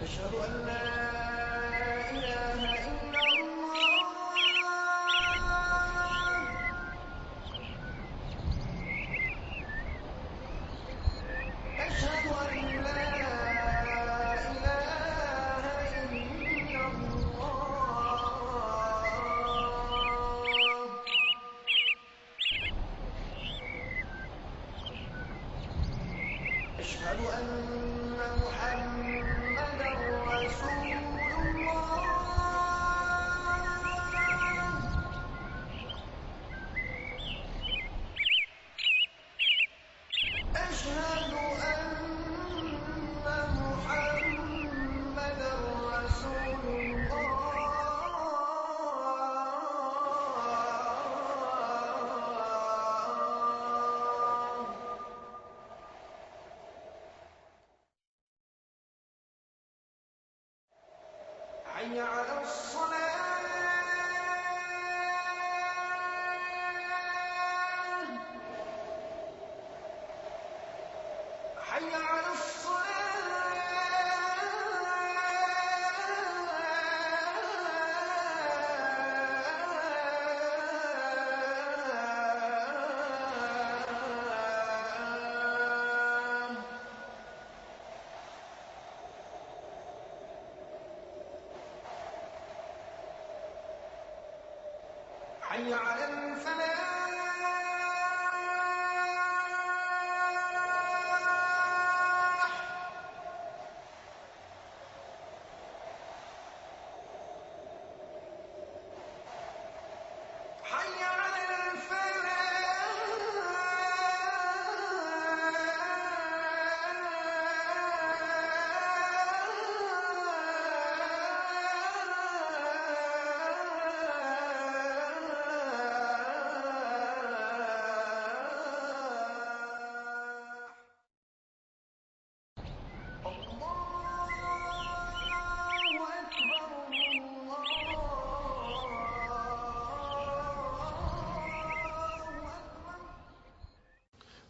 أشهد أن لا إله إلا الله أشهد أن لا إله إلا الله أشهد أن محمدا رسول الله أشهد أن محمدا رسول الله حي على الصلاة حي على الصلاة حي على الفلاح حي على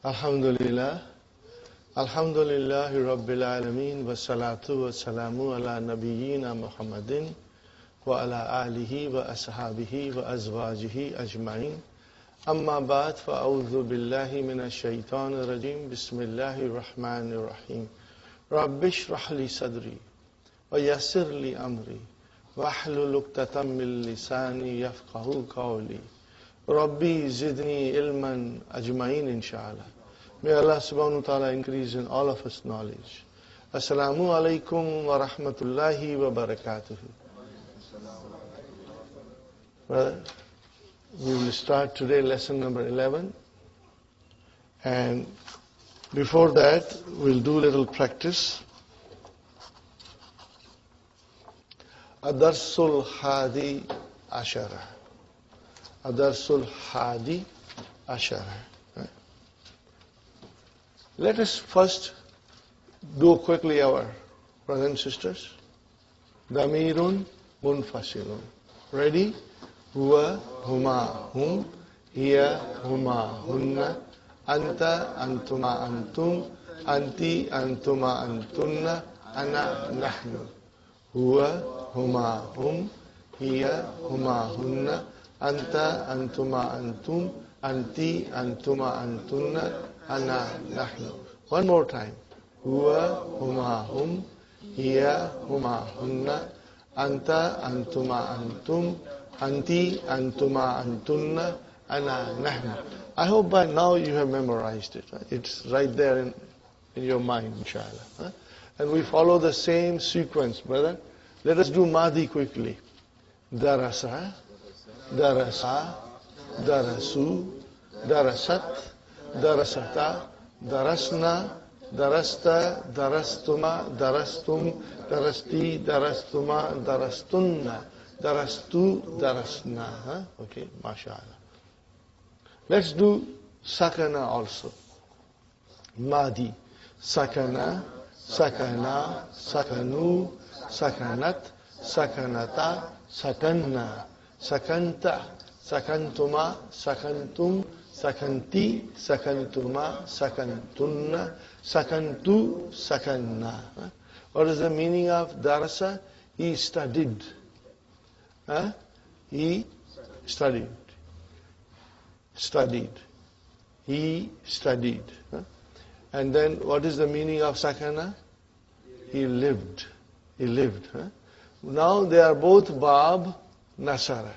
Alhamdulillah, Alhamdulillahi Rabbil Alameen, wa salatu wa salamu ala nabiyyina Muhammadin wa ala alihi wa ashabihi wa azwajihi ajma'in. Amma ba'd, fa a'udhu billahi minash shaitanir rajim. Bismillahir rahmanir rahim. Rabbi shrah li sadri wa yassir li amri wa hlul 'uqdatam min lisani yafqahu qawli. Rabbi zidni ilman ajma'in inshallah. May Allah subhanahu wa ta'ala increase in all of us knowledge. Assalamu alaikum wa rahmatullahi wa barakatuh. Well, we will start today lesson number 11. And before that, we'll do a little practice. Adarsul Hadi Ashara. Adarsul Hadi Ashara. Let us first do quickly our brothers and sisters. Damirun munfasilun. Ready? Huwa, huma, hum, hiya, huma, hunna, anta, antuma, antum, anti, antuma, antunna, ana, nahnu. Huwa, huma, hum, hiya, huma, hunna, anta, antuma, antum, anti, antuma, antunna, ana, nahnu. One more time. Huwa, huma, hum, hiya, huma, hunna, anta, antuma, antum, anti, antuma, antunna, ana, nahnu. I hope by now you have memorized it. It's right there in your mind, inshallah. And we follow the same sequence, brother. Let us do Madi quickly. Darasa, darasa, darasu, darasat, darasata, darasna, darasta, darastuma, darastum, darasti, darastuma, darastunna, darastu, darasna. Okay, mashallah. Let's do sakana also. Madi. Sakana, sakana, sakanu, sakanat, sakanata, sakanna, sakanta, sakantuma, sakantum, sakanti, sakantuma, sakantunna, sakantu, sakanna. What is the meaning of darasa? He studied. He studied. Studied. He studied. And then what is the meaning of sakana? He lived. He lived. Now they are both bab nasara.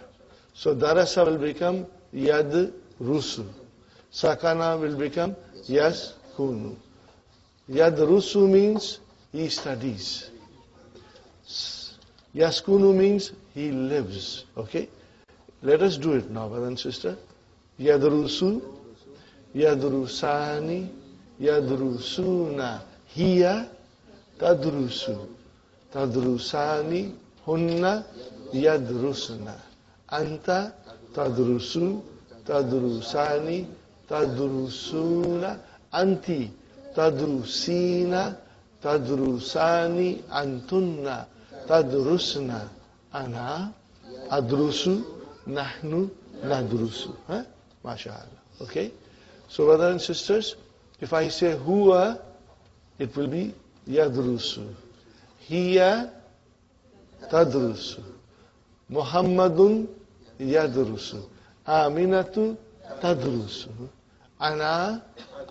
So darasa will become yad rusu. Sakana will become yas kunu. Yad rusu means he studies. Yaskunu means he lives. Okay? Let us do it now, brother and sister. Yadrusu, yadrusani, yadrusuna. Hiya tadrusu. Tadrusani, hunna, yadrusuna. Anta tadrusu, tadrusani, tadrusuna. Anti tadrusina, tadrusani, antunna. Tadrusna, ana, adrusu, nahnu, nadrusu. MashaAllah. Okay? So brothers and sisters, if I say huwa, it will be yadrusu. Hiya, tadrusu. Muhammadun, yadrusu. Aminatu, tadrusu. Ana,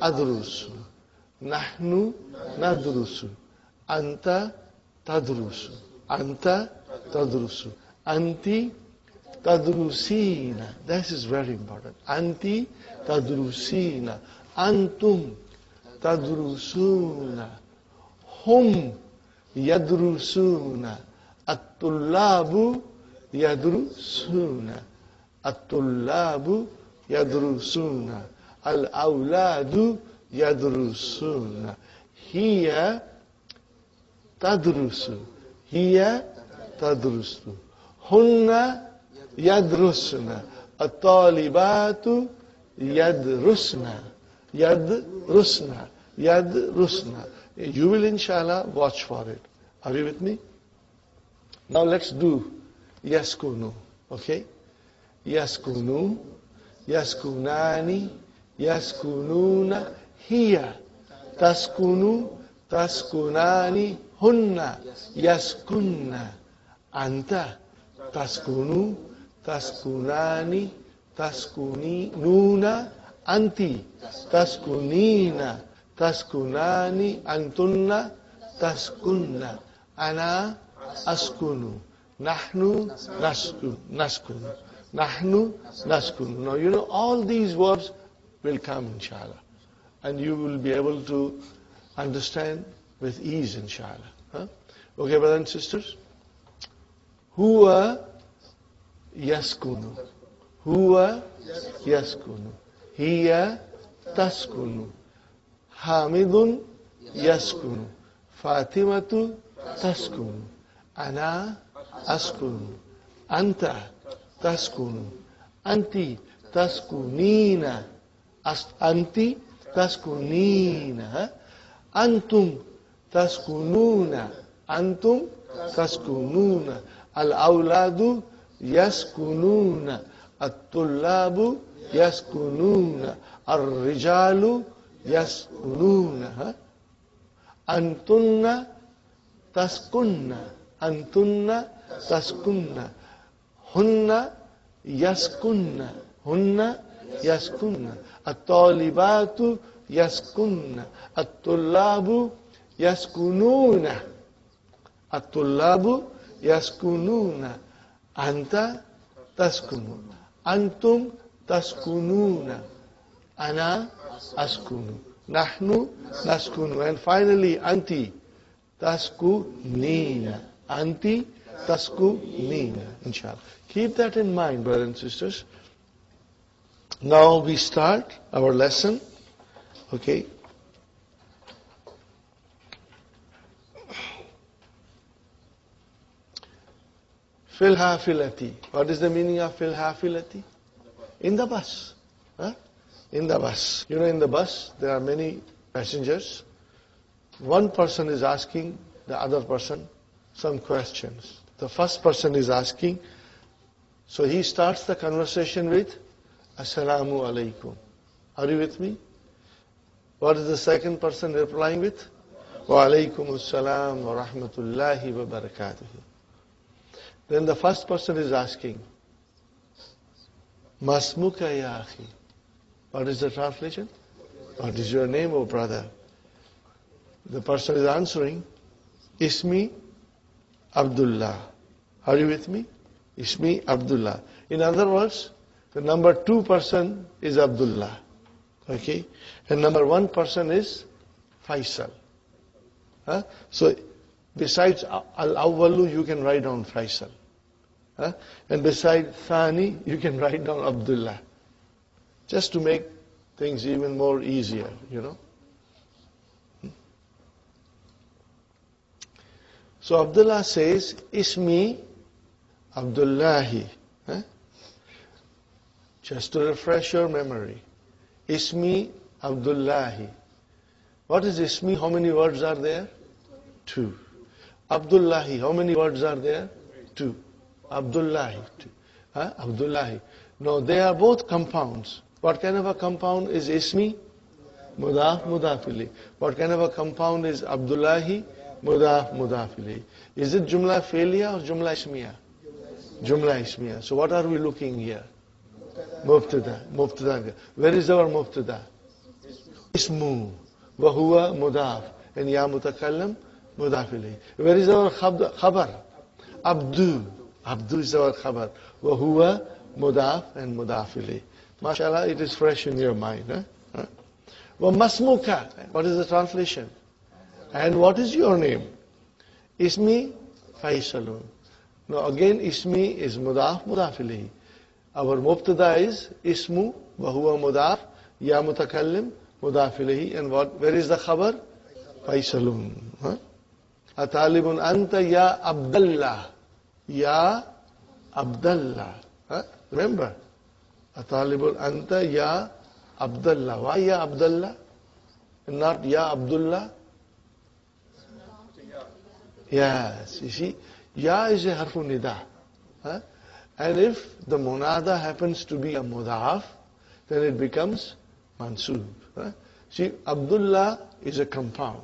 adrusu. Nahnu, nadrusu. Anta, tadrusu. Anta tadrusu. Anti tadrusina. This is very important. Anti tadrusina. Antum tadrusuna. Hum yadrusuna. At-tullabu yadrusuna. At-tullabu yadrusuna. Al-awladu yadrusuna. Hiya tadrusu. Hiya tadrusu. Hunna yadrusna. At-talibatu yadrusna. Yadrusna. Yadrusna. You will inshallah watch for it. Are you with me? Now let's do yaskunu. Okay? Yaskunu. Yaskunani. Yaskununa. Hiya. Taskunu. Taskunani. Hunna yaskunna. Anta taskunu. Taskunani. Taskuninuna. Anti taskunina. Taskunani. Antunna taskunna. Ana askunu. Nahnu naskunu. Nahnu naskunu. Now you know all these verbs will come inshallah. And you will be able to understand with ease, inshallah. Okay, brothers and sisters? Huwa yaskunu. Huwa yaskunu. Hiya taskunu. Hamidun yaskunu. Fatimatu taskunu. Ana askunu. Anta taskunu. Anti taskunina. Anti taskunina. Antum taskununa. Antum taskununa. Al-awladu yaskununa. At-tullabu yaskununa. Ar-rijalu yaskununa. Antunna taskunna. Antunna taskunna. Hunna yaskunna. Hunna yaskunna. At-talibatu yaskunna. At-tullabu yaskununa. At-tullabu yaskununa. Anta taskunu. Antum taskununa. Ana askunu. Nahnu naskunu. And finally, anti taskunina. Anti taskunina. Inshallah. Keep that in mind, brothers and sisters. Now we start our lesson. Okay. Fil hafilati. What is the meaning of fil hafilati? In the bus. In the bus. You know, in the bus, there are many passengers. One person is asking the other person some questions. The first person is asking, so he starts the conversation with Assalamu alaikum. Are you with me? What is the second person replying with? Wa alaykum assalam wa rahmatullahi wa barakatuh. Then the first person is asking, Masmuka ya akhi. What is the translation? What is your name, O brother? The person is answering, Ismi Abdullah. Are you with me? Ismi Abdullah. In other words, the number 2 person is Abdullah. Okay? And number 1 person is Faisal. Huh? So, besides Al-Awwalu, you can write down Faisal. Huh? And besides Thani, you can write down Abdullah. Just to make things even more easier, you know. So Abdullah says, Ismi Abdullahi. Huh? Just to refresh your memory. Ismi Abdullahi. What is Ismi? How many words are there? 2. Abdullahi. How many words are there? 2. Abdullahi. 2. Huh? Abdullahi. No, they are both compounds. What kind of a compound is Ismi? Mudaf, Mudafili. What kind of a compound is Abdullahi? Mudaf, Mudafili. Is it Jumla Fi'liya or Jumla Ismiya? Jumla Ismiya. So what are we looking here? Mubtada. Mubtada. Where is our Mubtada? Ismu. Wahuwa Mudaf. And Ya Mutakallam Mudafili. Where is our Khabar? Abdu. Abdu is our Khabar. Wahuwa Mudaf and Mudafili. MashaAllah, it is fresh in your mind. Huh? Wa Masmuka. What is the translation? And what is your name? Ismi Faisalun. Now again, Ismi is Mudaf, Mudafilihi. Our Mubtada is Ismu, Wahuwa Mudaf, Ya Mutakallim, Mudafilihi. And where is the Khabar? Faisalun. Atalibun Anta Ya Abdallah. Ya Abdallah. Remember? Atalibun Anta Ya Abdallah. Why Ya Abdallah? And not Ya Abdullah? Yes, you see, Ya is a harfu nida. And if the munada happens to be a mudaf, then it becomes mansub. See, Abdullah is a compound.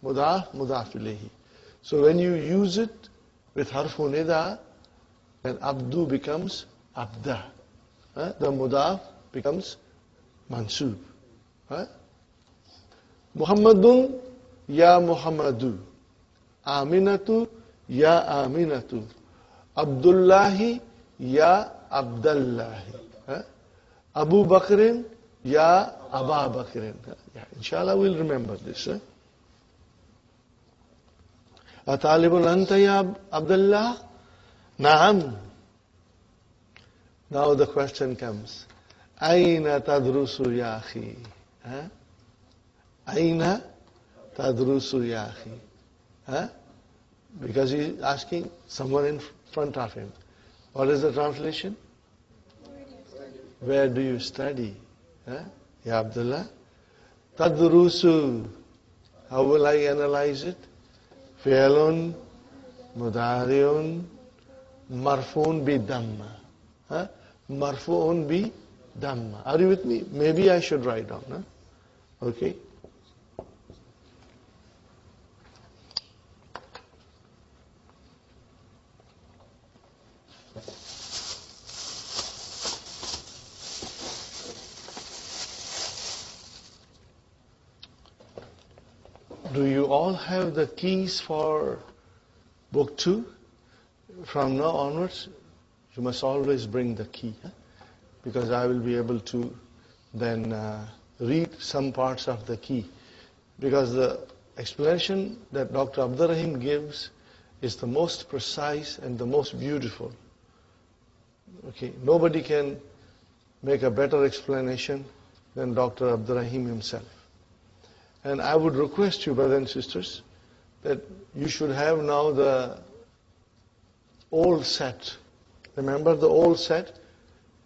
Mudaf, mudaf ilayhi. So when you use it with harfu nida, then Abdu becomes Abda. The mudaf becomes mansub. Muhammadun Ya Muhammadu. Aminatu Ya Aminatu. Abdullahi Ya Abdullahi. Abu Bakrin Ya Aba Bakrin. Inshallah we'll remember this. Atalibun Anta Ya Abdullah. Naam. Now the question comes. Aina tadrusu ya akhi? Aina tadrusu ya akhi? Because he is asking someone in front of him. What is the translation? Where do you study? Ya Abdullah. Tadrusu. How will I analyze it? Fi'lun, mudari'un, marfu'un bi damma. Marfu'un bi damma. Are you with me? Maybe I should write down. Okay. Do you all have the keys for book 2? From now onwards, you must always bring the key. Because I will be able to then read some parts of the key. Because the explanation that Dr. Abdul Raheem gives is the most precise and the most beautiful. Okay, nobody can make a better explanation than Dr. Abdul Raheem himself. And I would request you, brothers and sisters, that you should have now the old set. Remember the old set?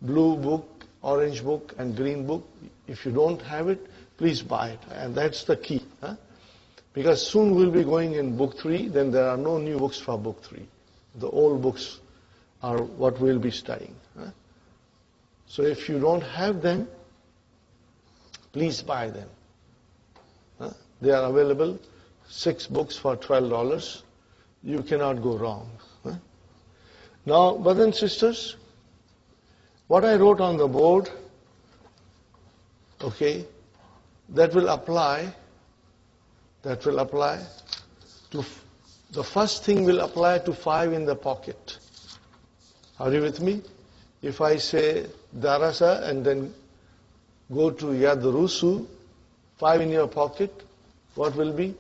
Blue book, orange book, and green book. If you don't have it, please buy it. And that's the key. Because soon we'll be going in book 3, then there are no new books for book 3. The old books are what we'll be studying. So if you don't have them, please buy them. They are available 6 books for $12. You cannot go wrong. Huh? Now, brothers and sisters, what I wrote on the board, okay, that will apply to, the first thing will apply to 5 in the pocket. Are you with me? If I say darasa and then go to yadrusu, 5 in your pocket, what will be?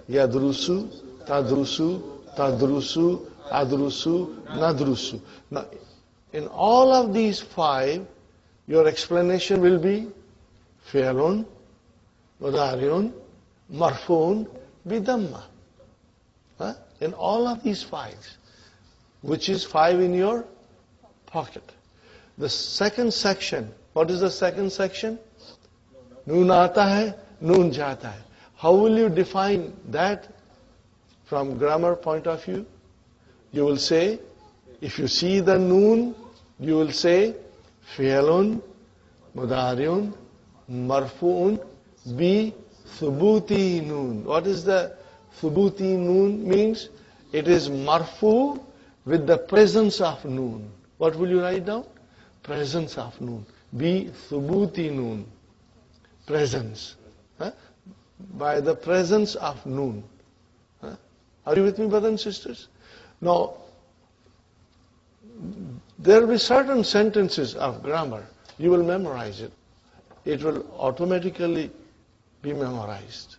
Yadrusu, tadrusu, tadrusu, adrusu, nadrusu. Now, in all of these 5, your explanation will be fi'lun, mudari'un, marfu'un, bidamma. Huh? In all of these 5, which is 5 in your pocket. The second section, what is the second section? Noon aata hai, noon jata hai. How will you define that from grammar point of view? You will say, if you see the noon, you will say fi'lun, mudari'un, marfu'un, bi thubuti noon. What is the thubuti noon means? It is marfu with the presence of noon. What will you write down? Presence of noon. Bi thubuti noon. Presence. Huh? By the presence of noon. Huh? Are you with me, brothers and sisters? Now, there will be certain sentences of grammar. You will memorize it. It will automatically be memorized.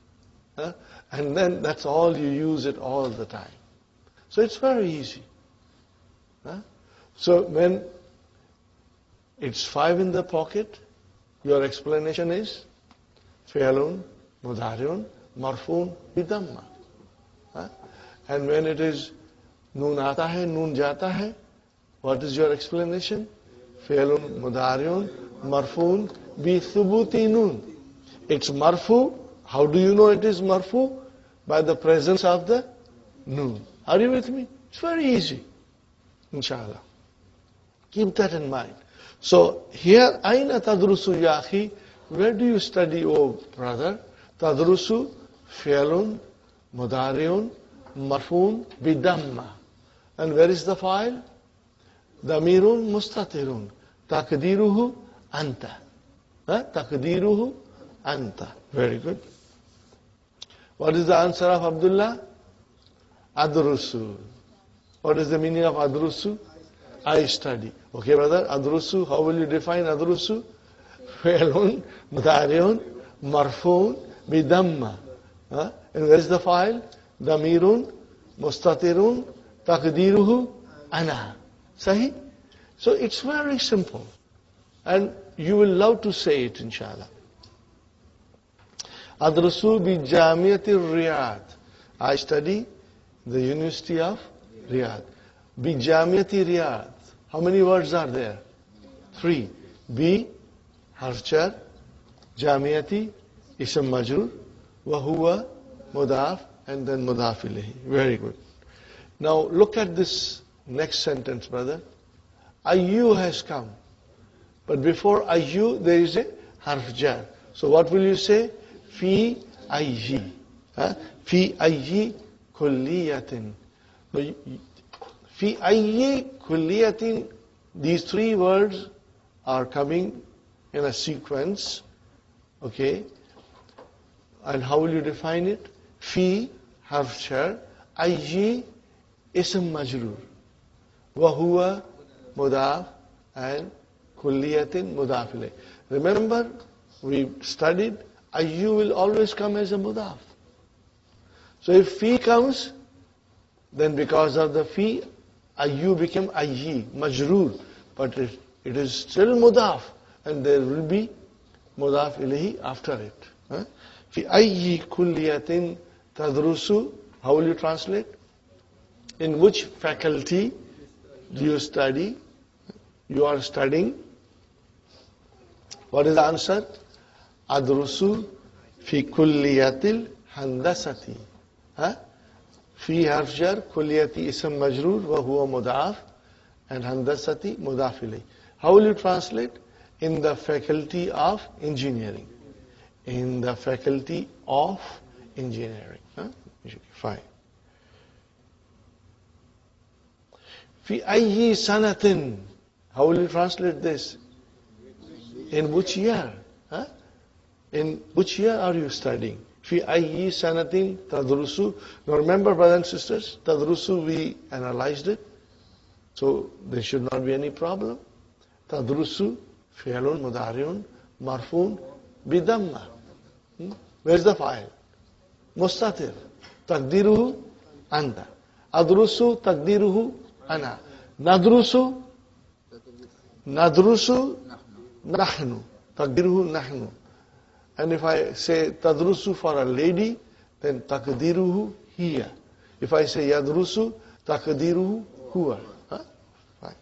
Huh? And then that's all you use it all the time. So it's very easy. Huh? So when it's 5 in the pocket, your explanation is fi'lun, mudari'un, marfu'un, bidamma. Huh? And when it is noon aata hai, noon jata hai, what is your explanation? Fi'lun, mudari'un, marfu'un, bi thubuti noon. It's marfu. How do you know it is marfu? By the presence of the noon. Are you with me? It's very easy. Inshallah. Keep that in mind. So here, aina tadrusu ya akhi? Where do you study, oh brother? Tadrusu, fi'lun, mudari'un, marfu'un, bidamma. And where is the file? Damirun mustatirun. Taqdiruhu anta. Taqdiruhu anta. Very good. What is the answer of Abdullah? Adrusu. What is the meaning of adrusu? I study. Okay, brother, adrusu, how will you define adrusu? Fi'lun, mudari'un, marfu'un, bidamma. And where is the file? Damirun, mustatirun, taqdiruhu, ana. Sahi? So it's very simple. And you will love to say it, inshallah. Adrusu bi Jamiati Riyadh. I study the University of Riyadh. Bi Jamiati Riyadh. How many words are there? 3. Bi, harfjar, Jamiati, ism majrur, wa huwa, mudaf, and then mudaf ilayhi. Very good. Now look at this next sentence, brother. Ayyu has come. But before ayyu, there is a harfjar. So what will you say? Fi ayyi. Fi ayyi kulliyatin. Fi ayyi kulliyatin. These 3 words are coming in a sequence. Okay. And how will you define it? Fi, harf jar, ayyi, ism majrur. Wa huwa, mudaf, and kulliyatin, mudaf ilayh. Remember, we studied, ayyu will always come as a mudaf. So if fi comes, then because of the fi, ayyu became ayyi, majroor. But it is still mudaf, and there will be mudaf ilayhi after it. Fi ayyi kulliyatin tadrusu. How will you translate? In which faculty do you study? You are studying. What is the answer? Adrusu fi kulliyatil handasati. Fi harf jar, kulliyati ism majroor, wa huwa mudaf, and handasati mudaf ilayh. How will you translate? In the faculty of engineering. In the faculty of engineering. Fine. في أي سنة. How will you translate this? In which year? In which year are you studying? في أي سنة تدرس. Now remember, brothers and sisters, تدرس, we analyzed it. So there should not be any problem. تدرس فعل مضارع مرفوع بضمة. Where's the file? مستتر. تقديره أنت. أدرس تقديره أنا. ندرس نحن. تقديره نحن. And if I say تدرس for a lady, then تقديره هي. If I say يدرس, تقديره هو. Fine.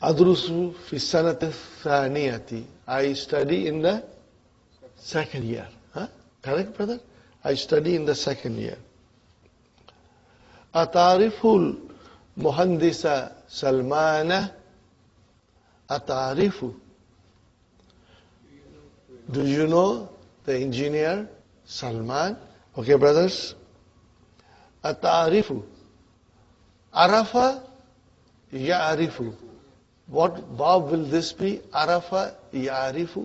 أدرس في السنة الثانية. I study in the second year. Correct, brother? I study in the second year. أتعرف المهندس سلمان. أتعرف. Do you know the engineer Salman? Okay, brothers. أتعرف. عرف يعرف. What verb will this be? عرف يعرف.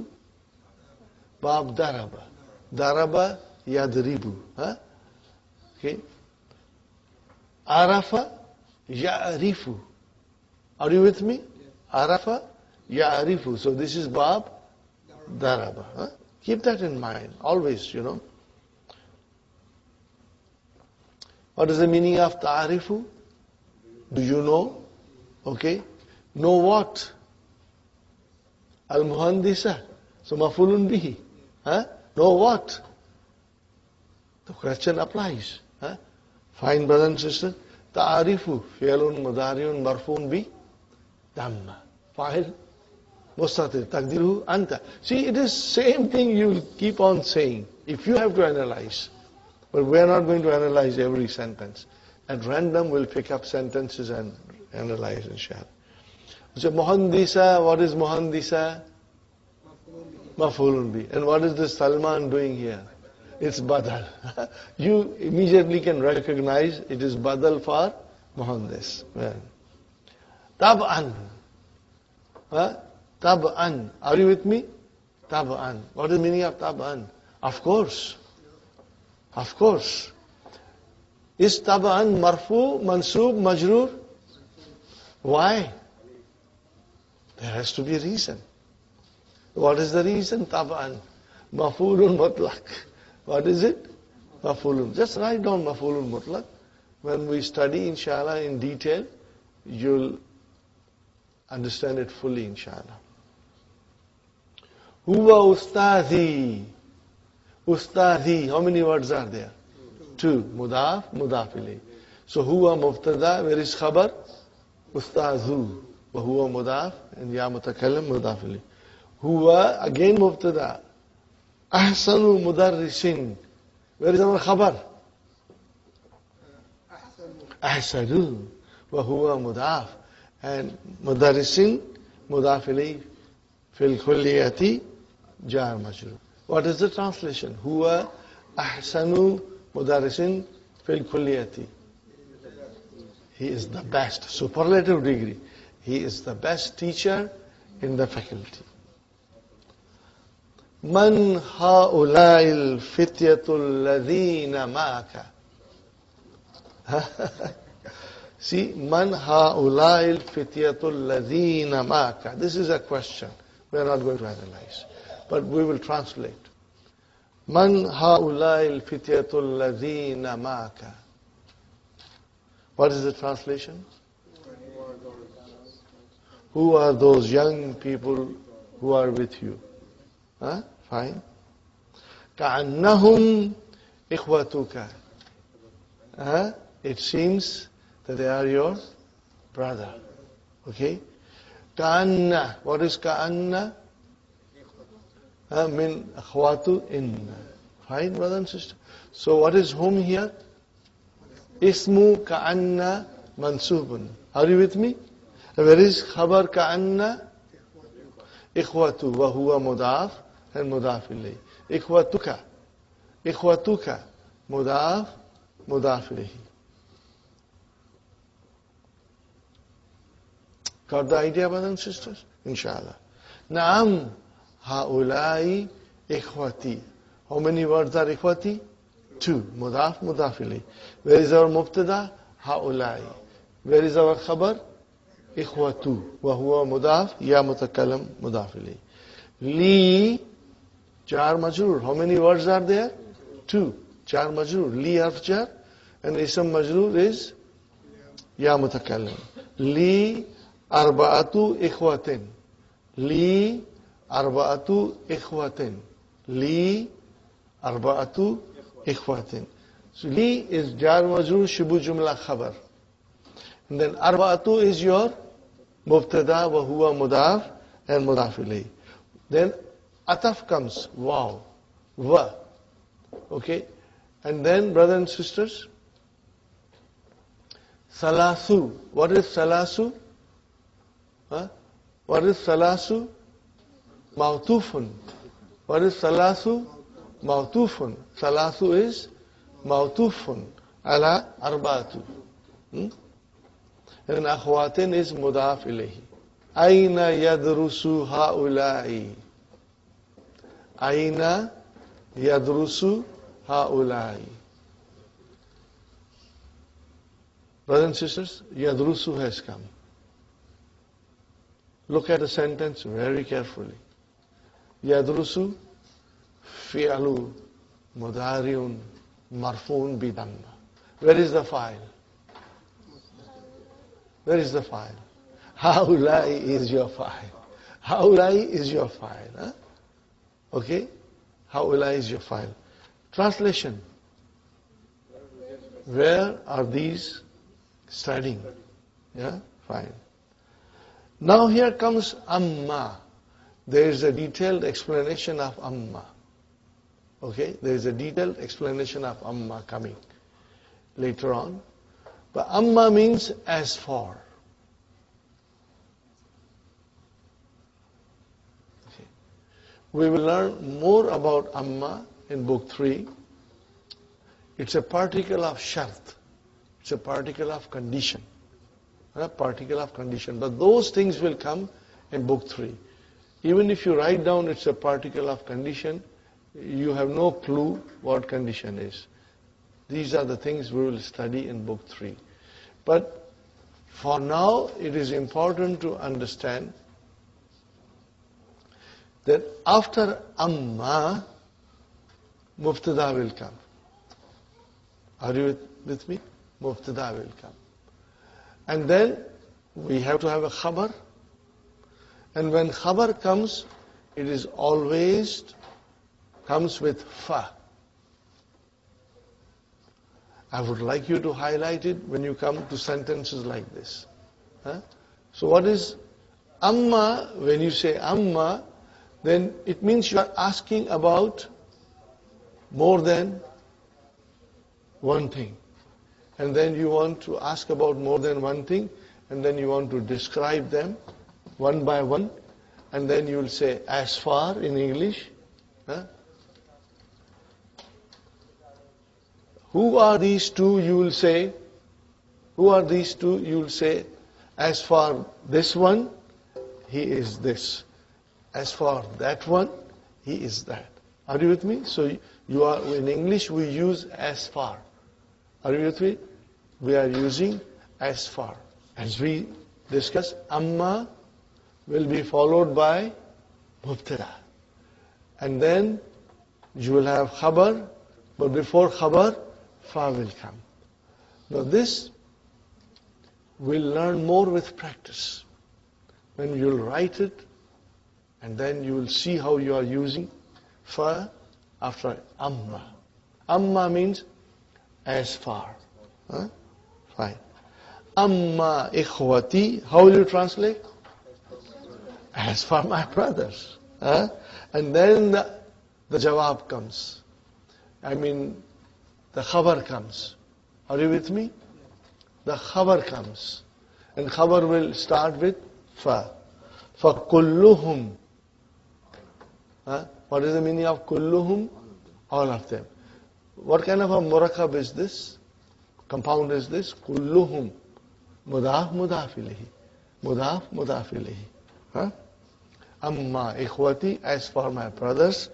Verb ضرب. ضرب يضرب. Okay. عرف يعرف. Are you with me? عرف يعرف. So this is verb ضرب. Keep that in mind. Always, What is the meaning of ta'arifu? Do you know? Okay. Know what? Al-muhandisa. So mafulun bihi. Know what? The question applies. Fine, brother and sister. Ta'arifu. Fi'alun mudariun marfun bi. Damma. Fa'il. Mustatir. Taqdiruhu anta. See, it is same thing you will keep on saying. If you have to analyze. But we are not going to analyze every sentence. At random, we'll pick up sentences and analyze, inshallah. So, muhandisa, what is muhandisa? Maf'ulun bi. And what is this Salman doing here? It's badal. You immediately can recognize it is badal for muhandis. Tab'an. Tab'an. Are you with me? Tab'an. What is the meaning of tab'an? Of course. Of course. Is tab'an marfu, mansub, majroor? Why? There has to be a reason. What is the reason? Tab'an. Maf'ulun mutlaq. What is it? Maf'ulun. Just write down maf'ulun mutlaq. When we study, inshallah, in detail, you'll understand it fully, inshallah. Huwa ustadhi. Ustadhi. How many words are there? Two. Mudaf, mudaf ilayh. So huwa mubtada, where is khabar? Ustadhu. Wa huwa mudaf, and ya mutakallim, mudaf ilayh. Huwa, again mubtada. Ahsanu mudarrisin. Where is our khabar? Ahsanu. Wa huwa mudaf. And mudarrisin, mudaf ilayh, fil kulliyati, jar majrur. What is the translation? Huwa ahsanu mudarrisin fil kulliyati. He is the best, superlative degree. He is the best teacher in the faculty. Man ha'ula'il fityatul ladhina ma'aka. See, man ha'ula'il fityatul ladhina ma'aka. This is a question. We are not going to analyze. But we will translate. Man ha'ula'il fityatul ladhina ma'aka. What is the translation? Who are those young people who are with you? Fine. كَأَنَّهُمْ إِخْوَتُكَ. It seems that they are your brother. Okay? كَأَنَّ. What is كَأَنَّ? Min akhwatu inna. Fine, brother and sister. So what is whom here? Ismu ka'anna mansubun. Are you with me? Where is khabar ka'anna? Ikhwatu wa huwa mudaf. and mudaf ilayhi. Ikhwatuka. Ikhwatuka. Mudaf, mudaf ilayhi. Got the idea, brothers and sisters? Inshallah. Naam, haulai ikhwati. How many words are ikhwati? 2. Mudaf, mudaf ilayhi. Where is our mubtada? Haulai. Where is our khabar? Ikhwatu. Wa huwa mudaf, ya mutakallam, mudaf ilayhi. Li, jar majrur. How many words are there? 2. Jar majrur. Li harf jar. And ism majrur is ya mutakallam. Li arba'atu ikhwatin. Li arba'atu ikhwatin. Li arba'atu ikhwatin. So li is jar majrur shibu jumla khabar. And then arba'atu is your mubtada wa huwa mudaf and mudaf ilayhi. Then ataf comes, wow, wa. Okay? And then, brothers and sisters, salasu. What is salasu? Huh? What is salasu? Mawtufun. What is salasu? Mawtufun. Salasu is mawtufun ala arba'atu. And akhwatin is mudaf ilayhi. Aina yadrusu haulai. Aina yadrusu haulai. Brothers and sisters, yadrusu has come. Look at the sentence very carefully. Yadrusu fi'alu mudariun marfuun bidamma. Where is the file? Where is the file? Haulai is your file. Haulai is your file. Huh? Okay? Haulai is your file. Translation. Where are these studying? Yeah? Fine. Now here comes amma. There is a detailed explanation of amma. Okay? There is a detailed explanation of amma coming later on. But amma means as for. Okay. We will learn more about amma in book 3. It's a particle of shart. It's a particle of condition. A particle of condition. But those things will come in book 3. Even if you write down it's a particle of condition, you have no clue what condition is. These are the things we will study in book 3. But for now, it is important to understand that after amma, mubtada will come. Are you with me? Mubtada will come. And then we have to have a khabar. And when khabar comes, it is always comes with fa. I would like you to highlight it when you come to sentences like this. Huh? So what is amma? When you say amma, then it means you are asking about more than one thing. And then you want to ask about more than one thing, and then you want to describe them one by one, and then you will say as far in English. Huh? Who are these two? You will say. Who are these two? You will say, as for this one, he is this. As for that one, he is that. Are you with me? So you are, in English we use as far. Are you with me? We are using as far. As we discuss, amma will be followed by mubtada. And then you will have khabar, but before khabar, fa will come. Now this we'll learn more with practice. When you'll write it, and then you will see how you are using fa after amma. Amma means as far. Huh? Fine. Amma ikhwati, how will you translate? As for my brothers. Huh? And then the jawab comes. I mean, the khabar comes. Are you with me? The khabar comes. And khabar will start with fa. فَكُلُّهُمْ What is the meaning of kulluhum? All of them. What kind of a murakkab is this? Compound is this? Kulluhum. Mudaf, mudaf ilayhi. Mudaf, mudaf ilayhi. Huh? Amma ikhwati, as for my brothers,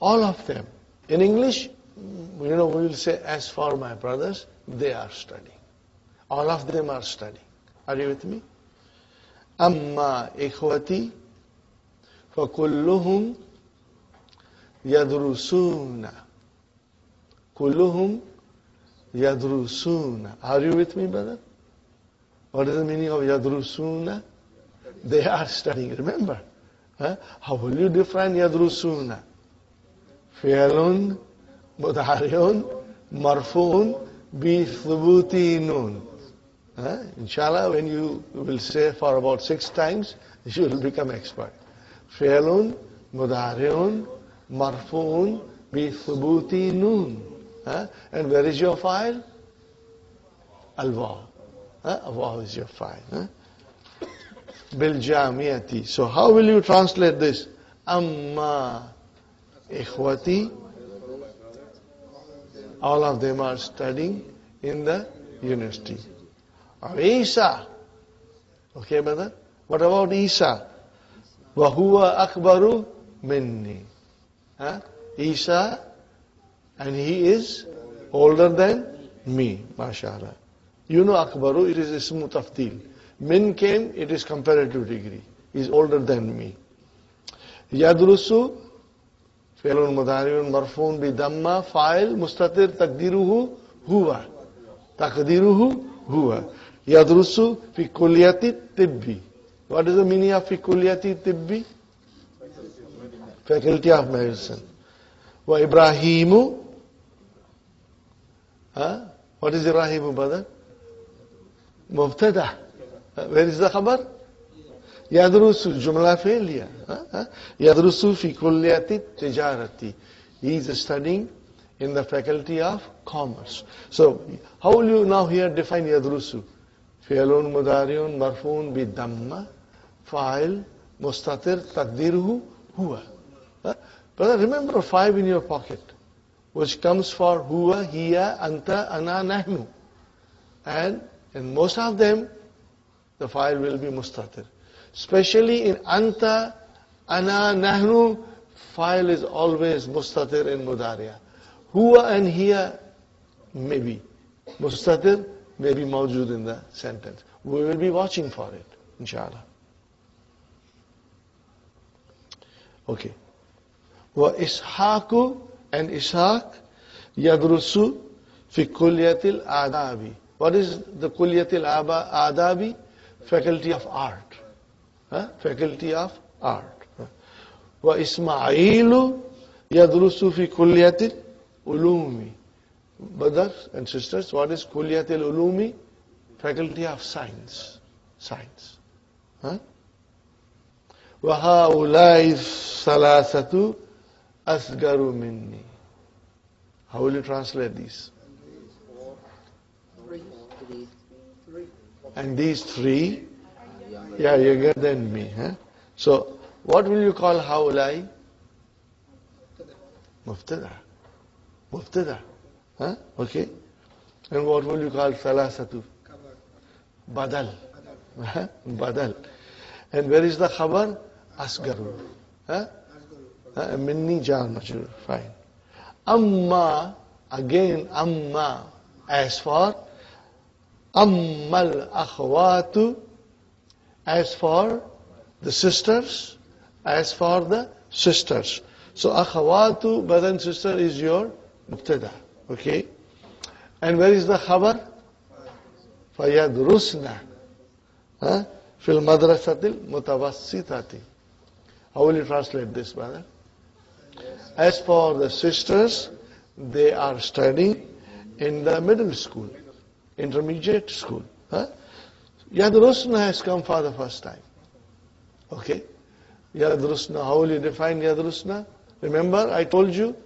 all of them. In English, we will say, as for my brothers, they are studying. All of them are studying. Are you with me? Amma ikhwati, fakulluhum yadrusuna. Kulluhum yadrusuna. Are you with me, brother? What is the meaning of yadrusuna? They are studying. Remember? Huh? How will you define yadrusuna? Fi'lun mudari'un marfu'un bi thubuti nun. Inshallah, when you will say for about 6 times, you will become expert. Fi'lun mudari'un marfu'un bi thubuti nun. And where is your file? Al-Waw. Waw is your file. Bil Jamiati. So how will you translate this? Amma ikhwati. All of them are studying in the university. Isa. Okay, brother? What about Isa? Wa huwa akbaru minni. Isa, and he is older than me. MashaAllah. You know akbaru, it is ismu tafdil. Min came, it is comparative degree. He is older than me. Yadrusu, fi'lun mudari'un marfu'un bi damma, fa'il mustatir taqdiruhu huwa. Taqdiruhu huwa. Yadrusu fi kulliyati tibbi. What is the meaning of fi kulliyati tibbi? Faculty of medicine. Wa Ibrahimu. What is Ibrahimu, brother? Mubtada. Where is the khabar? Yadrusu, jumla failure. Yadrusu fi kulliyati tijarati. He is studying in the faculty of commerce. So, how will you now here define yadrusu? Fi'lun mudari'un marfu'un bi damma, fa'il mustatir taqdiruhu huwa. Brother, remember 5 in your pocket, which comes for huwa, hiya, anta, ana, nahnu. And in most of them, the file will be mustatir. Especially in anta, ana, nahnu, file is always mustatir in mudariya. Huwa and hiya, maybe. Mustatir may be mawjood in the sentence. We will be watching for it, inshallah. Okay. Wa Ishaku, and Ishaq yadrusu fi kulliyatil adabi. What is the kulliyatil adabi? Faculty of art. Faculty of art. Wa Ismailu yadrusu fi kulliyatil ulumi. Brothers and sisters, what is kulliyatil ulumi? Faculty of science. Science. Wa haulai salasatu asgaru minni. How will you translate these? And these 3, younger than me. So, what will you call haulai? Mubtada. Mubtada. Okay. And what will you call salasatu? Badal. Badal. And where is the khabar? Asgaru. Minni jar majrur. Fine. Amma, again amma, as for ammal akhwatu, as for the sisters, as for the sisters. So akhwatu, brother and sister, is your mubtada. Okay. And where is the khabar? Fayadrusna. Fil madrasatil mutawassitati. How will you translate this, brother? As for the sisters, they are studying in the middle school, intermediate school. Yadrusna has come for the first time. Okay? Yadrusna, how will you define Yadrusna? Remember, I told you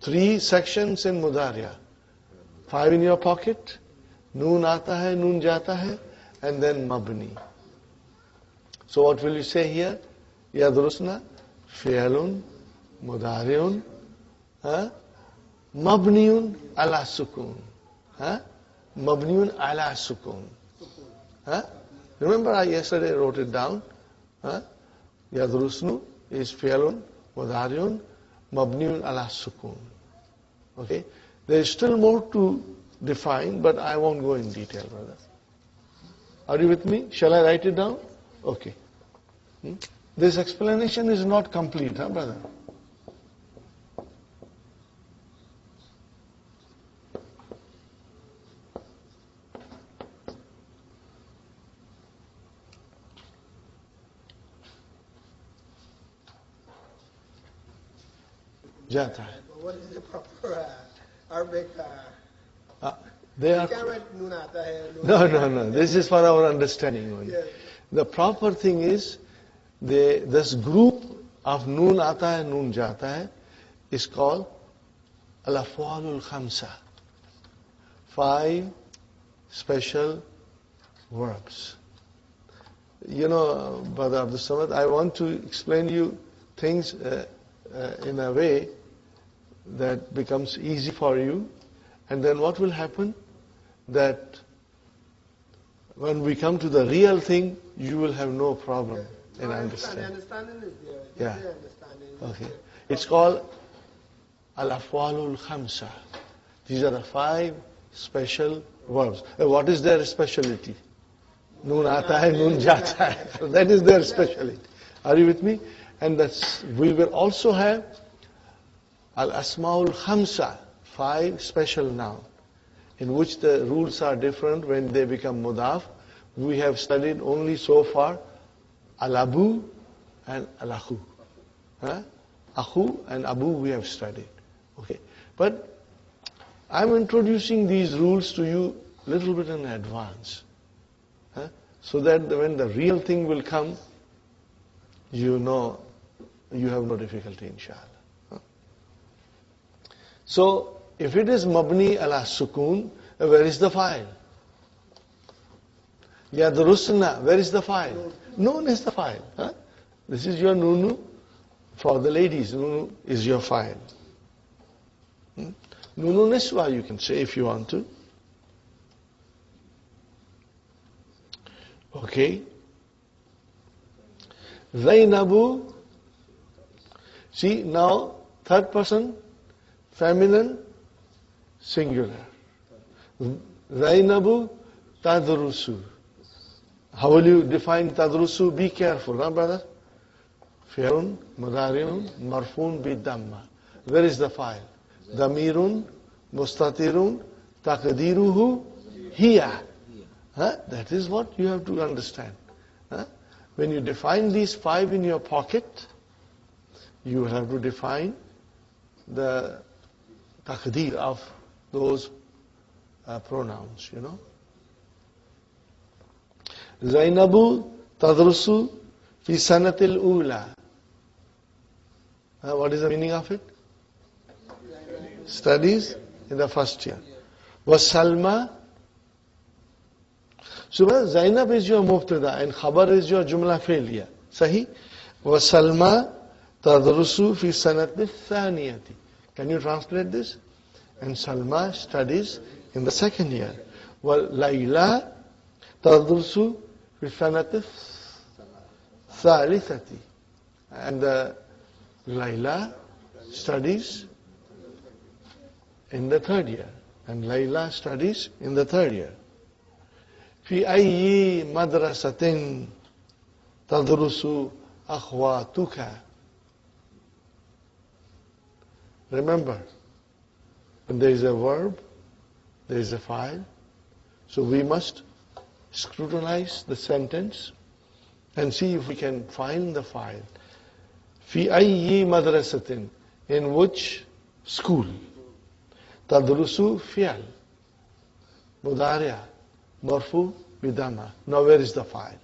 3 sections in Mudariya. 5 in your pocket, Noon aata hai, Noon jata hai, and then Mabni. So what will you say here? Yadrusna, Fi'alun, Mudariun, Mabniun ala sukun. Mabniun ala sukun. Remember I yesterday wrote it down. Yadrusnu is fi'lun, mudariun, mabniun ala sukun. Okay? There is still more to define, but I won't go in detail, brother. Are you with me? Shall I write it down? Okay. This explanation is not complete, brother? Jata. What is the proper Arabic? They are. No. This is for our understanding only. Yes. The proper thing is, this group of noon aata hai, noon jata hai, is called al-af'alul khamsa. 5 special verbs. You know, Brother Abdul Samad, I want to explain you things in a way that becomes easy for you. And then what will happen? That when we come to the real thing, you will have no problem in understanding. Understanding is there. Yeah. Understanding is Okay. there. It's called al-af'alul khamsa. These are the 5 special verbs. What is their specialty? Noon aata hai, noon jata hai. So that is their specialty. Are you with me? And we will also have al-asmaul khamsa, 5 special nouns, in which the rules are different when they become mudaf. We have studied only so far al-abu and al-akhu. Akhu and abu we have studied. Okay. But I'm introducing these rules to you a little bit in advance. So that when the real thing will come, you know you have no difficulty, inshallah. So, if it is mabni ala sukun, where is the file? Yadrusna, where is the file? Noon is the file. This is your nunu for the ladies. Nunu is your file. Nunu niswa, you can say if you want to. Okay. Zainabu. See, now, 3rd person, feminine, singular. Zainabu tadrusu. How will you define tadrusu? Be careful, brother? Fi'lun, mudari'un, marfun bidamma. Where is the file? Damirun, mustatirun, taqdiruhu, hiya. That is what you have to understand. When you define these 5 in your pocket, you have to define the taqdeer of those pronouns, you know. Zainabu tadrusu fi sanatil ula. What is the meaning of it? Studies in the 1st year. Was Salma. So Zainab is your mubtada and khabar is your jumla fi'liya. Sahi? Was Salma tadrusu fi sanatil thaniyati. Can you translate this? And Salma studies in the 2nd year. Well, Layla tadrusu fi sanatil thalithati. And Layla studies in the 3rd year. And Layla studies in the 3rd year. في أي مدرسة تدرس أخواتك. Remember, when there is a verb, there is a file. So we must scrutinize the sentence and see if we can find the file. في أي مدرسة, in which school? تدرس فعل مضارع مرفوع بدمة. Now where is the file?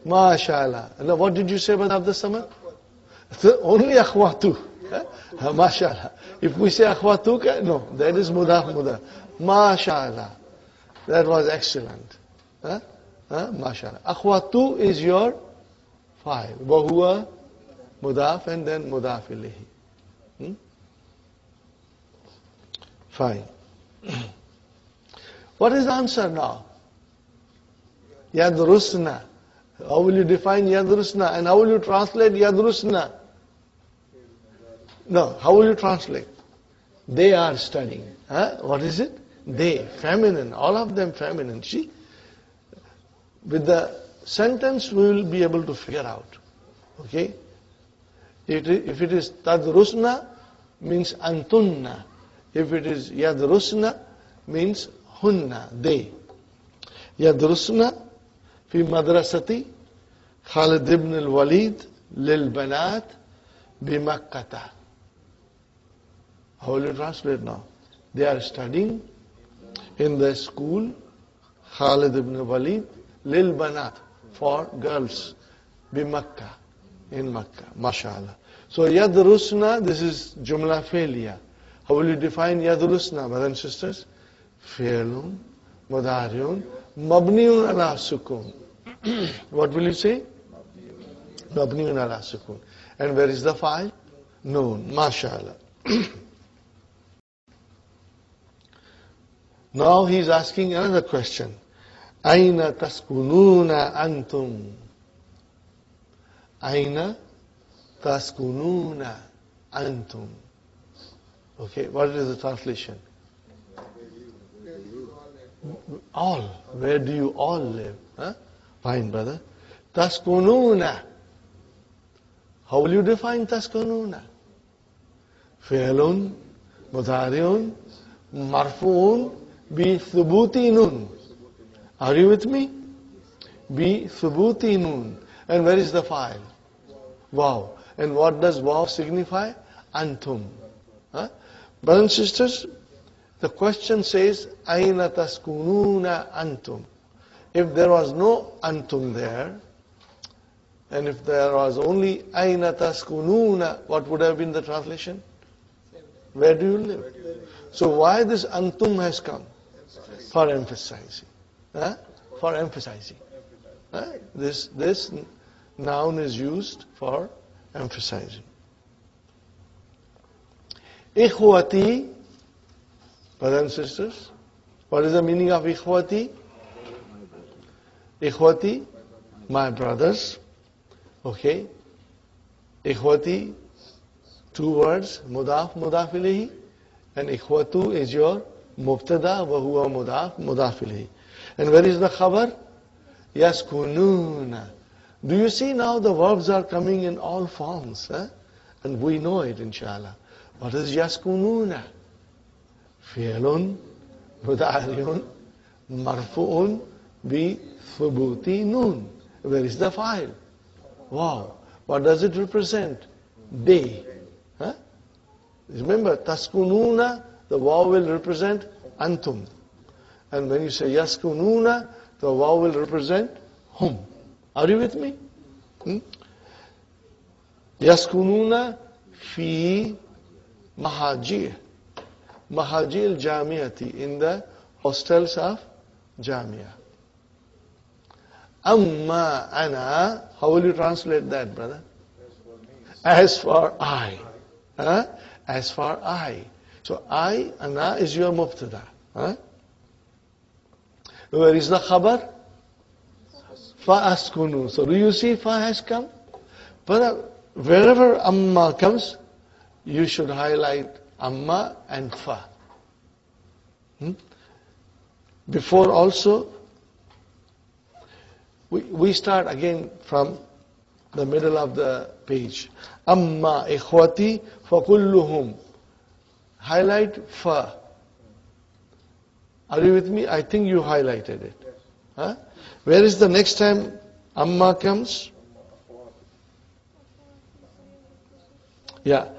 MashaAllah. Now what did you say about Abdul Samad? Only akhwatu. MashaAllah. If we say akhwatuka, no, that is mudaf. MashaAllah. That was excellent. MashaAllah. Akhwatu is your file. Wahuwa mudaf and then mudaf ilayhi. Fine. What is the answer now? Yadrusna. How will you define Yadrusna? And how will you translate Yadrusna? No, how will you translate? They are studying. Huh? What is it? They, feminine, all of them feminine. See? With the sentence we will be able to figure out. Okay? If it is Tadrusna, means Antunna. If it is Yadrusna, means Hunna, they. Yadrusna fi madrasati Khalid ibn al-Walid lil banat bi Makkata. How will you translate now? They are studying in the school Khalid ibn al-Walid lil banat, for girls, bi Makkah, in Makkah, mashallah. So Yadrusna, this is Jumla Failure. How will you define Yadrusna, brothers and sisters? Fi'lun, Mudariun, Mabniun ala Sukun. What will you say? Mabniun ala Sukun. And where is the file? Noon, mashallah. Now he is asking another question. Aina taskununa antum? Aina taskununa antum? Okay, what is the translation? All. Where do you all live? Huh? Fine, brother. Taskununa. How will you define taskununa? Fi'lun, mudariun, marfuun, bi thubuti nun. Are you with me? Bi thubuti nun. And where is the file? Wow. And what does wow signify? Antum. Huh? Brothers and sisters, the question says, Aina taskununa antum? If there was no antum there, and if there was only Aina taskununa, what would have been the translation? Where do you live? So why this antum has come? For emphasizing. Huh? For emphasizing. Huh? This noun is used for emphasizing. Ikhwati, brothers and sisters, what is the meaning of ikhwati? Ikhwati, my brothers. Okay. Ikhwati, two words, mudaf, mudaf ilayhi. And ikhwatu is your mubtada, wa huwa mudaf, mudaf ilayhi. And where is the khabar? Yaskununa. Do you see now the verbs are coming in all forms? Huh? And we know it, inshallah. What is yaskununa? Fi'lun, mudariun, marfu'un, bi thubuti nun. Where is the file? Wow. What does it represent? They. Huh? Remember, taskununa, the waw will represent antum. And when you say yaskununa, the waw will represent hum. Are you with me? Yaskununa fi mahajir. Mahajir jamiati, in the hostels of Jamia. Amma ana, how will you translate that, brother? As for I. Huh? As for I. So I, ana is your mubtada. Huh? Where is the khabar? Fa'askunu. So do you see fa has come? But wherever amma comes, you should highlight amma and fa. Before also, we start again from the middle of the page. Amma ikhwati fakulluhum. Highlight fa. Are you with me? I think you highlighted it. Huh? Where is the next time amma comes? Yeah.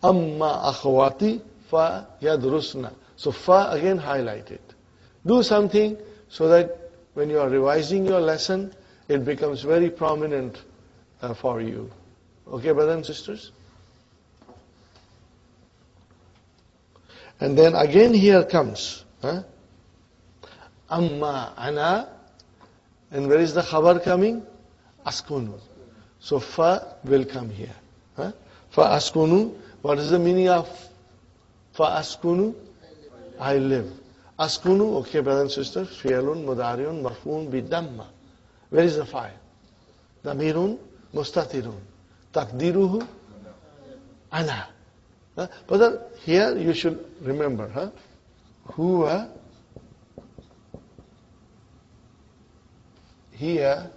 Amma akhwati fa yadrusna. So fa again highlighted. Do something so that when you are revising your lesson, it becomes very prominent for you. Okay, brothers and sisters? And then again here comes Amma ana. And where is the khabar coming? Askunu. So fa will come here. Fa askunu. What is the meaning of fa askunu? I live. Askunu, okay, brothers and sisters, fi'lun, mudariun, marfuun, bidamma. Where is the fa'il? Damirun, mustatirun. Takdiruhu, ana. But here you should remember, huwa, here,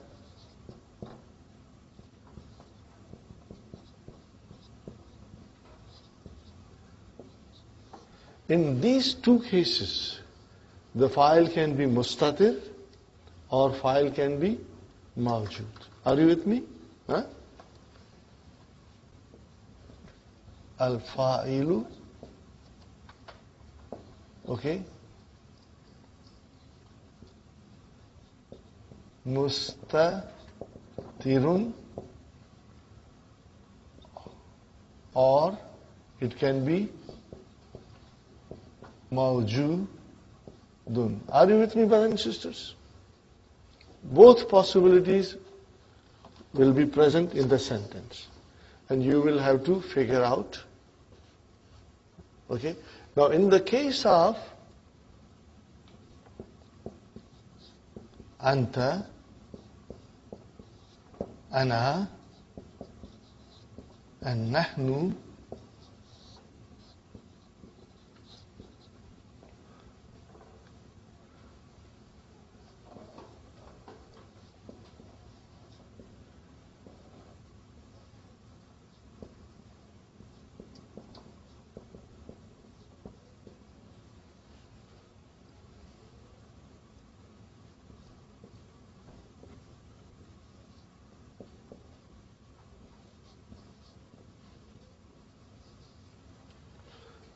in these two cases, the file can be mustatir or file can be mawjud. Are you with me? Al-fa'ilu, okay, mustatirun, or it can be mawjudun. Are you with me, brothers and sisters? Both possibilities will be present in the sentence, and you will have to figure out. Okay? Now, in the case of anta, ana, and nahnu,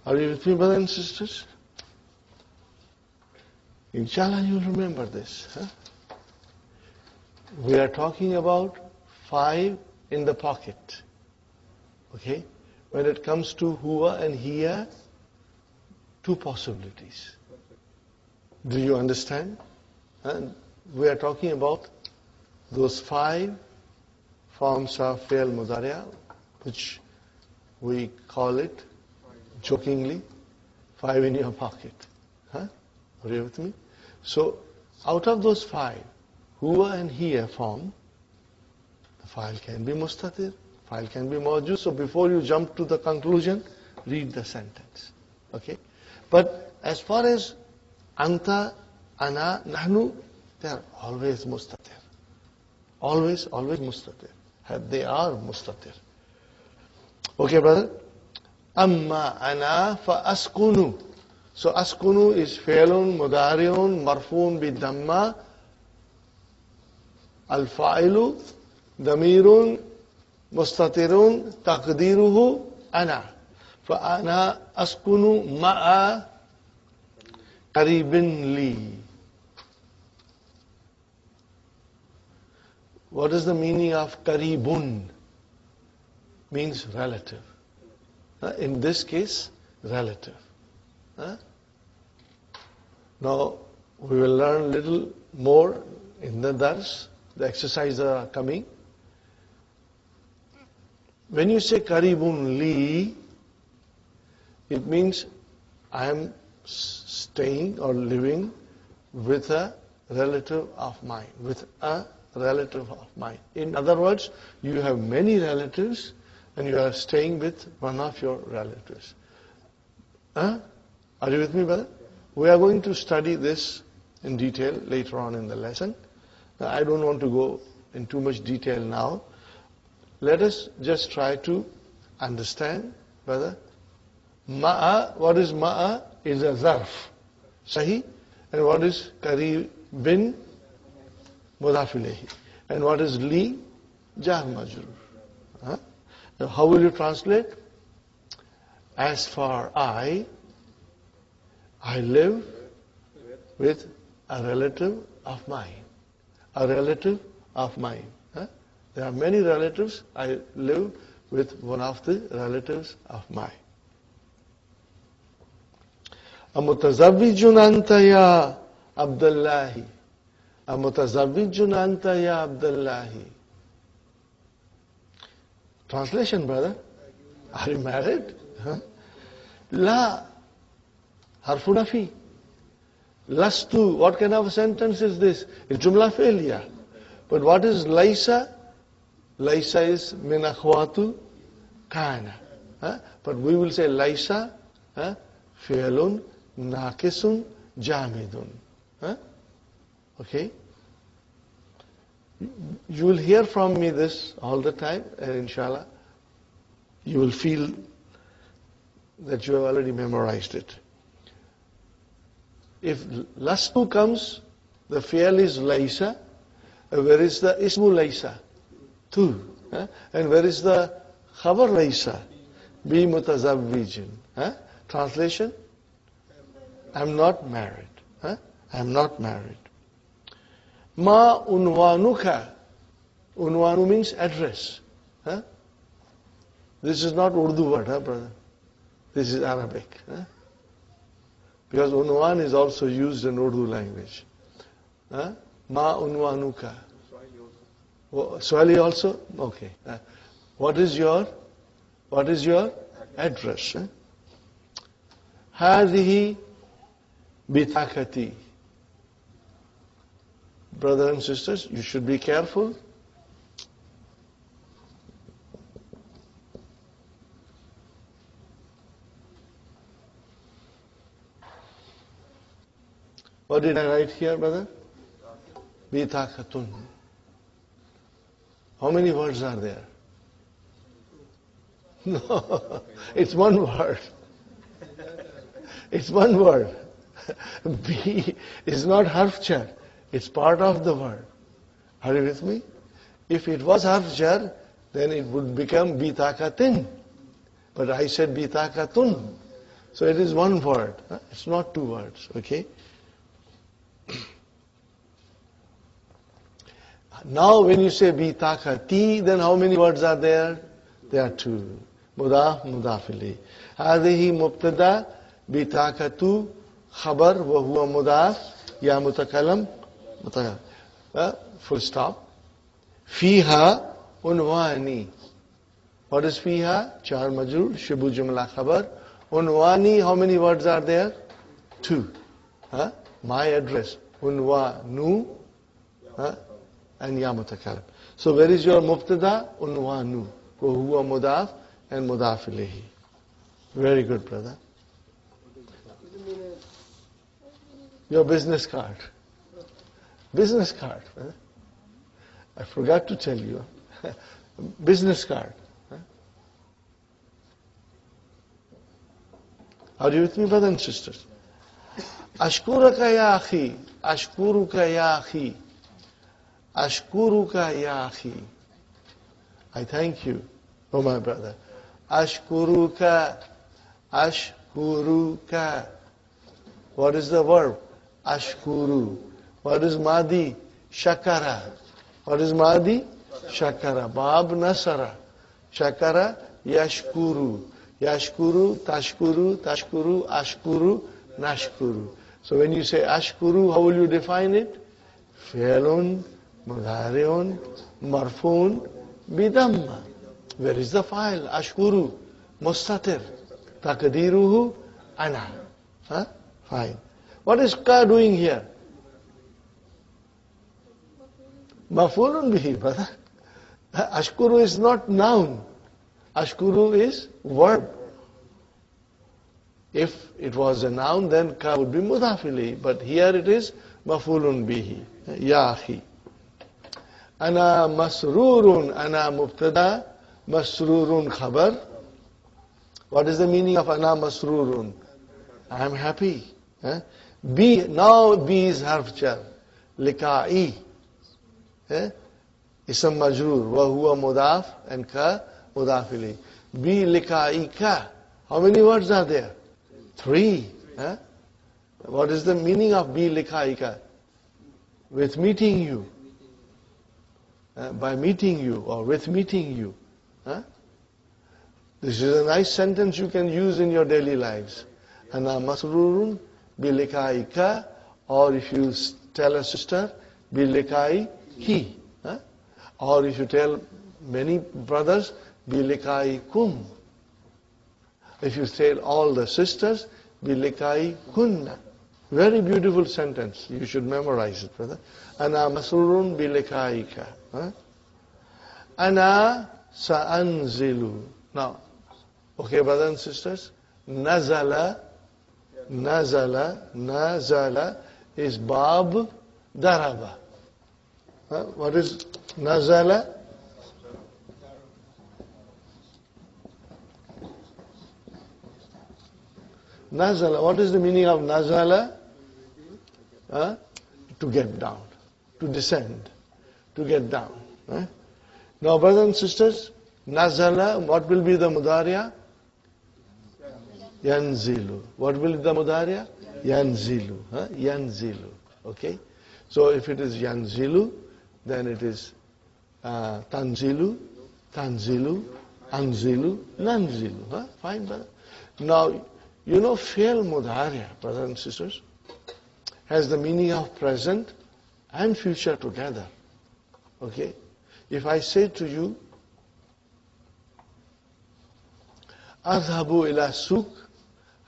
are you with me, brothers and sisters? Inshallah, you'll remember this. We are talking about 5 in the pocket. Okay? When it comes to huwa and hiya, 2 possibilities. Do you understand? We are talking about those 5 forms of fi'l mudari'a, which we call it jokingly 5 in your pocket. Are you with me? So, out of those 5, huwa and hiya form, the file can be mustatir, file can be mawjud. So, before you jump to the conclusion, read the sentence. Okay? But as far as anta, ana, nahnu, they are always mustatir. Always mustatir. They are mustatir. Okay, brother? Amma ana fa askunu. So askunu is fi'lun mudari'un marfuun bidamma. Al-fa'ilu damirun mustatirun taqdiruhu ana. Fa ana askunu ma'a qaribin li. What is the meaning of qaribun? Means relative. In this case, relative. Now, we will learn a little more in the dars. The exercises are coming. When you say qaribun li, it means I am staying or living with a relative of mine. With a relative of mine. In other words, you have many relatives and you are staying with one of your relatives. Are you with me, brother? We are going to study this in detail later on in the lesson. I don't want to go in too much detail now. Let us just try to understand, brother. Ma'a, what is ma'a? Is a zarf. Sahi? And what is qaribin? Mudaf ilayhi. And what is li? Jar majrur. Now, how will you translate? As for I live with a relative of mine. A relative of mine. There are many relatives. I live with one of the relatives of mine. Amutazawwijun anta ya Abdullahi. Amutazawwijun anta ya Abdullahi. Translation, brother. Are you married? La. Harfu nafi. Lastu, what kind of a sentence is this? It's jumla failure. But what is laisa? Laisa is min akhwatu kana. But we will say laisa, fi'lun, naqisun, jamidun. Okay? You will hear from me this all the time, and inshallah, you will feel that you have already memorized it. If lastu comes, the fi'l is laisa. Where is the ismu laisa? Tu. And where is the khabar laisa? Bi mutazawwijin. Translation? I'm not married. I'm not married. Ma unwanuka. Unwanu means address. This is not Urdu word, brother. This is Arabic. Because unwan is also used in Urdu language. Ma unwanuka. Swahili also? Okay. What is your address? Hadihi bitakati. Brothers and sisters, you should be careful. What did I write here, brother? Bitakatun. How many words are there? No, it's one word. It's one word. B is not harf jar. It's part of the word. Are you with me? If it was harf jar, then it would become bitakatin. But I said bitakatun. So it is one word. It's not two words. Okay? Now when you say bitakati, then how many words are there? There are two. Mudaf, mudafili. هذه مبتدا bitakatu khabar wa huwa mudaf ya mutakallam mutakallam. Full stop. Fiha unwani. What is fiha? Char majrur, shibu jumla khabar. Unwani, how many words are there? Two. My address. Unwanu. And ya mutakallim. So where is your mubtada? Unwanu. Wa huwa mudaf and mudaf ilayhi. Very good, brother. Your business card. Business card. I forgot to tell you. Business card. Are you with me, brothers and sisters? Ashkuruka ya akhi. Ashkuruka ya akhi. Ashkuruka ya akhi. I thank you, oh my brother. Ashkuruka. Ashkuruka. What is the verb? Ashkuru. What is Madi? Shakara. What is Madi? Shakara. Bab Nasara. Shakara. Yashkuru. Yashkuru. Tashkuru. Tashkuru. Ashkuru. Nashkuru. So when you say Ashkuru, how will you define it? Fi'lun, mudhari'un, marfun, bidamma. Where is the file? Ashkuru. Mustatir. Takdiruhu. Ana. Fine. What is ka doing here? Mafulun bihi, brother. Ashkuru is not noun. Ashkuru is verb. If it was a noun, then ka would be mudafili. But here it is mafulun bihi. Ya akhi. Ana masrurun. Ana mubtada. Masrurun khabar. What is the meaning of ana masrurun? I am happy. B, now B is harf jar. Lika'i. Isam majrur. Wa huwa mudaf and ka mudaf ilayh. B lika'i ka. How many words are there? Three. What is the meaning of bi lika'i ka? With meeting you. By meeting you or with meeting you. This is a nice sentence you can use in your daily lives. Ana masrurun bilikai ka, or if you tell a sister, bilikai hi. Or if you tell many brothers, bilikai kum. If you tell all the sisters, bilikai kunna. Very beautiful sentence. You should memorize it, brother. Ana masrurun bilikaika. Ana sa'anzilu. Now, okay, brothers and sisters. Nazala is bab daraba. What is nazala? Nazala. What is the meaning of nazala? To get down, to descend, to get down. Now, brothers and sisters, nazala, what will be the mudariya? Yanzilu. What will be the mudariya? Yanzilu. Yanzilu. Okay? So if it is yanzilu, then it is tanzilu, anzilu, nanzilu. Fine, brother. Now, you know, fi'l mudariya, brothers and sisters, has the meaning of present and future together. Okay? If I say to you, Adhabu ila suk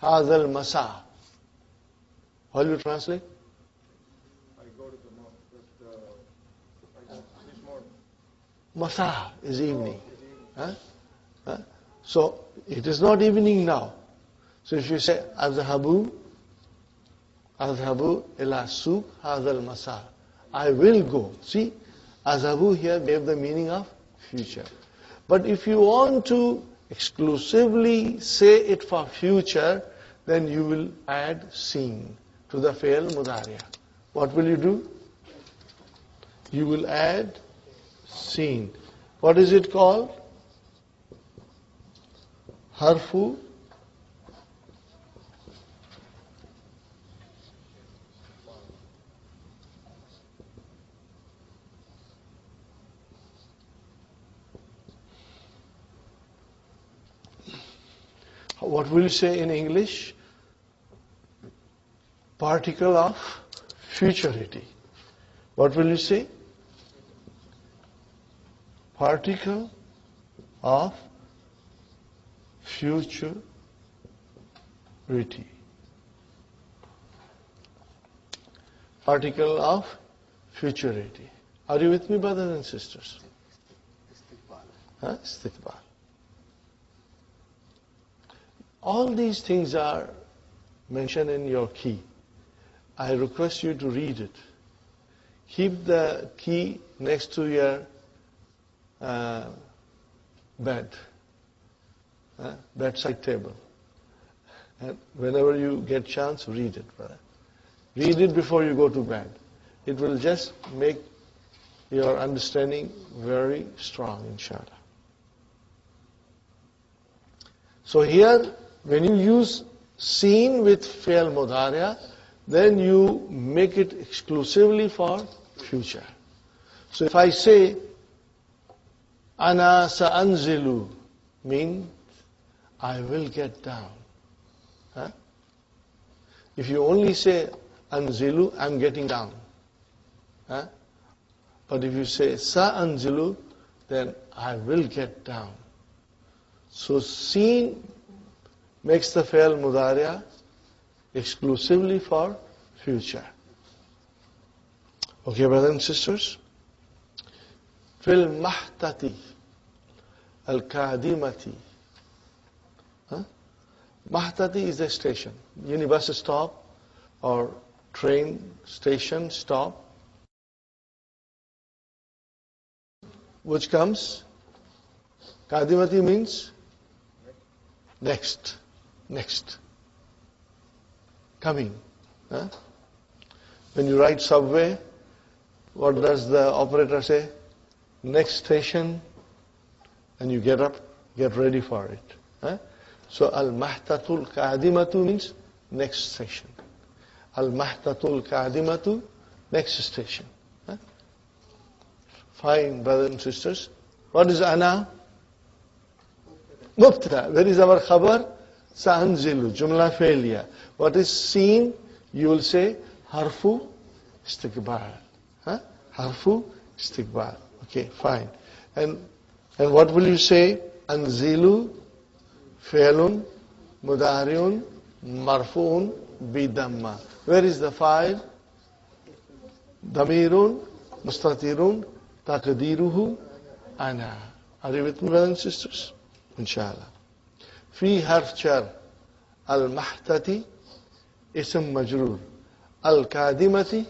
hadal masa. How will you translate? I go to the mosque this morning. Masa is evening. So it is not evening now. So if you say Adhabu ila suk hadal masa, I will go. See, Adhabu here gave the meaning of future. But if you want to exclusively say it for future, then you will add seen to the fi'l mudariya. What will you do? You will add seen. What is it called? Harfu what will you say in English? Particle of futurity. What will you say? Particle of futurity. Particle of futurity. Are you with me, brothers and sisters? Istiqbal. All these things are mentioned in your key. I request you to read it. Keep the key next to your bedside table. And whenever you get chance, read it, brother. Read it before you go to bed. It will just make your understanding very strong, inshallah. So here, when you use seen with fi'l mudariya, then you make it exclusively for future. So if I say, Ana sa'anzilu, means I will get down. If you only say anzilu, I'm getting down. But if you say sa'anzilu, then I will get down. So seen makes the fi'l mudariya exclusively for future. Okay, brothers and sisters? Fil mahtati al-kadimati. Mahtati is a station, bus stop or train station stop, which comes, kadimati means next, coming. When you ride subway, what does the operator say? Next station, and you get up, get ready for it. So al-mahtatul kadimatu means next station. Al-mahtatul kadimatu, next station. Fine, brothers and sisters. What is ana? Mubtada. Where is our khabar? Sa'anzilu, jumla failure. What is seen? You will say harfu istiqbal. Harfu istiqbal. Okay, fine. And what will you say? Anzilu, fi'lun, mudariun, marfu'un bidamma. Where is the fa'il? Damirun mustatirun taqdiruhu ana. Are you with me, brothers and sisters? Inshallah. Fi harf jar. Al-mahtati ism majrur. Al-kadimati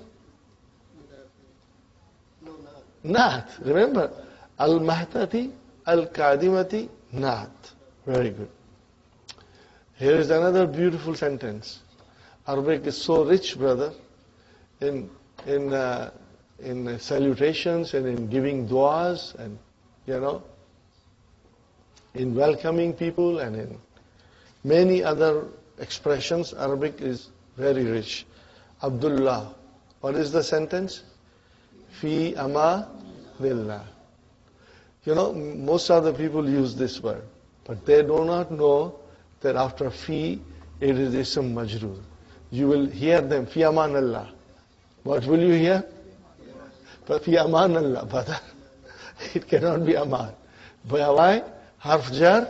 naat. Remember, al-mahtati al-kadimati naat. Very good. Here is another beautiful sentence. Arabic is so rich, brother, in salutations and in giving du'as and, in welcoming people and in many other expressions. Arabic is very rich. Abdullah. What is the sentence? Fi amanillah. Most of the people use this word, but they do not know that after fi, it is ism majroor. You will hear them, fi amanillah. What will you hear? But fi amanillah, but it cannot be aman. Why? Harf jar,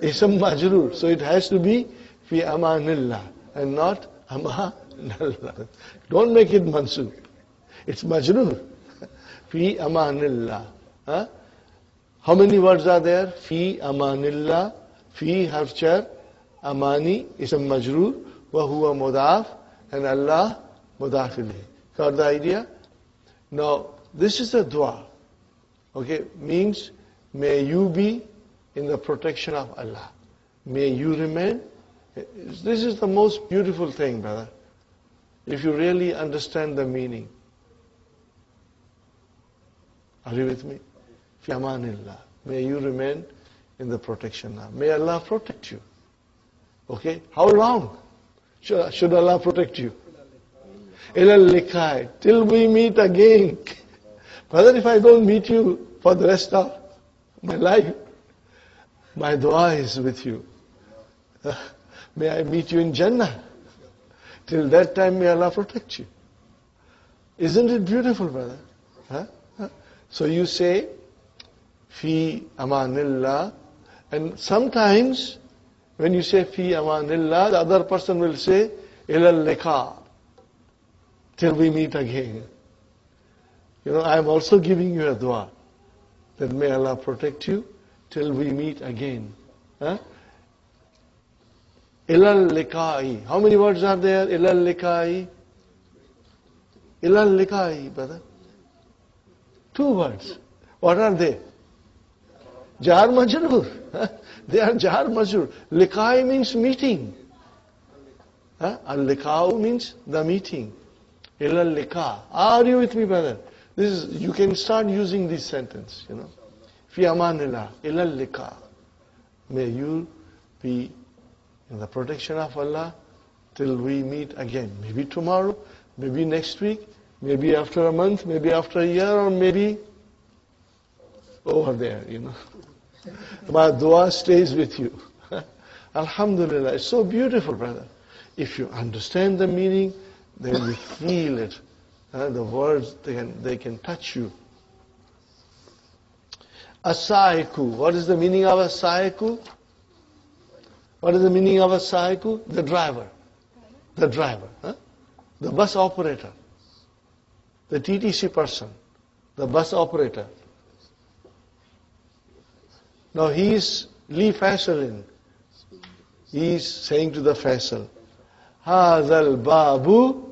ism majroor. So it has to be fi amanillah and not amanillah. Don't make it mansub. It's majroor. Fi amanillah. How many words are there? Fi amanillah. Fi harf jar, amani ism majroor, wa huwa mudaf, and Allah mudaf ilayh. Got the idea? Now, this is a dua. Okay, means may you be in the protection of Allah. May you remain. This is the most beautiful thing, brother. If you really understand the meaning. Are you with me? Fi amanillah. May you remain in the protection now. May Allah protect you. Okay? How long should Allah protect you? Ilal likai. Till we meet again. Brother, if I don't meet you for the rest of my life, my dua is with you. May I meet you in Jannah. Till that time, may Allah protect you. Isn't it beautiful, brother? So you say, fi amanillah. And sometimes, when you say fi amanillah, the other person will say, ilal liqa. Till we meet again. I am also giving you a dua. That may Allah protect you till we meet again. Ilal liqa'i. How many words are there? Ilal liqa'i. Ilal liqa'i, brother. 2 words. What are they? Jar majroor. They are jar majroor. Liqa'i means meeting. Al-liqa'u means the meeting. Ilal liqa. Are you with me, brother? You can start using this sentence, Fi amanillah, ilal liqa. May you be in the protection of Allah till we meet again. Maybe tomorrow, maybe next week, maybe after a month, maybe after a year, or maybe over there, My dua stays with you. Alhamdulillah, it's so beautiful, brother. If you understand the meaning, then you feel it. The words, they can touch you. As-saiku. What is the meaning of as-saiku? What is the meaning of as-saiku? The driver. The driver. The bus operator. The TTC person. The bus operator. Now he is Li Faisalin. He is saying to the Faisal, Hadhal babu.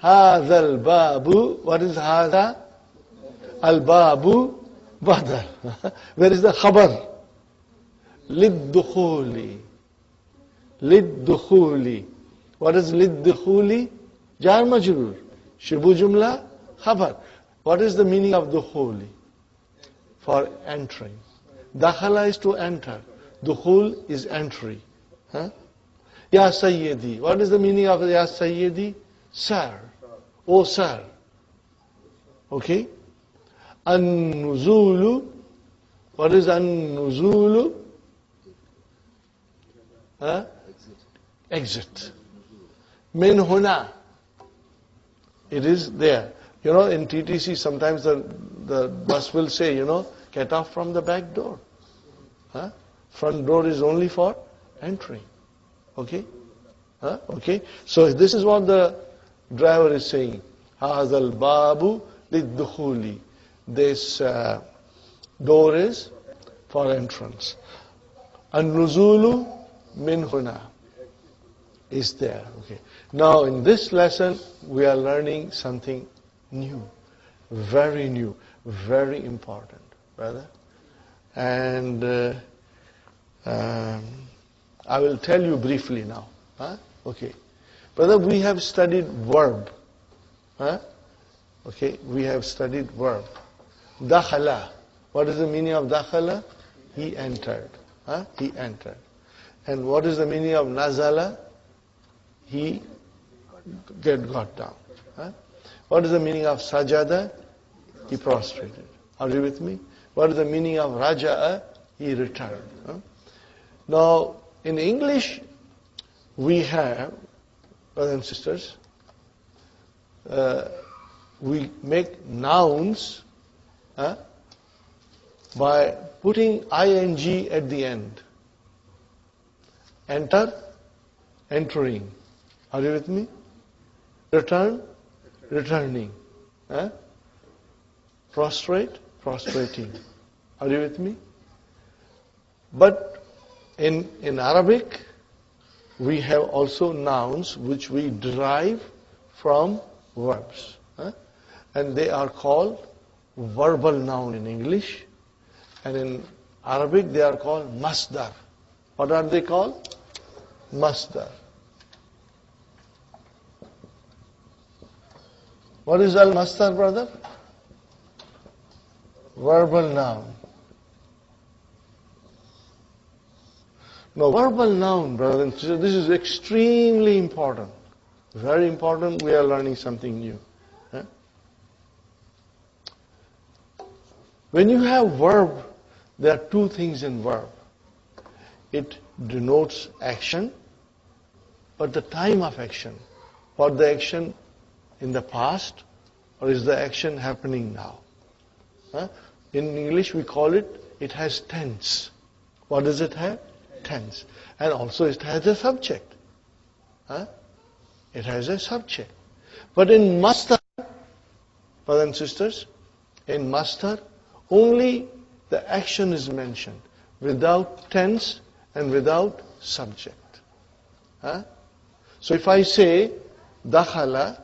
Hadhal babu. What is hadha? Al babu badal. Where is the khabar? Lid-dukhuli. Lid-dukhuli. What is lid-dukhuli? Jar majroor. Shibu jumla khabar. What is the meaning of dukhuli? For entering. Dakhala is to enter. Dukhul is entry. Ya Sayyidi. What is the meaning of Ya Sayyidi? Sir. Oh sir. Okay? An-nuzulu. What is an-nuzulu? Exit. Min huna. It is there. In TTC sometimes the bus will say, get off from the back door. Front door is only for entering. Okay? Okay? So this is what the driver is saying. هَذَا الْبَابُ لِلدُّخُولِ. This door is for entrance. النُّزُولُ مِنْ هُنَا is there. Okay. Now in this lesson we are learning something new, very new, very important, brother. And I will tell you briefly now. Okay. Brother, we have studied verb. Okay, we have studied verb. Dakhala. What is the meaning of dakhala? He entered. He entered. And what is the meaning of nazala? He got down. What is the meaning of sajada? He prostrated. Are you with me? What is the meaning of raja'a? He returned. Now, in English, we have, brothers and sisters, we make nouns by putting ing at the end. Enter, entering. Are you with me? Return, returning. Prostrate, prostrating. Are you with me? But in Arabic, we have also nouns which we derive from verbs. And they are called verbal noun in English. And in Arabic, they are called masdar. What are they called? Masdar. What is al-masdar, brother? Verbal noun. Now, verbal noun, brother and sister, this is extremely important. Very important. We are learning something new. When you have verb, there are two things in verb. It denotes action, but the time of action. For the action in the past, or is the action happening now? In English, we call it has tense. What does it have? Tense. And also it has a subject. It has a subject. But in masdar, brothers and sisters, in masdar, only the action is mentioned, without tense and without subject. So if I say, dakhala,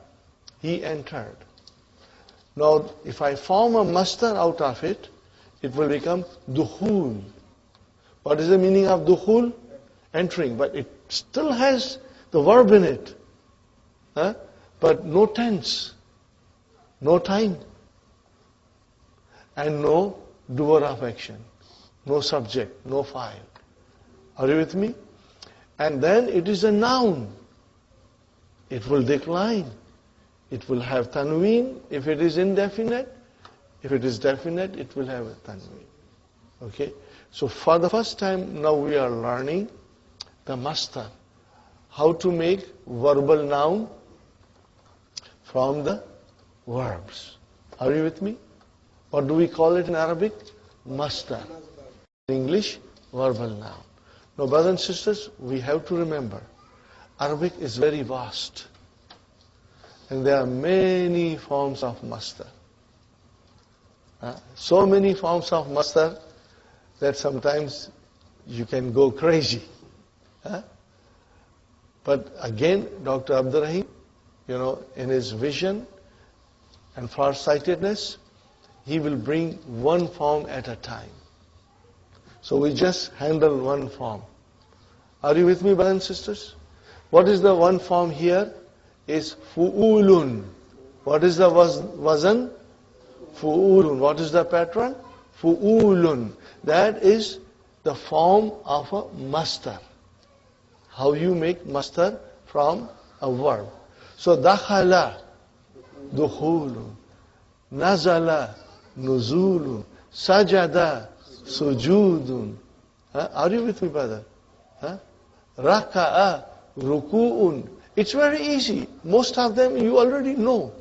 he entered. Now, if I form a masdar out of it, it will become dukhul. What is the meaning of dukhul? Entering. But it still has the verb in it. But no tense, no time, and no doer of action, no subject, no file. Are you with me? And then it is a noun. It will decline. It will have tanween if it is indefinite. If it is definite, it will have a tanween. Okay? So for the first time now we are learning the masdar. How to make verbal noun from the verbs. Are you with me? What do we call it in Arabic? Masdar. In English, verbal noun. Now, brothers and sisters, we have to remember, Arabic is very vast. And there are many forms of masdar. So many forms of masdar that sometimes you can go crazy. But again, Dr. Abdul Raheem, in his vision and farsightedness, he will bring one form at a time. So we just handle one form. Are you with me, brothers and sisters? What is the one form here? Is fu'ulun. What is the wazan? Fu'ulun. What is the pattern? Fu'ulun. That is the form of a masdar. How you make masdar from a verb. So dakhala, dukhulun. Nazala, nuzulun. Sajada, sujudun. Are you with me, brother? Raka'a, ruku'un. It's very easy. Most of them you already know.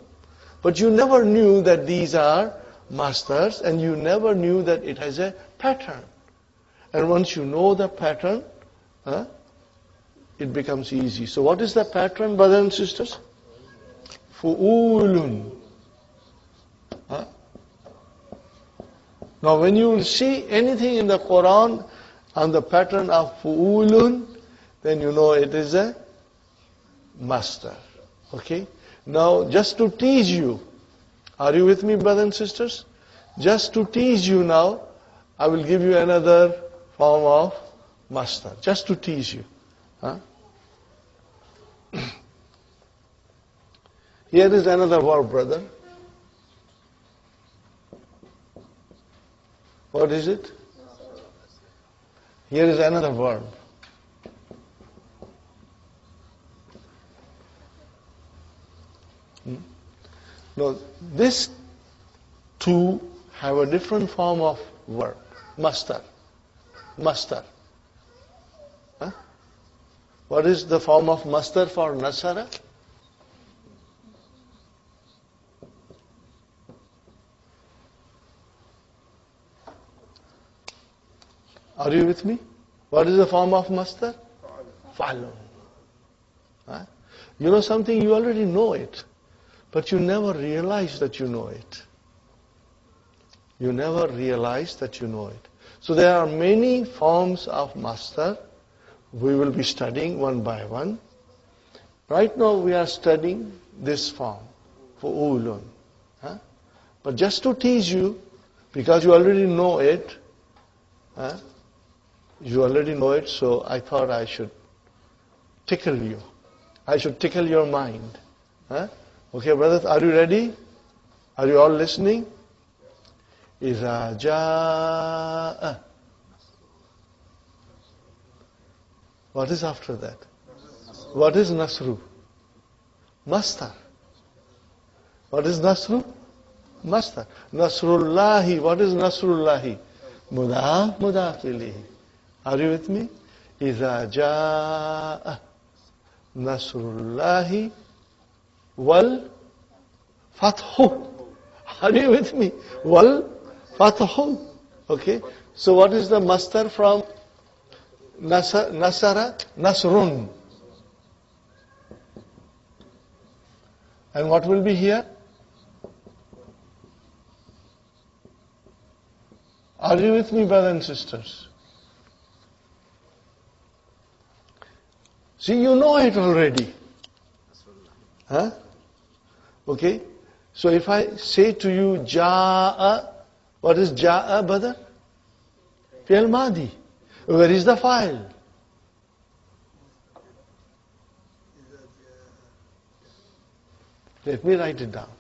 But you never knew that these are masdars, and you never knew that it has a pattern. And once you know the pattern, it becomes easy. So what is the pattern, brothers and sisters? Fu'ulun. Huh? Now when you see anything in the Quran on the pattern of fu'ulun, then you know it is a master. Okay? Now just to tease you, are you with me, brothers and sisters? Just to tease you now, I will give you another form of master. Just to tease you. Huh? Here is another verb, brother. What is it? Here is another verb. Now, these two have a different form of verb. Master. Master. Huh? What is the form of master for nasara? Are you with me? What is the form of master? Follow. Huh? You know something, you already know it, but you never realize that you know it. You never realize that you know it. So there are many forms of master. We will be studying one by one. Right now we are studying this form, fu'ulun. Huh? But just to tease you, because you already know it, huh? You already know it, so I thought I should tickle you. I should tickle your mind. Huh? Okay, brothers, are you ready? Are you all listening? إِذَا جَاءَ. What is after that? What is Nasru? Master. What is Nasru? Master. Nasrullahi. What is Nasrullahi? Mudaf, mudaf ilayhi. Are you with me? إِذَا جَاءَ Nasrullahi wal fathu. Are you with me? Wal fathu. Okay. So what is the master from Nasara? Nasrun. And what will be here? Are you with me, brothers and sisters? See, you know it already. Huh? Okay? So if I say to you, Ja'a, what is Ja'a, brother? Fi'al Madi. Where is the file? Let me write it down.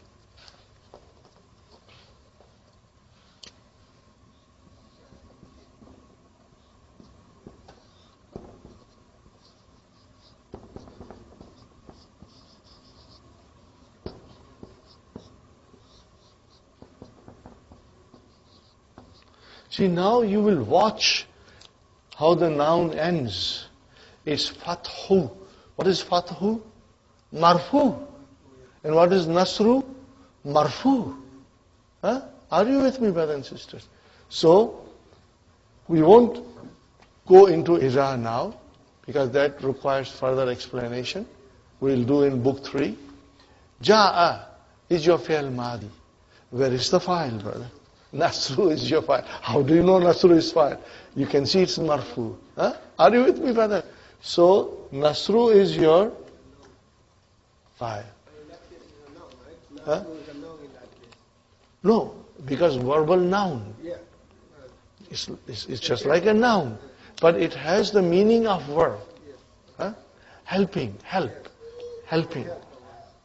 See, now you will watch how the noun ends. It's fathu. What is fathu? Marfu. And what is nasru? Marfu. Huh? Are you with me, brothers and sisters? So, we won't go into Iza now, because that requires further explanation. We'll do in book 3. Ja'a is your fi'al madi. Where is the file, brother? Nasru is your file. How do you know Nasru is file? You can see it's marfu. Huh? Are you with me, brother? So, Nasru is your file. Huh? No, because verbal noun. It's just like a noun. But it has the meaning of verb. Huh? Helping, help. Helping.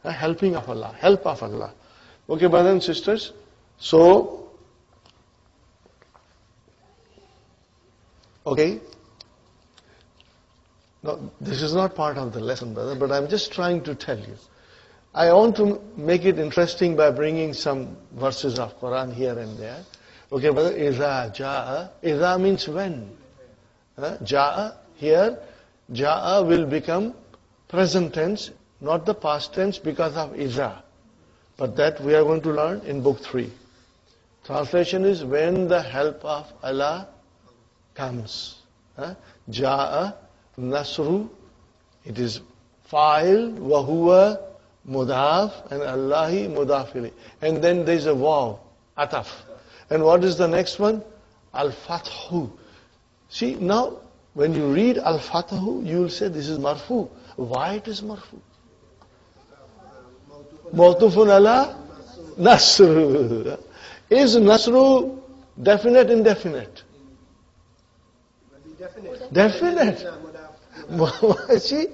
Helping of Allah. Help of Allah. Okay, brothers and sisters. So, okay. No, this is not part of the lesson, brother, but I'm just trying to tell you. I want to make it interesting by bringing some verses of Quran here and there. Okay, brother, Iza Ja'a. Iza means when. Ja'a, here, Ja'a will become present tense, not the past tense because of Iza. But that we are going to learn in book 3. Translation is when the help of Allah comes. Ja'a Nasru It is fa'il, wa huwa mudaf, and Allahi mudaf ilayh. And then there is a waw, ataf. And what is the next one? Al-fathu. See, now, when you read Al-fathu, you will say this is marfu. Why it is marfu? Mawtufun ala nasr. Is nasru definite, indefinite? Definite. See,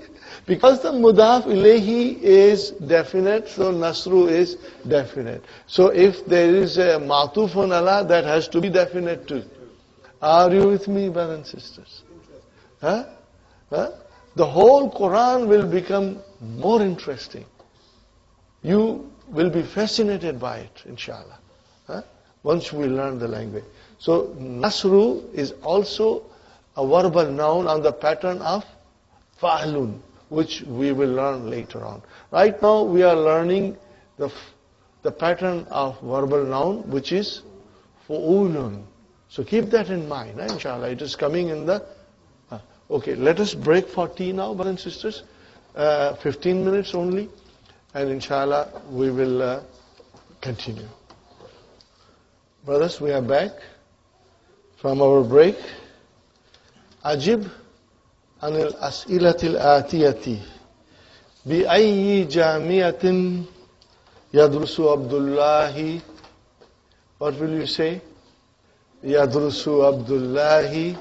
because the mudaf ilayhi is definite, so nasru is definite. So if there is a ma'tufun ala, that has to be definite too. Are you with me, brothers and sisters? Huh? The whole Quran will become more interesting. You will be fascinated by it, inshallah. Once we learn the language. So nasru is also a verbal noun on the pattern of fa'lun, which we will learn later on. Right now we are learning the pattern of verbal noun, which is fu'ulun. So keep that in mind, inshallah. It is coming in the... Okay, let us break for tea now, brothers and sisters. 15 minutes only. And inshallah, we will continue. Brothers, we are back from our break. Ajib anil as'ilatil atiyati. Bi ayyi jamiatin yadrusu Abdullahi. What will you say? Yadrusu Abdullahi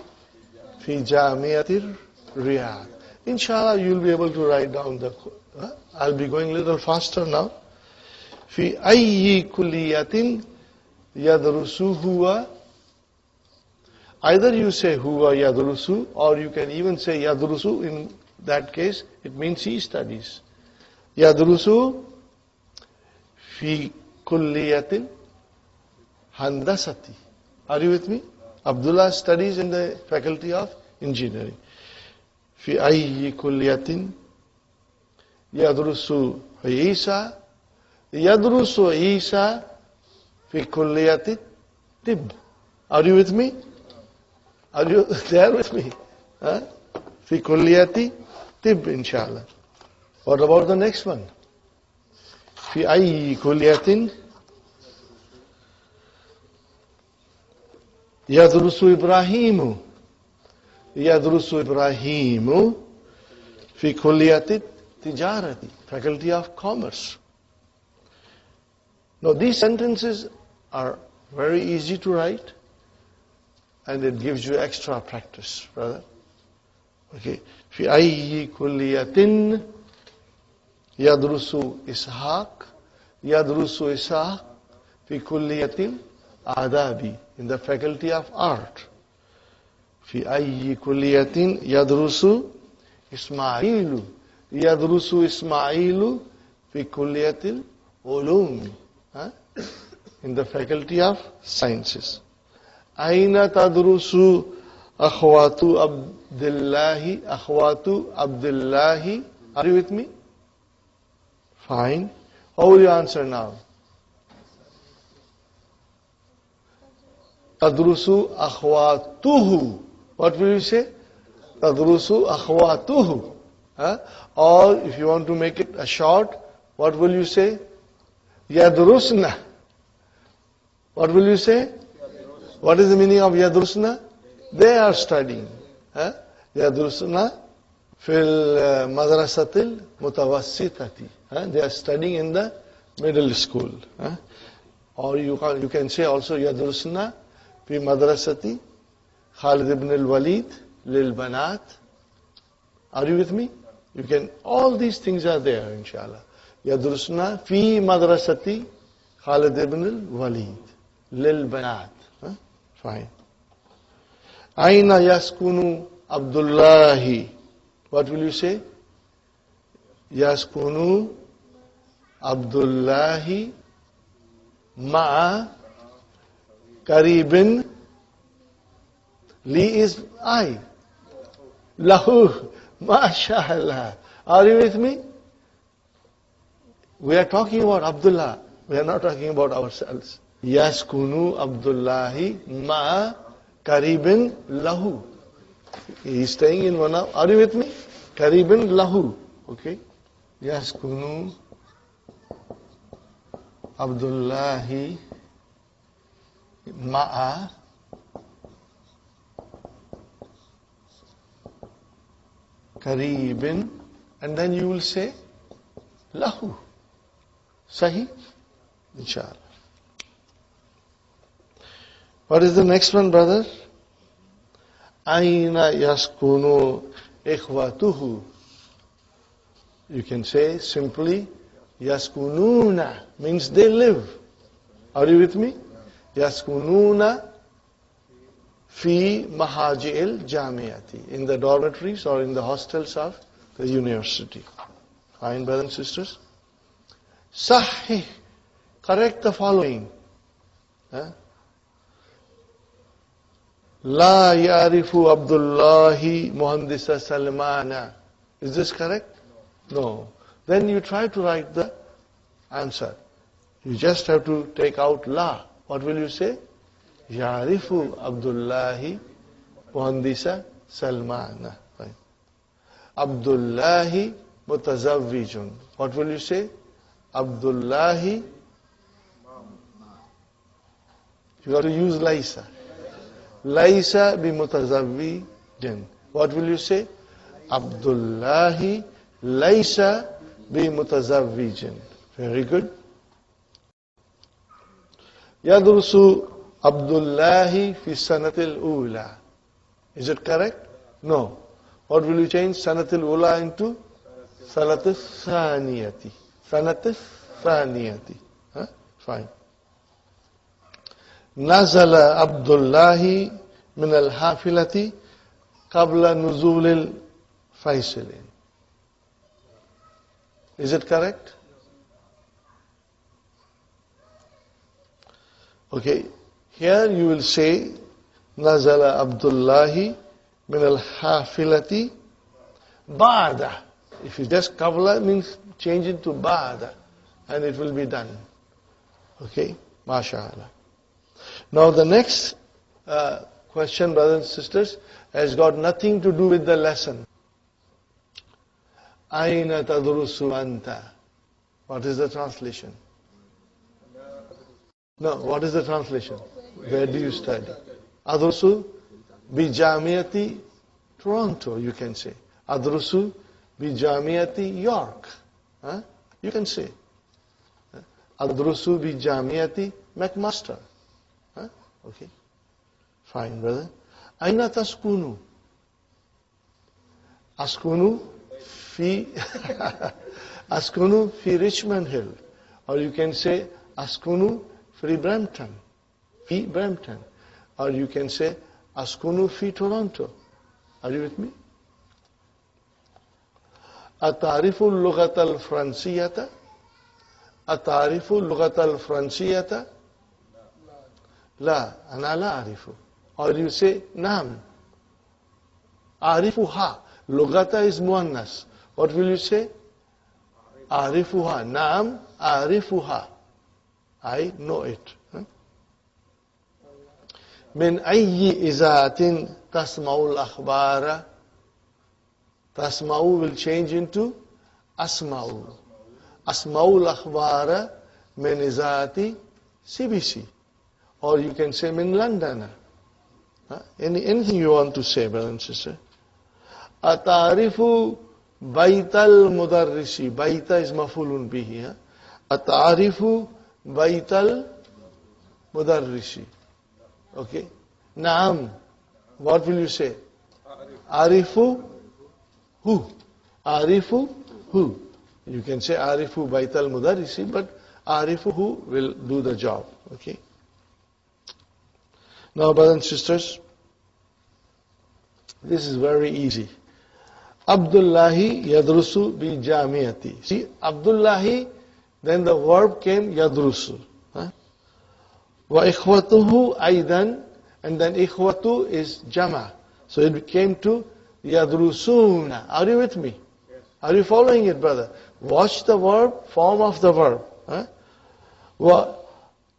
fi jamiatir Riyadh. Inshallah, you will be able to write down the... I'll be going a little faster now. Fi ayyi kulliyatin yadrusu huwa. Either you say huwa yadrusu, or you can even say yadrusu. In that case, it means he studies. Yadrusu fi kulliyatin handasati. Are you with me? Abdullah studies in the faculty of engineering. Fi ayyi kulliyatin yadrusu Isa. Yadrusu Isa fi kulliyati tib. Are you with me? Are you there with me? Fi kulliyati tib, inshallah. What about the next one? Fi ayyi kulliyatin yadrusu Ibrahimu. Yadrusu Ibrahimu fi kulliyati tijarati, faculty of commerce. Now these sentences are very easy to write, and it gives you extra practice, brother. Okay. Fi ayyi kulliyatin yadrusu Ishaq. Yadrusu Ishaq fi kulliyatin adabi, in the faculty of art. Fi ayyi kulliyatin yadrusu Ismailu. Yadrusu Ismailu fi kulliyatil ulum, in the faculty of sciences. Aina tadrusu akhwatu Abdullahi. Akhwatu Abdullahi. Are you with me? Fine. How will you answer now? Tadrusu akhwatuhu. What will you say? Tadrusu akhwatuhu. Or if you want to make it a short, what will you say? Yadrusna. What will you say? What is the meaning of Yadrusna? They are studying. Yadrusna fil madrasatil mutawassitati. They are studying in the middle school. Or you can say also Yadrusna fi madrasati Khalid ibn al-Walid lil banat. Are you with me? You can, all these things are there, inshallah. Yadrusna fi madrasati Khalid ibn al-Walid lil banat. Fine. Aina yaskunu Abdullahi. What will you say? Yaskunu Abdullahi ma'a karibin. Li is I. Lahu. MashaAllah. Are you with me? We are talking about Abdullah. We are not talking about ourselves. Yaskunu Abdullahi ma karibin lahu. He is staying in one of... Are you with me? Qaribin lahu. Okay. Yaskunu Abdullahi ma'a Qaribin, and then you will say lahu. Sahih? Inshallah. What is the next one, brother? Aina yaskunu ikhwatuhu. You can say simply yaskununa, means they live. Are you with me? Yaskununa fi mahaji'il jamiati, in the dormitories or in the hostels of the university. Fine, brothers and sisters? Sahih, correct the following. La ya'rifu Abdullahi Muhandisa Salmana. Is this correct? No. Then you try to write the answer. You just have to take out la. What will you say? Ya'rifu Abdullahi Muhandisa Salmana. Right. Abdullahi Mutazawwijun. What will you say? Abdullahi. You got to use Laisa. Laisa bi mutazawwijin. What will you say? Abdullahi Laisa bi mutazawwijin. Very good. Yadrusu Abdullahi fi sanatil ula. Is it correct? No. What will you change sanatil ula into? Sanatil thaniyati. Sanatil thaniyati. Fine. Nazala Abdullahi min al-hafilati qabla nuzul al-faisilin. Is it correct? Okay. Here you will say Nazala Abdullahi min al-hafilati ba'da. If you just qabla means change it to ba'da and it will be done. Okay? MashaAllah. Now the next question, brothers and sisters, has got nothing to do with the lesson. Aina tadrusu anta. What is the translation? No, what is the translation? Where do you study? Adrusu bi Jamiati Toronto, you can say. Adrusu bi Jamiati York. You can say. Adrusu bi Jamiati McMaster. Okay. Fine, brother. Aina taskunu? Askunu fi Askunu fi Richmond Hill. Or you can say Askunu fi Brampton. Fi Brampton. Or you can say Askunu fi Toronto. Are you with me? Atarifu al-lughata al-fransiyata? Atarifu al-lughata al-fransiyata? La, ana la arifu. Or you say, Naam. Arifuha. Lugata is muannas. What will you say? Arifuha. Naam, arifuha. I know it. Min ayyi izatin tasma'ul akhbara. Tasma'u will change into asma'u. Asma'ul akhbara min izati CBC. Or you can say min London. Anything you want to say, brother and sister. Atarifu baital mudarrisi. Baita is mafulun bihi. Atarifu baital mudarrisi. Okay. Naam. What will you say? Arifu who? Arifu who? You can say Arifu baital mudarrisi, but Arifu who will do the job. Okay. Now, brothers and sisters, this is very easy. Abdullahi yadrusu bi jamiati. See, Abdullahi, then the verb came yadrusu. Wa ikhwatuhu aidan, and then ikhwatu is jama. So it came to yadrusuna. Are you with me? Yes. Are you following it, brother? Watch the verb, form of the verb. Wa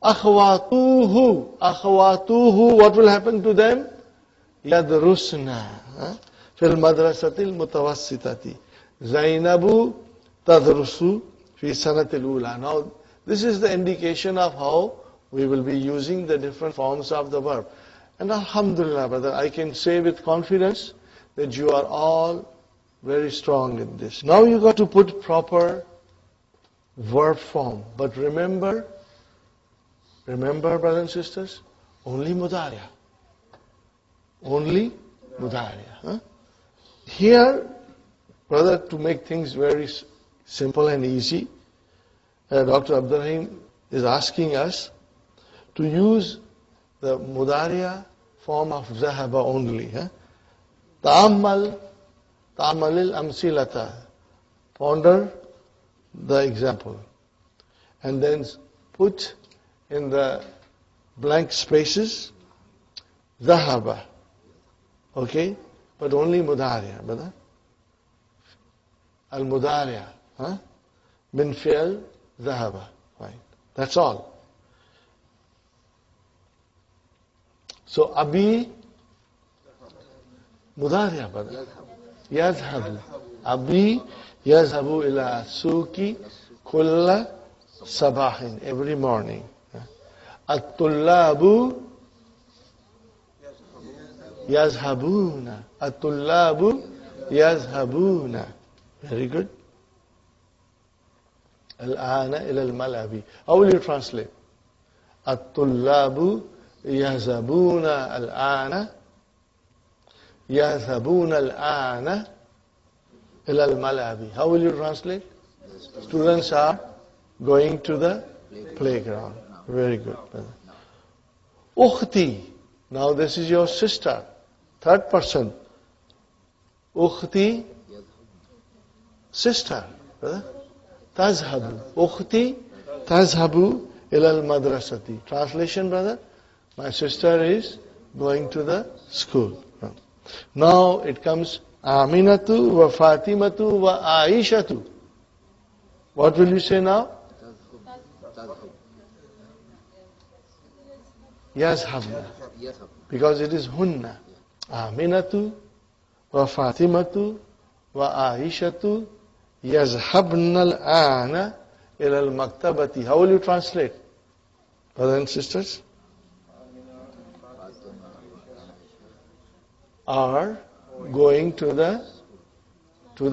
akhwatuhu. Akhwatuhu, what will happen to them? Yadrusna. في المدرسة المتوسطة زينب تدرس في سنة الأولى. Now this is the indication of how we will be using the different forms of the verb. And alhamdulillah, brother, I can say with confidence that you are all very strong in this. Now you got to put proper verb form. But remember, brothers and sisters, only mudariya. Only mudariya. Huh? Here, brother, to make things very simple and easy, Dr. Abdul Raheem is asking us to use the mudariya form of zahaba only. Ta'ammal al-amsilata. Ponder the example. And then put in the blank spaces zahaba. Okay? But only mudariya, brother. Al-mudariya. Min fi'l zahaba. Right. That's all. So, abi, mudariya, brother. Yazhabu. Abi yazhabu ila suki kulla sabahin. Every morning. At-tullabu yazhabuna. At-tullabu yazhabuna. Very good. Al-ana ila al-malabi. How will you translate? At-tullabu yazhabuna al-ana. Yazhabuna al-ana ila al-malabi. How will you translate? Students are going to the playground. Very good. Ukhti. Now this is your sister. Third person. Ukhti. Sister. Tazhabu. Ukhti. Tazhabu ila al-madrasati. Translation, brother? My sister is going to the school. Now it comes Aminatu wa Fatimatu wa Aishatu. What will you say now? Yazhabna. Because it is hunna. Aminatu wa Fatimatu wa Aishatu yazhabna al-ana ila al-maktabati. How will you translate? Brothers and sisters? Are going to the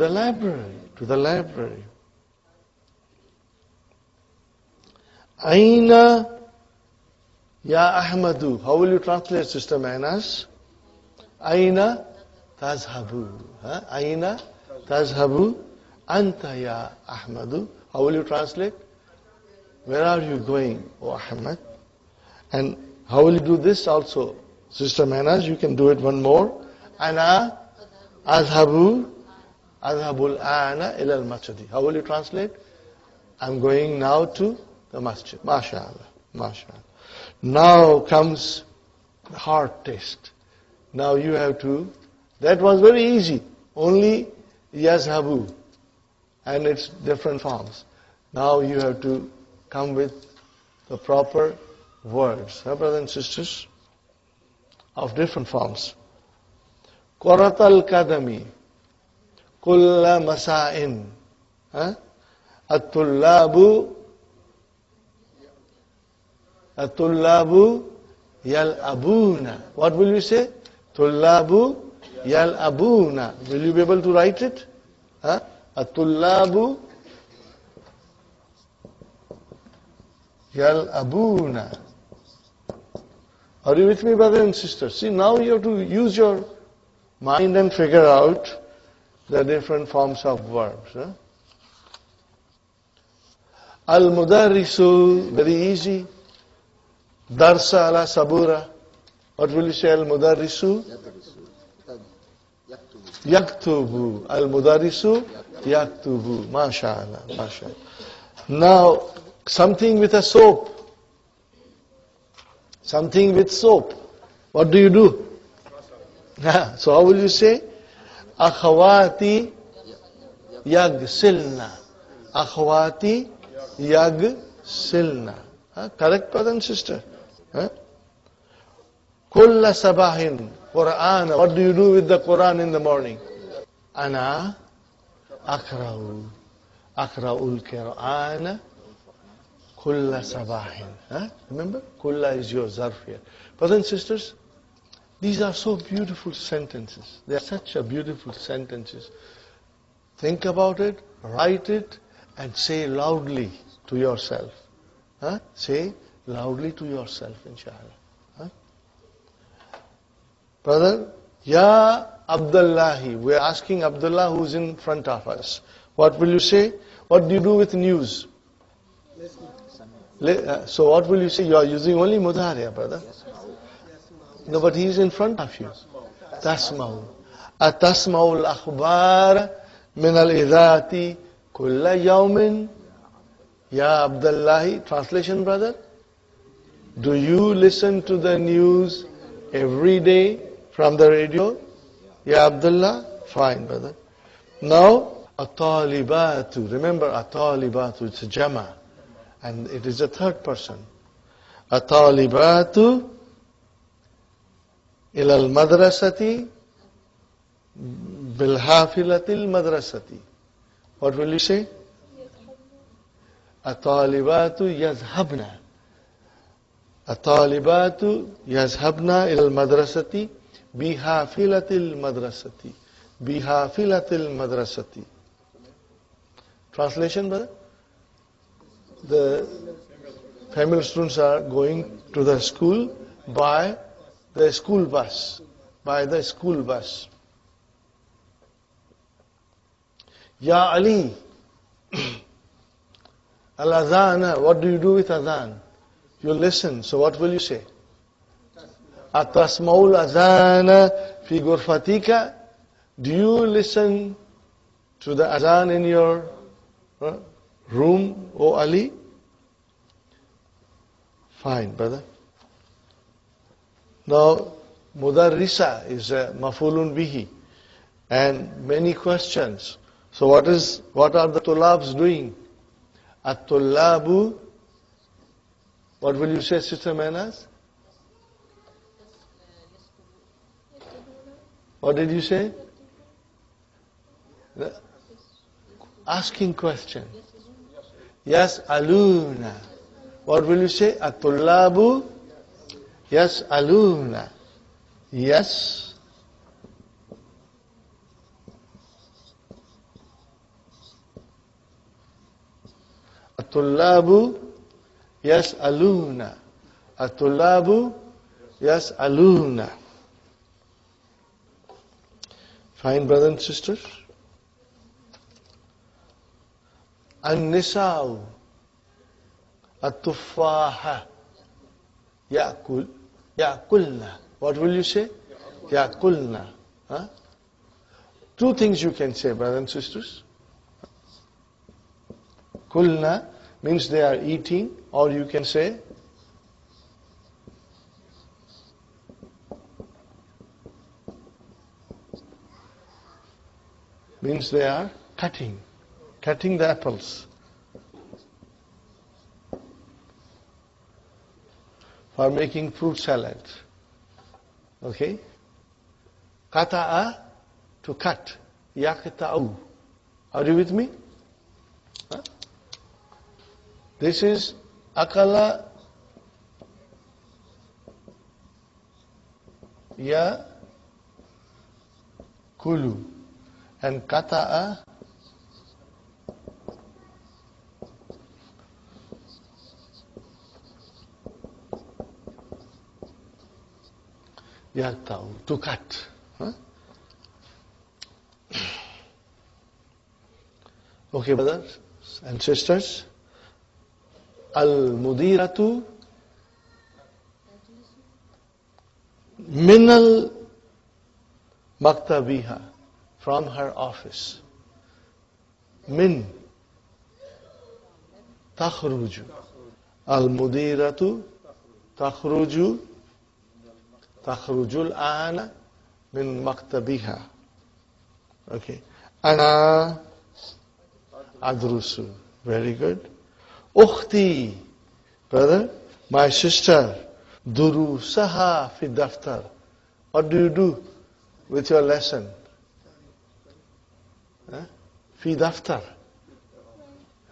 library. Aina ya Ahmadu. How will you translate, Sister Manas? Aina tazhabu. Aina tazhabu anta ya Ahmadu. How will you translate? Where are you going, O Ahmad? And how will you do this also? Sister Manas, you can do it one more. Ana azhabul ana ila al-masjid. How will you translate? I'm going now to the masjid. MashaAllah. MashaAllah. Now comes the hard test. Now you have to, that was very easy. Only yazhabu. And its different forms. Now you have to come with the proper words. Brothers and sisters? Of different forms. Quratal kadami. Kulla masa'in. At-tullabu yal-abuna. What will you say? Tullabu yal-abuna. Will you be able to write it? At-tullabu yal-abuna. Are you with me, brothers and sisters? See, now you have to use your mind and figure out the different forms of verbs. Al-mudarrisu, very easy. Darsa ala sabura. What will you say, al-mudarrisu? Yaktubu. Al-mudarrisu yaktubu. MashaAllah. MashaAllah. Now, something with a soap. Something with soap. What do you do? So how will you say? Akhawati yagsilna. Akhawati yagsilna. Correct, brother and sister? Kulla sabahin. Quran. What do you do with the Quran in the morning? Ana akra'u. Akra'ul Qur'an kulla sabahin. Remember? Kulla is your zarf here. Brothers and sisters, these are so beautiful sentences. They are such a beautiful sentences. Think about it, write it, and say loudly to yourself. Say loudly to yourself, inshallah. Brother, Ya Abdullahi. We are asking Abdullah who's in front of us. What will you say? What do you do with news? So what will you say? You are using only mudhariya, brother. No, but he is in front of you. Tasma'u. Atasma'u al-akhbar min al-idhati kulla yawmin. Ya Abdullahi. Translation, brother. Do you listen to the news every day from the radio? Ya Abdullah. Fine, brother. Now, at-talibatu. Remember, at-talibatu. It's a jama. And it is a third person. At-talibatu ila al-madrasati bil-hafilati al-madrasati. What will you say? At-talibatu yazhabna. At-talibatu yazhabna ila al-madrasati bihafilati al-madrasati. Bihafilati al-madrasati. Translation, brother? The female students are going to the school by the school bus. By the school bus. Ya Ali. Al-adhan. What do you do with adhan? You listen. So what will you say? Atasma'ul adhan fi ghurfatika. Do you listen to the adhan in your room, O Ali? Fine, brother. Now, mudarrisa is mafulun bihi, and many questions. So what are the tulabs doing? At-tullabu. What will you say, Sister Manas? What did you say? Asking question. Yes, aluna. What will you say? At-tullabu. Yes, aluna. Yes. At-tullabu. Yes, aluna. At-tullabu. Yes, aluna. Fine, brothers and sisters. An-nisa'u at-tuffaha ya'kulna. What will you say? Ya'kulna. Two things you can say, brothers and sisters. Kulna means they are eating, or you can say means they are cutting the apples for making fruit salad. Okay? Qata'a, to cut. Yaqta'u. Are you with me? This is akala ya kulu, and qata'a yaqta'u, to cut. Okay, brothers and sisters. Al-mudiratu minal maktabiha, from her office. Min takhruju. Al-mudiratu takhrujul ana min maktabiha. Okay. Ana adrusu. Very good. Ukhti, brother, my sister. Durusaha fi daftar. What do you do with your lesson? Fi daftar.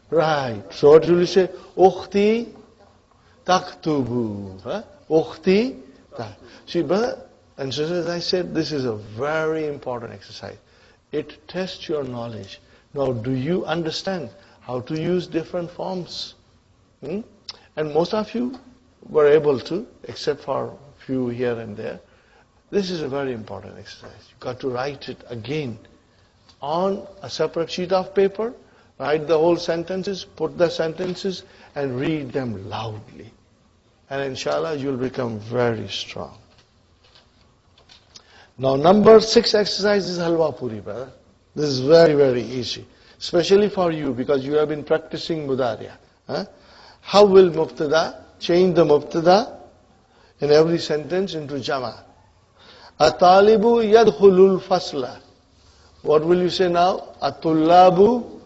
Right. So what will you say? Ukhti taktubu. Ukhti tak. See, brother and sisters, as I said, this is a very important exercise. It tests your knowledge. Now, do you understand how to use different forms? And most of you were able to, except for a few here and there. This is a very important exercise. You've got to write it again on a separate sheet of paper. Write the whole sentences, put the sentences, and read them loudly. And inshallah, you'll become very strong. Now, number 6 exercise is Halwa Puri, brother. This is very, very easy. Especially for you, because you have been practicing Mudariya. How will Mubtada change the Mubtada in every sentence into Jama? At-talibu yadkhulul fasla. What will you say now? At-tullabu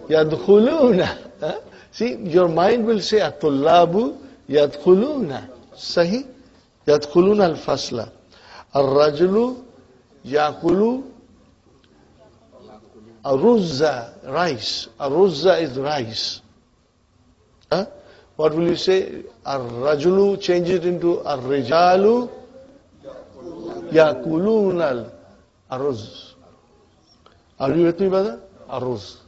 yadkhuluna. See, your mind will say At-tullabu yadkhuluna. Sahi? Yadkhuluna al-fasla. Ar-rajulu yakulu aruzza, rice. Aruzza is rice. What will you say? Ar-rajulu, change it into ar-rijalu yakuluna al-aruz. Are you with me, brother? Aruz.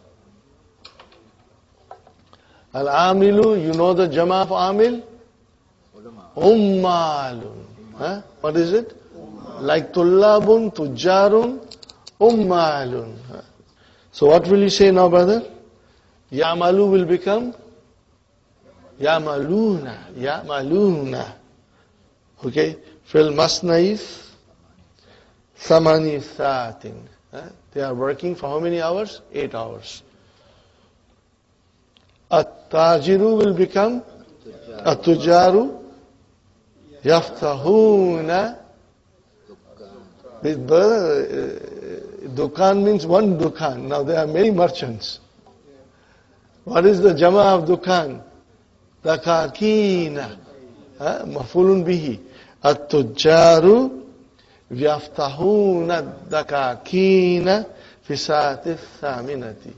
Al-amilu, you know the jama of amil? Ummalun. What is it? Like tullabun, tujjarun, ummalun. So what will you say now, brother? Ya'malu will become Ya'maluna. Ya'maluna. Okay? Fil masnaif Thamani Thatin. They are working for how many hours? 8 hours. At-tajiru will become At-tujaru Yaftahuna. Dukan means one dukan. Now there are many merchants. What is the jama of dukan? Dakakina. Mafulun bihi. At-tujjaru yaftahuna dakakina fisati thaminati.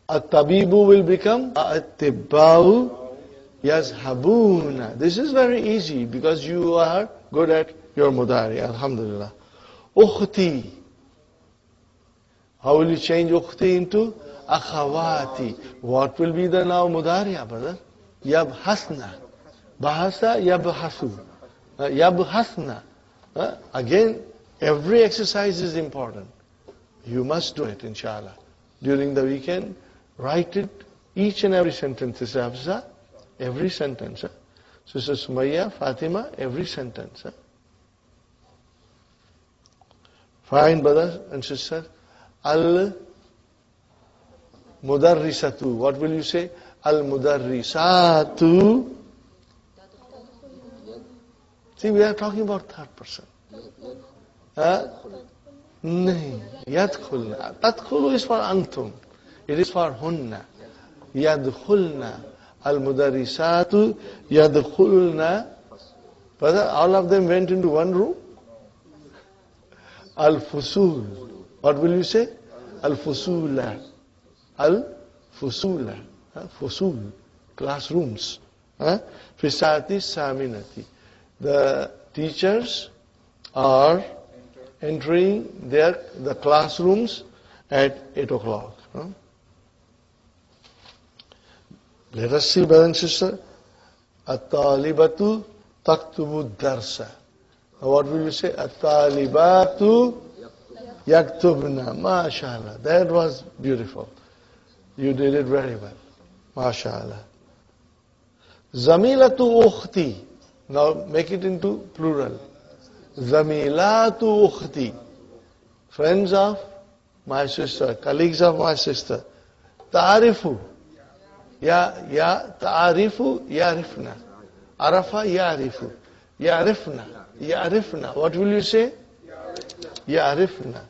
At-tabibu will become at-tibbau yazhabuna. This is very easy because you are good at your mudari. Alhamdulillah. Ukhti. How will you change ukhti into akhawati? What will be the now mudariya, brother? Yabhasna. Bahasa yabhasu. Yabhasna. Again, every exercise is important. You must do it, inshallah. During the weekend, write it, each and every sentence. Sister Hafsa, every sentence. Sister Sumayya, Fatima, every sentence. Fine, brothers and sisters. Al-mudarrisatu. What will you say? Al-mudarrisatu. See, we are talking about third person. Nahi. Yadkhulna. Tadkhulu is for antum. It is for hunna. Yadkhulna. Al-mudarrisatu. Yadkhulna. Brother, all of them went into one room? Al-fusul. What will you say? Al-fusula. Al-fusula. Fusul. Classrooms. Fisati saminati. The teachers are entering the classrooms at 8 o'clock. Let us see, brother and sister. At-talibatu taktubu darsa. What will you say? At-talibatu yaktubna. MashaAllah. That was beautiful. You did it very well. MashaAllah. Zamilatu ukhti. Now make it into plural. Zamilatu ukhti. Friends of my sister, colleagues of my sister. Ta'arifu. Ya ta'arifu yarifna. Arafa yarifu. Yarifna. Yarifna. What will you say? Yarifna.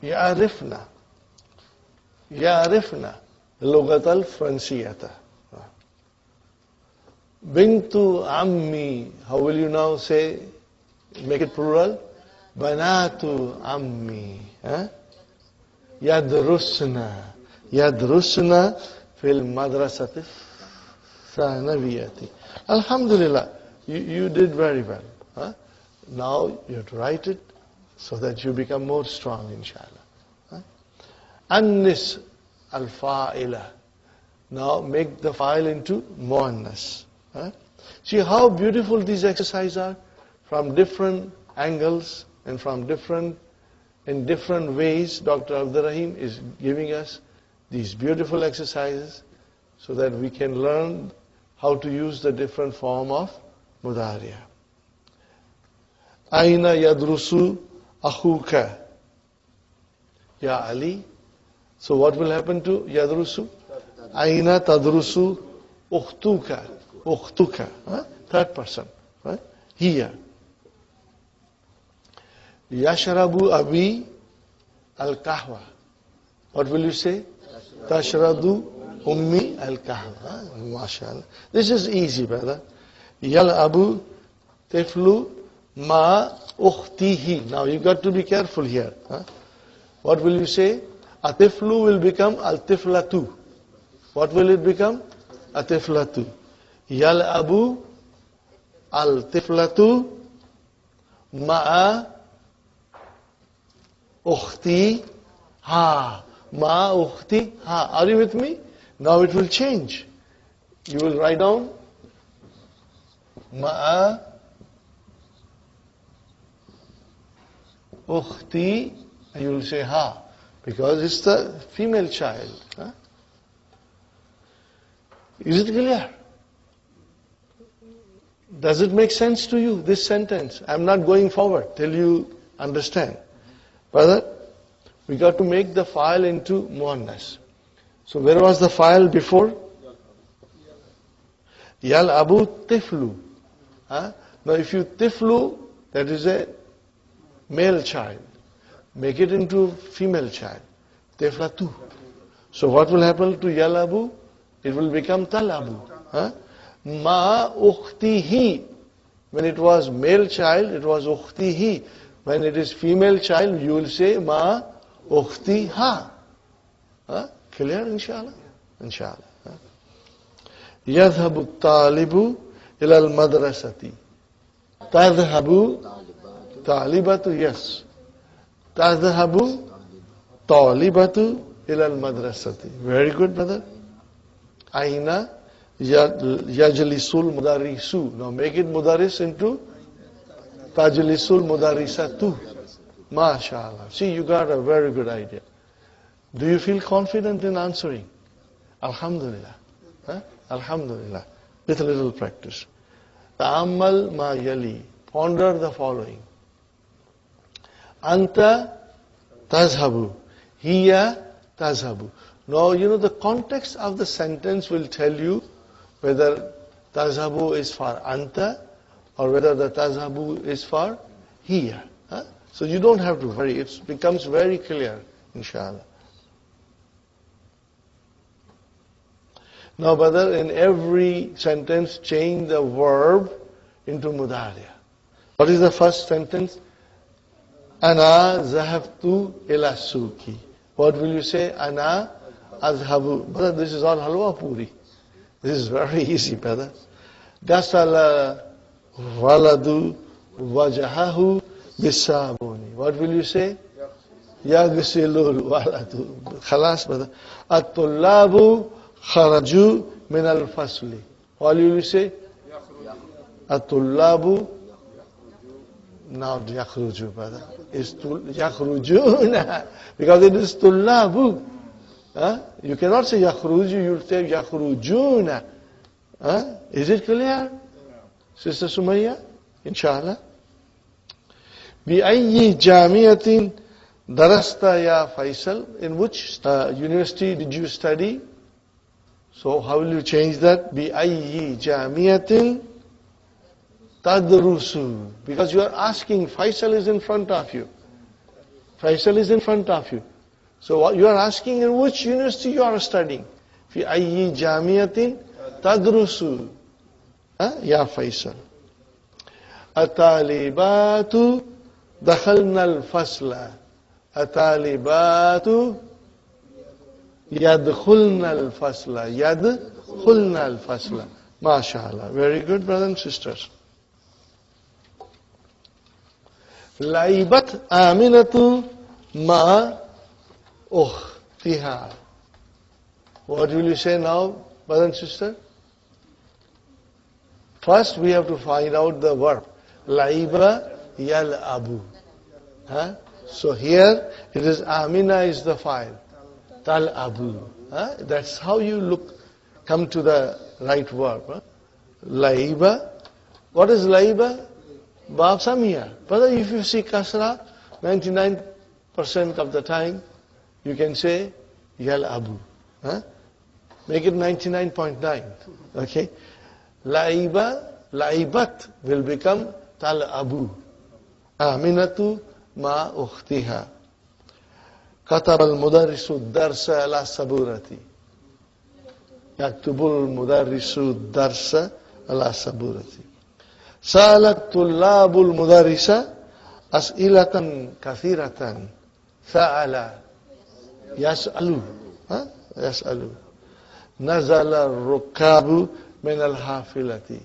Yarifna. Yarifna. Lugat al-Fransiyata. Bintu ammi. How will you now say, make it plural? Banatu ammi. Yadrusna. Yadrusna fil madrasati thanawiyati. Alhamdulillah, you did very well. Now you have to write it so that you become more strong, inshallah. Annis al-fa'ila. Now make the file into muannas. See how beautiful these exercises are? From different angles and in different ways, Dr. Abdul Raheem is giving us these beautiful exercises so that we can learn how to use the different form of mudariya. Aina yadrusu akhuka ya Ali. So what will happen to yadrusu? Aina tadrusu ukhtuka. Ukhtuka. Third person. Right? Here. Yashrabu abi al-kahwa. What will you say? Tashradu ummi al-kahwa. MashaAllah. This is easy, brother. Yal'abu tiflu ma ukhtihi. Now you got to be careful here. What will you say? Atiflu will become al-tiflatu. What will it become? Atiflatu. Yal'abu al-tiflatu ma'a ukhti ha. Ma ukhti ha. Are you with me? Now it will change. You will write down ma'a ukhti, and you will say ha, because it's the female child. Is it clear? Does it make sense to you, this sentence? I'm not going forward till you understand. Brother, we got to make the file into muannas. So where was the file before? Yal abu tiflu. Now if you tiflu, that is a male child. Make it into female child. Tiflatu. So what will happen to yal abu? It will become talabu. Ma ukhtihi. When it was male child, it was ukhtihi. When it is female child, you will say ma ukhtiha. Clear, inshallah? Inshallah. Yadhabu talibu ila al-madrasati. Tadhabu talibatu, yes. Tadhabu talibatu ila al-madrasati. Very good, brother. Aina yajlisul mudarisu. Now make it mudaris into tajlisul mudarisatu. MashaAllah. See, you got a very good idea. Do you feel confident in answering? Alhamdulillah. Alhamdulillah. With a little practice. Ta'ammal ma yali. Ponder the following. Anta tazhabu. Hiya tazhabu. Now, you know, the context of the sentence will tell you whether tazhabu is for anta or whether the tazhabu is for hiya. So you don't have to worry. It becomes very clear, inshallah. Now, brother, in every sentence, change the verb into mudariya. What is the first sentence? Ana zahabtu ila suki. What will you say? Ana azhabu. Brother, this is all halwa puri. This is very easy, brother. Gasala waladu wajahahu bisabuni. What will you say? Yagsilul waladu. Khalas, brother. At-tullabu kharaju min al-fasli. What will you say? At-tullabu. Now yakhruju, brother. It's yakhrujuna. Because it is tullabu. You cannot say yakhruju, you say yakhrujuna. Is it clear? Sister Sumayya? Inshallah. بأي جامعة درست يا فيصل? In which university did you study? So how will you change that? بأي جامعة تدرس. Because you are asking, Faisal is in front of you. Faisal is in front of you. So what you are asking, in which university you are studying? في أي جامعة تدرس. Ya Faisal. Atalibatu dakhalna al-fasla. Atalibatu yadkhulna al-fasla. Yadkhulna al-fasla. MashaAllah. Very good, brothers and sisters. Laibat Aminatu ma ukhtiha. What will you say now, brother and sister? First, we have to find out the verb. Laiba yal'abu. So here, it is Amina is the file. Tal'abu. That's how you come to the right verb. Laiba. What is laiba? Bab Samia. Brother, if you see kasra, 99% of the time, you can say yal'abu. Make it 99.9. Okay? Laibat will become tal'abu. Aminatu ma ukhtiha. Katab al-mudarrisu darsa ala saburati. Yaktubul mudarrisu darsa ala saburati. Sa'alat tullabul mudarrisa as'ilatan kathiratan. Sa'ala. Yas'alu. Yas'alu. Nazala rukabu min al-hafilati.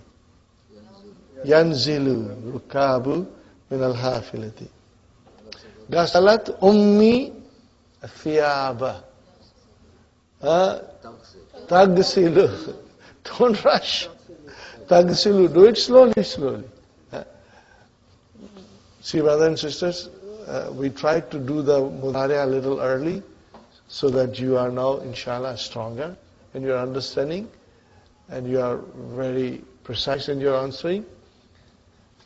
Yanzilu rukabu min al-hafilati. Gasalat ummi thiyaba. Tagsilu. Don't rush. Tagsilu. Do it slowly. See, brothers and sisters, we tried to do the mudari a little early so that you are now, inshallah, stronger in your understanding and you are very precise in your answering.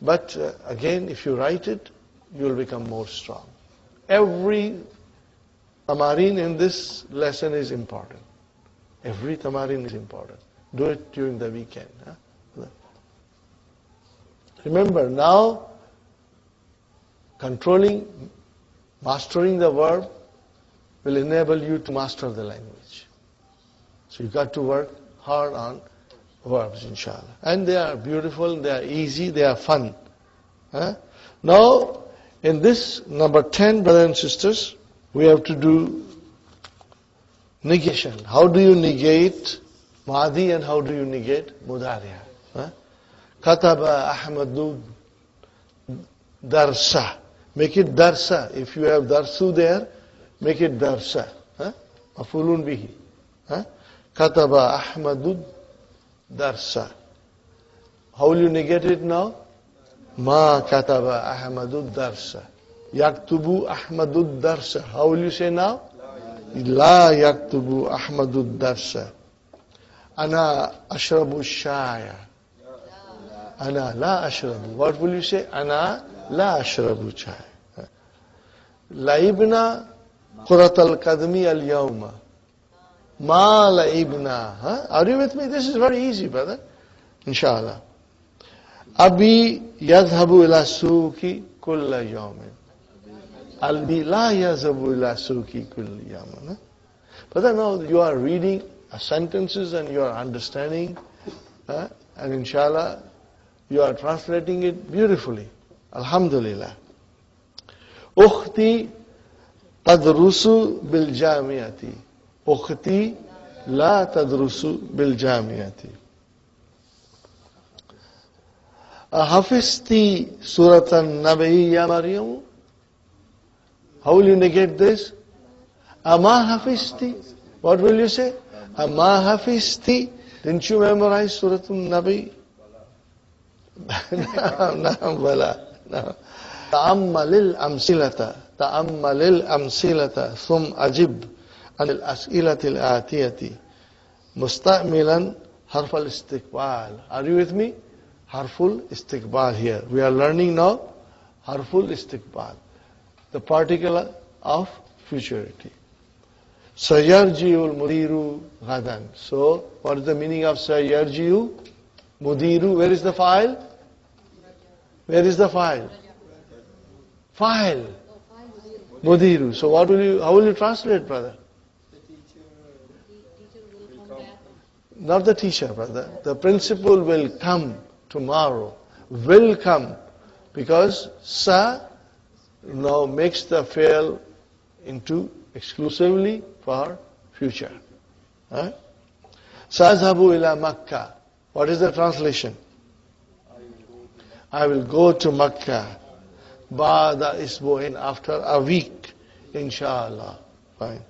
But again, if you write it, you will become more strong. Every tamarin in this lesson is important. Every tamarin is important. Do it during the weekend. Remember, now, mastering the verb will enable you to master the language. So you got to work hard on verbs, inshallah. And they are beautiful, they are easy, they are fun. Now, in this number 10, brothers and sisters, we have to do negation. How do you negate Madi and how do you negate Mudariya? Kataba Ahmadu Darsa. Make it Darsa. If you have Darsu there, make it Darsa. Mafulun bihi. Kataba Ahmadu Darsa. How will you negate it now? Ma kataba Ahmadu Darsa. Yaktubu Ahmadu Darsa. How will you say now? La yaktubu Ahmadu Darsa. Ana ashrabu shaya. Ana la ashrabu. What will you say? Ana la ashrabu chaya. Laibna kurat al-kadmi al-yawma. Ma laibna. Are you with me? This is very easy, brother. Inshallah. Abi yadhabu ila suki kulla yawmin. Albi la yadhabu ila suki kulla yawmin. Brother, now you are reading sentences and you are understanding. And inshallah, you are translating it beautifully. Alhamdulillah. Ukhti tadrusu bil jamiati. Ukhti la tadrusu bil jamiati. Hafizti suratan nabi ya Maryam. How will you negate this? Ama hafizti. What will you say? Ama hafizti. Didn't you memorize Suratul Nabi? No, bala. No. Ta'ammalil amsilata thum ajib anil as'ilatil atiyati musta'milan harfal istiqbal. Are you with me? Harful istiqbal here. We are learning now harful istiqbal, the particle of futurity. Sayarji'ul mudiru ghadan. So, what is the meaning of sayarji'u? Mudiru, where is the file? Where is the file? File. Mudiru. So how will you translate, brother? The teacher will come back. Not the teacher, brother. The principal will come tomorrow. Will come. Because sa now makes the fail into exclusively for future. Huh? Sa'azhabu ila Makkah. What is the translation? I will go to Makkah. Ba'da isbu'in, after a week. Inshallah. Fine.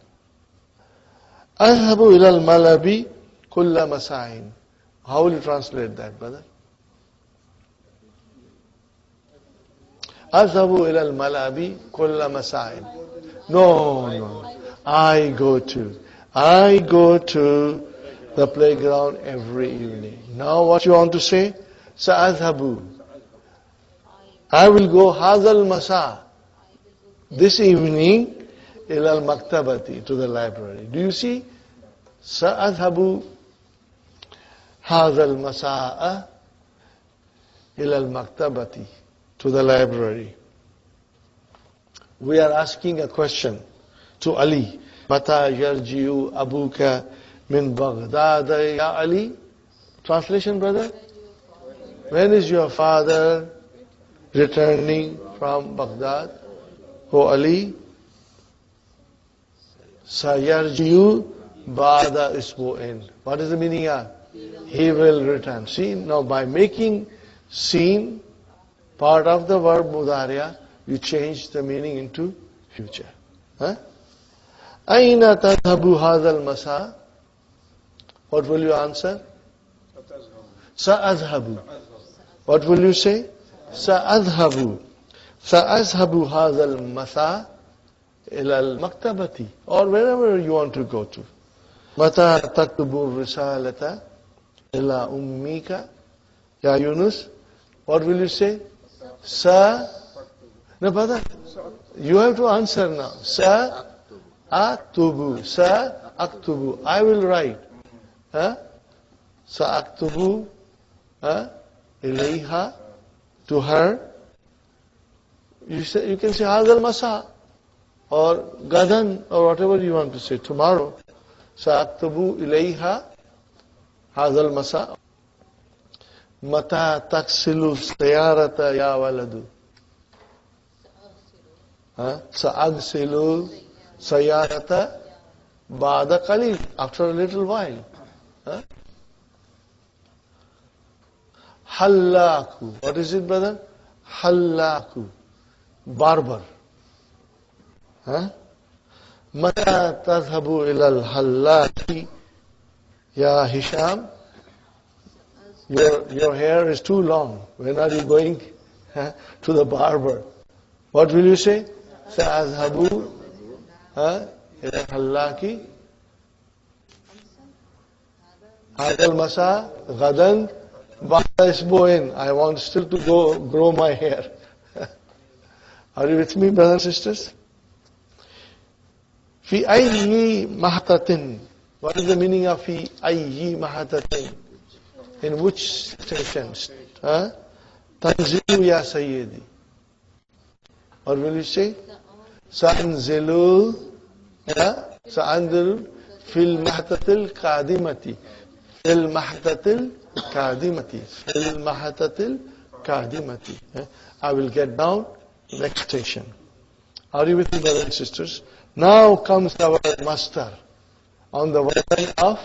Azhabu ila al-malabi kulla masa'in. How will you translate that, brother? Azhabu ila al-malabi kulla masa'in. No. I go to the playground every evening. Now what you want to say? Sa'adhabu. I will go hadal masa. This evening ila al-maktabati, to the library. Do you see? Sa'adhabu hadal masa'a ila al-maktabati, to the library. We are asking a question to Ali. Mata yarji'u abuka min Baghdad ya Ali? Translation, brother? When is your father returning from Baghdad? O Ali? Sayarji'u ba'da isbu'in. What is the meaning of? He will return. See, now by making seen part of the verb mudariya, you change the meaning into future. Huh? Aina tadhabu hadha al-masa? What will you answer? Sa'adhabu. What will you say? Sa'adhabu. Sa'adhabu hadha al-masa ila al-maktabati. Or wherever you want to go to. Mata taktubu risalata ila ummika. Ya Yunus? What will you say? No, brother. You have to answer now. Sa'aktubu. Sa'aktubu. I will write. Sa'aktubu ilayha, to her. You can say hadal masa or gadan or whatever you want to say. Tomorrow. Sa'aktubu ilayha hadal masa. Mata taksilu sayarata ya waladu. Sa'agsilu sayarata ba'da qalil, after a little while. Hallaku. What is it, brother? Hallaku. Barber. Mata tadhabu ila al-hallaki ya Hisham? Your hair is too long. When are you going to the barber? What will you say? Sa'adhabu ila al-hallaki hadal masa gadan ba'da isbu'in. I want still to go grow my hair. Are you with me, brothers and sisters? Fi ayyi mahatatin. What is the meaning of fi ayyi mahatatin? In which stations? Tanzilu ya Sayyidi. Or will you say? Sa'anzilu fil mahatatil qadimati. Fil mahatatil qadimati. Fil mahatatil qadimati. I will get down next station. Are you with me, brothers and sisters? Now comes our master on the word of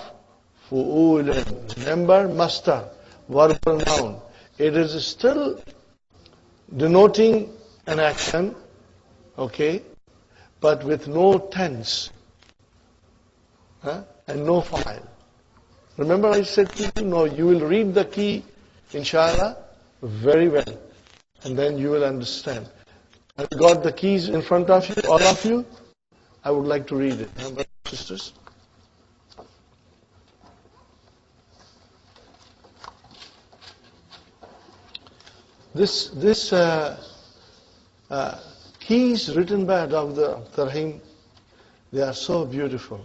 fu'ulun. Remember, master, verbal noun. It is still denoting an action, okay, but with no tense and no file. Remember I said to you, no, you will read the key, inshallah, very well, and then you will understand. Have you got the keys in front of you, all of you? I would like to read it, brothers and sisters. This keys written by Dr. Abdul Raheem, they are so beautiful.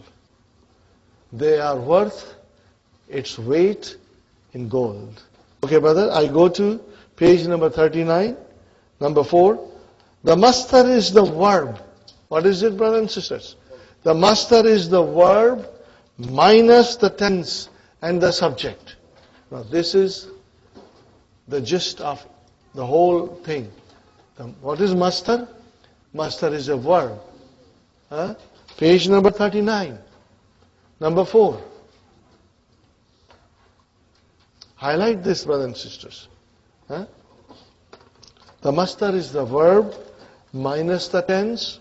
They are worth its weight in gold. Okay, brother, I go to page number 39, number 4. The master is the verb. What is it, brothers and sisters? The master is the verb minus the tense and the subject. Now this is the gist of the whole thing. What is mastar? Mastar is a verb. Page number 39. Number 4. Highlight this, brothers and sisters. The mastar is the verb minus the tense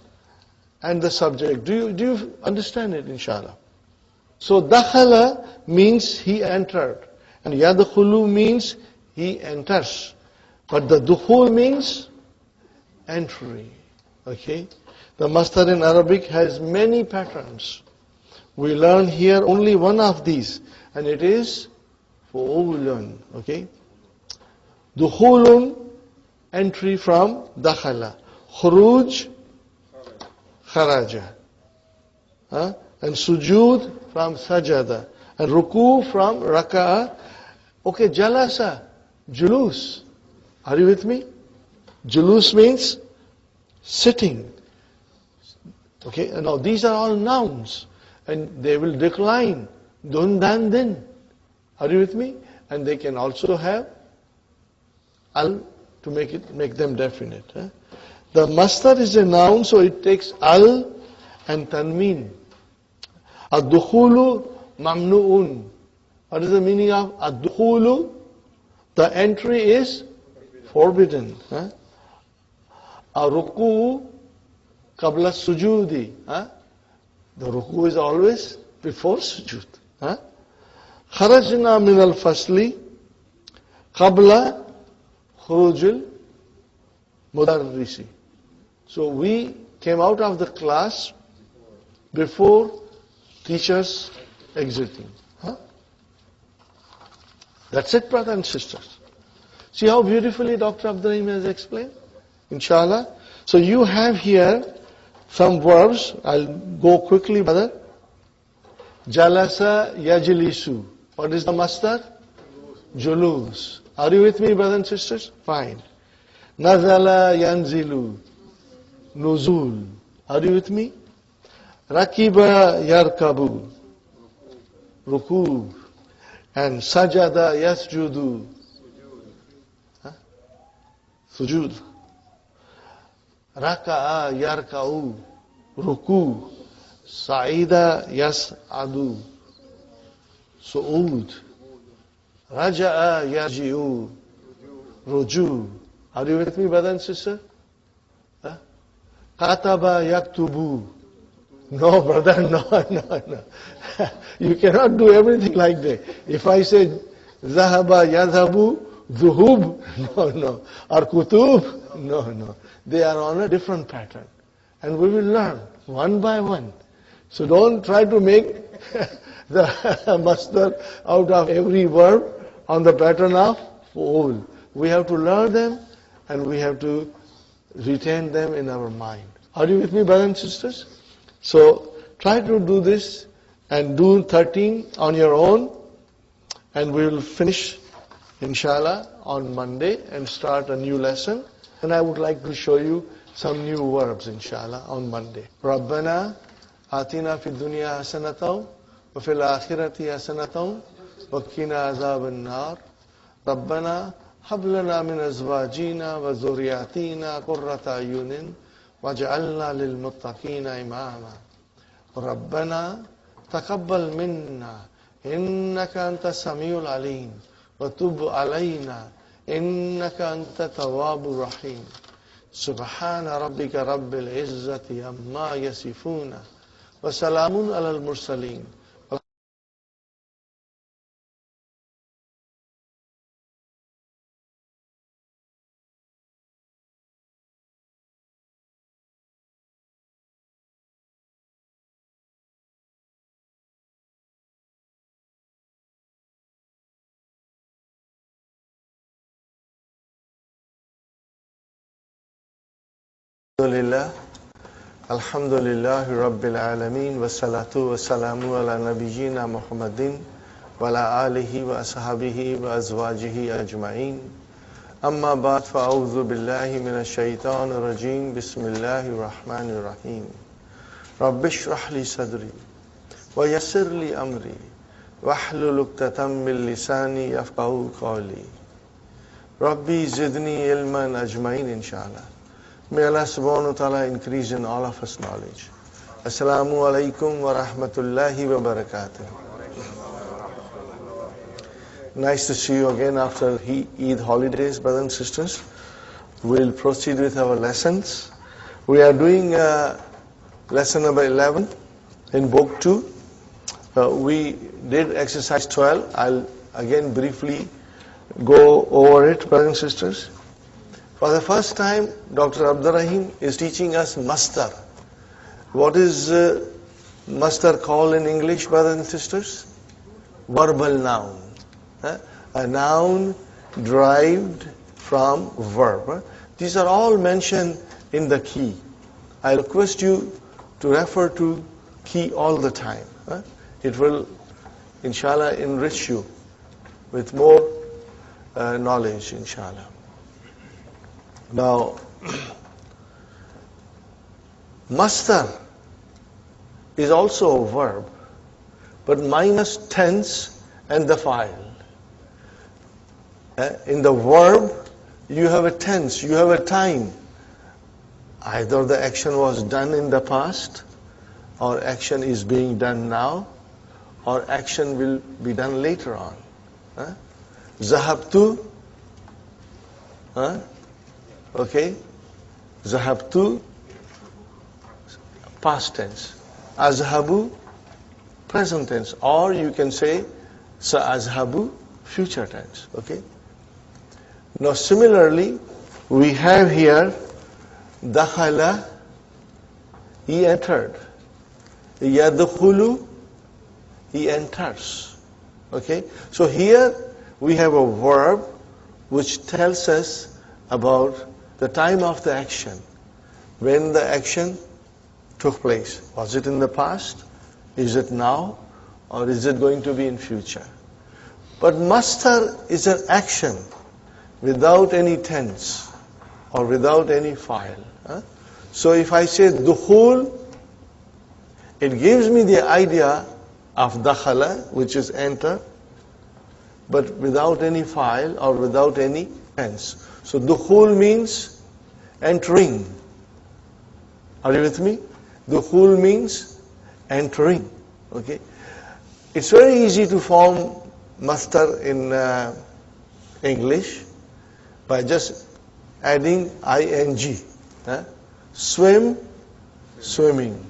and the subject. Do you understand it, inshallah? So dakhala means he entered, and yadkhulu means he enters. But the dukhul means entry. Okay? The mastar in Arabic has many patterns. We learn here only one of these, and it is fu'ulun. Okay? Dukhulun, entry from dakhala. Khuruj, kharaja. And sujood from sajada. And ruku from raka'a. Okay, jalasa, julus. Are you with me? Julus means sitting. Okay, and now these are all nouns. And they will decline. Dun, dan, din. Are you with me? And they can also have al to make them definite. The mastar is a noun, so it takes al and tanween. Ad-dukhulu mamnu'un. What is the meaning of ad-dukhulu? The entry is forbidden. A-ruku qabla sujudi. The ruku is always before sujud. Kharajna min al-fasli qabla khurujil mudarrisi. So we came out of the class before teachers exiting. That's it, brothers and sisters. See how beautifully Dr. Abdul Raheem has explained? Inshallah. So you have here some verbs. I'll go quickly, brother. Jalasa yajlisu. What is the masdar? Julus. Are you with me, brothers and sisters? Fine. Nazala yanzilu. Nuzul. Are you with me? Rakiba yarkabu. Ruku. And sajada yasjudu. Sujud. Raka'a yarka'u. Ruku. Sa'ida yas'adu. Su'ud. Raja'a yarji'u. Ruju. Are you with me, brother and sister? Kataba yaktubu. No, brother, no. You cannot do everything like that. If I say Zahaba yadhabu, zuhub, no. Or kutub, no. They are on a different pattern. And we will learn one by one. So don't try to make the masdar out of every verb on the pattern of fu'ul. We have to learn them and we have to retain them in our mind. Are you with me, brothers and sisters? So try to do this and do 13 on your own, and we will finish, inshallah, on Monday and start a new lesson. And I would like to show you some new verbs, inshallah, on Monday. Rabbana atina fid dunya hasanatan wa fil akhirati hasanatan wa qina azaban nar. Rabbana hab lana min azwajina wa zurriyatina qurrata ayunin waj'alna lil muttaqina imama. Rabbana taqabbal minna innaka antas samiul alim wa tub alayna innaka antat tawwabur rahim. Subhana rabbika rabbil izzati amma yasifuna wa salamun alal mursalin. Alhamdulillah Rabbil Alameen wa salatu wa salamu ala nabiyyina Muhammadin wa ala alihi wa ashabihi wa azwajihi ajma'in. Amma ba'd, fa'awzu billahi minash shaitanir rajim. Bismillahir rahmanir rahim. Rabbi shrah li sadri wa yassir li amri واحلل عقدة من لساني يفقهوا قولي Rabbi zidni ilman ajmain inshallah. May Allah subhanahu wa ta'ala increase in all of us knowledge. Assalamu alaikum wa rahmatullahi wa barakatuh. Nice to see you again after Eid holidays, brothers and sisters. We'll proceed with our lessons. We are doing lesson number 11 in book 2. We did exercise 12. I'll again briefly go over it, brothers and sisters. For the first time, Dr. Abdul Raheem is teaching us masdar. What is masdar called in English, brothers and sisters? Verbal noun. A noun derived from verb. These are all mentioned in the key. I request you to refer to key all the time. It will, inshallah, enrich you with more knowledge, inshallah. Now, masdar is also a verb, but minus tense and the file. In the verb, you have a tense, you have a time. Either the action was done in the past, or action is being done now, or action will be done later on. Zahabtu, okay, Zahabtu, past tense. Azhabu, present tense. Or you can say Sa'azhabu, future tense. Okay. Now similarly, we have here Dakhala, he entered. Yadkhulu, he enters. Okay. So here we have a verb which tells us about the time of the action, when the action took place. Was it in the past? Is it now? Or is it going to be in future? But masdar is an action without any tense or without any file. So if I say dukhul, it gives me the idea of dakhala, which is enter, but without any file or without any tense. So dukhul means entering. Are you with me? Dukhul means entering. Okay. It's very easy to form masdar in English by just adding ing. Swim, swimming.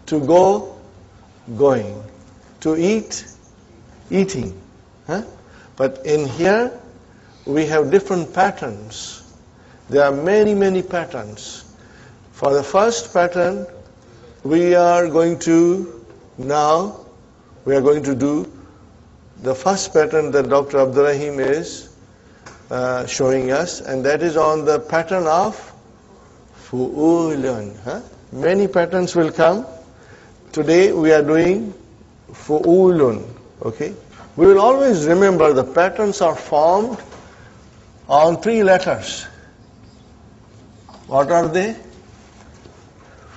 To go, going. To eat, eating. But in here, we have different patterns. There are many, many patterns. For the first pattern, we are going to do the first pattern that Dr. Abdul Raheem is showing us, and that is on the pattern of fu'ulun. Many patterns will come. Today we are doing fu'ulun. Okay? We will always remember the patterns are formed on 3 letters. What are they?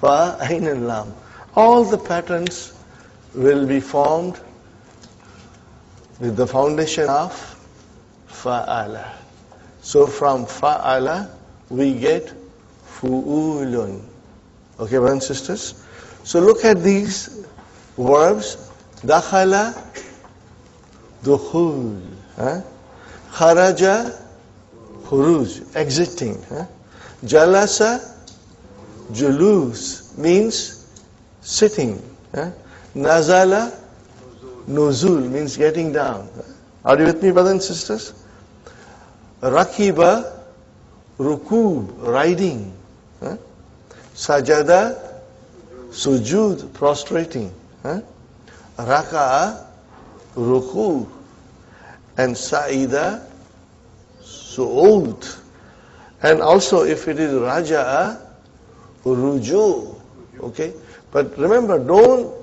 Fa, Ain and Lam. All the patterns will be formed with the foundation of Fa'ala. So from Fa'ala we get Fu'ulun. Okay, brothers and sisters? So look at these verbs. Dakhala, dukhul. Kharaja, khuruj, exiting. Jalasa, julus, means sitting. Nazala, nuzul, means getting down. Are you with me, brothers and sisters? Rakiba, rukub, riding. Sajada, sujud, prostrating. Raka'a, ruku. And Sa'ida, su'ud. And also if it is Raja'a, ruju. Okay? But remember, don't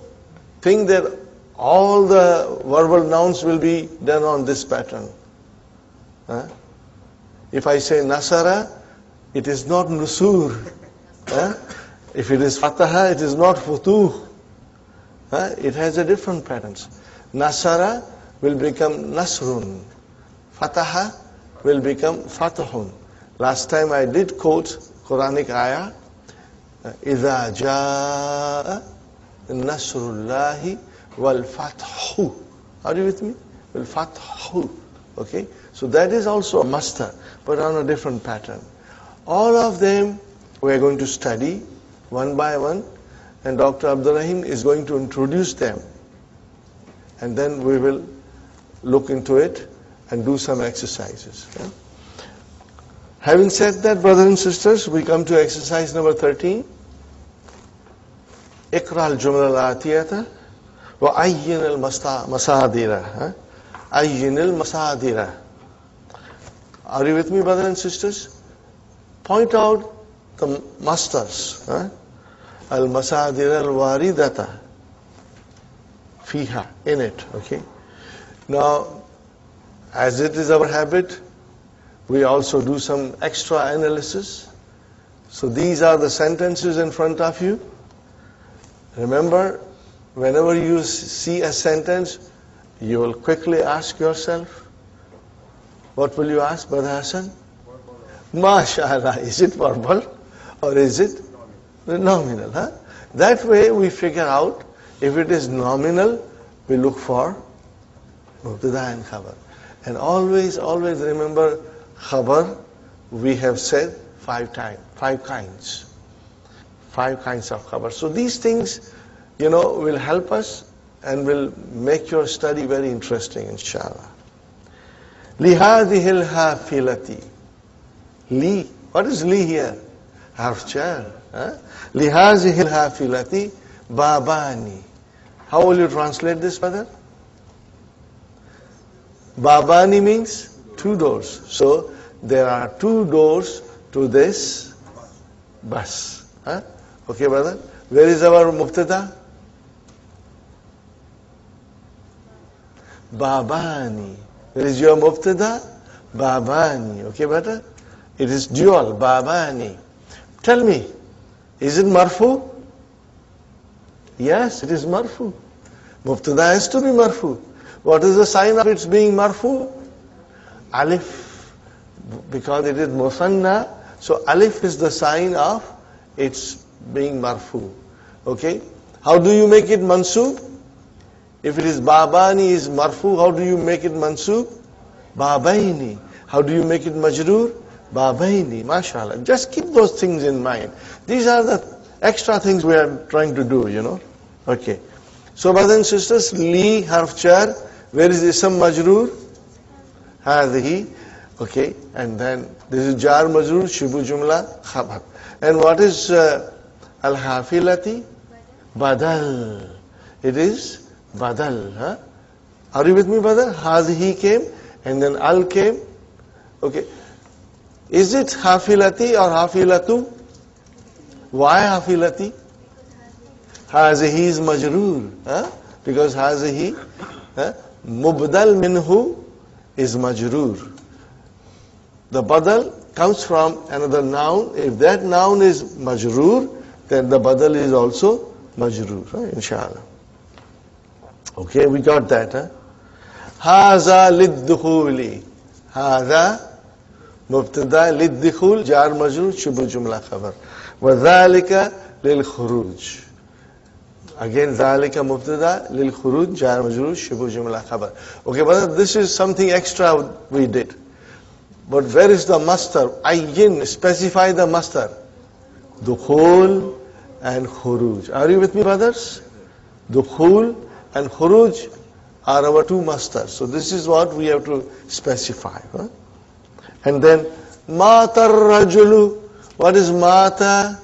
think that all the verbal nouns will be done on this pattern. If I say Nasara, it is not Nusur. If it is Fataha, it is not Futuh. It has a different patterns. Nasara, will become nasrun. Fataha will become fatahun. Last time I did quote Quranic ayah, إِذَا جَاءَ نَصْرُ اللَّهِ وَالْفَتْحُ. Are you with me? وَالْفَتْحُ. Okay? So that is also a master, but on a different pattern. All of them we are going to study one by one, and Dr. Abdul Raheem is going to introduce them. And then we will look into it and do some exercises. Yeah? Having said that, brothers and sisters, we come to exercise number 13. اقرأ الجملة الآتية وعين المصادر. عين المصادر. Are you with me, brothers and sisters? Point out the masters. المصادر الواردة فيها, in it. Okay. Now, as it is our habit, we also do some extra analysis. So these are the sentences in front of you. Remember, whenever you see a sentence, you will quickly ask yourself, what will you ask, Brother Hassan? MashaAllah, is it verbal or is it nominal? Huh? That way we figure out if it is nominal, we look for mubtada and khabar. And always remember, khabar, we have said 5 kinds. 5 kinds of khabar. So these things, will help us and will make your study very interesting, inshallah. لِهَذِهِ الْحَافِلَةِ. Li. What is li here? Harf jar. لِهَذِهِ الْحَافِلَةِ babani. How will you translate this, brother? Babani means 2 doors. So there are 2 doors to this bus. Okay, brother? Where is our mubtada? Babani. Where is your mubtada? Babani. Okay, brother? It is dual, babani. Tell me, is it marfu? Yes, it is marfu. Mubtada has to be marfu. What is the sign of its being marfu? Alif. Because it is musanna, so alif is the sign of its being marfu. Okay? How do you make it mansub? If it is babani is marfu, how do you make it mansub? Babaini. How do you make it majroor? Babaini. MashaAllah. Just keep those things in mind. These are the extra things we are trying to do, Okay. So brothers and sisters, li harf jar, where is ism majroor? Hadhi. Okay. And then this is jar majroor, shibu jumla, khabar. And what is al-hafilati? Badal. It is badal. Huh? Are you with me, brother? Hadhi came and then al came. Okay. Is it hafilati or hafilatu? Why hafilati? Hazihi is majroor. Because hazihi, mubdal minhu is majroor. The badal comes from another noun. If that noun is majroor, then the badal is also majroor. Inshallah. Okay, we got that. Haza lid-dukhuli. Haza mubtada lid-dukhul, jar majroor, shubu jumla khabar. Wa dhalika lil-khuruj. Again, dhalika mubtada lil-khuruj, jar majroor, shubu jumla khabar. Okay, but this is something extra we did. But where is the master? Ayyin, specify the master. Dukhul and khuruj. Are you with me, brothers? Dukhul and khuruj are our 2 masters. So this is what we have to specify. And then, mata rajulu. What is mata?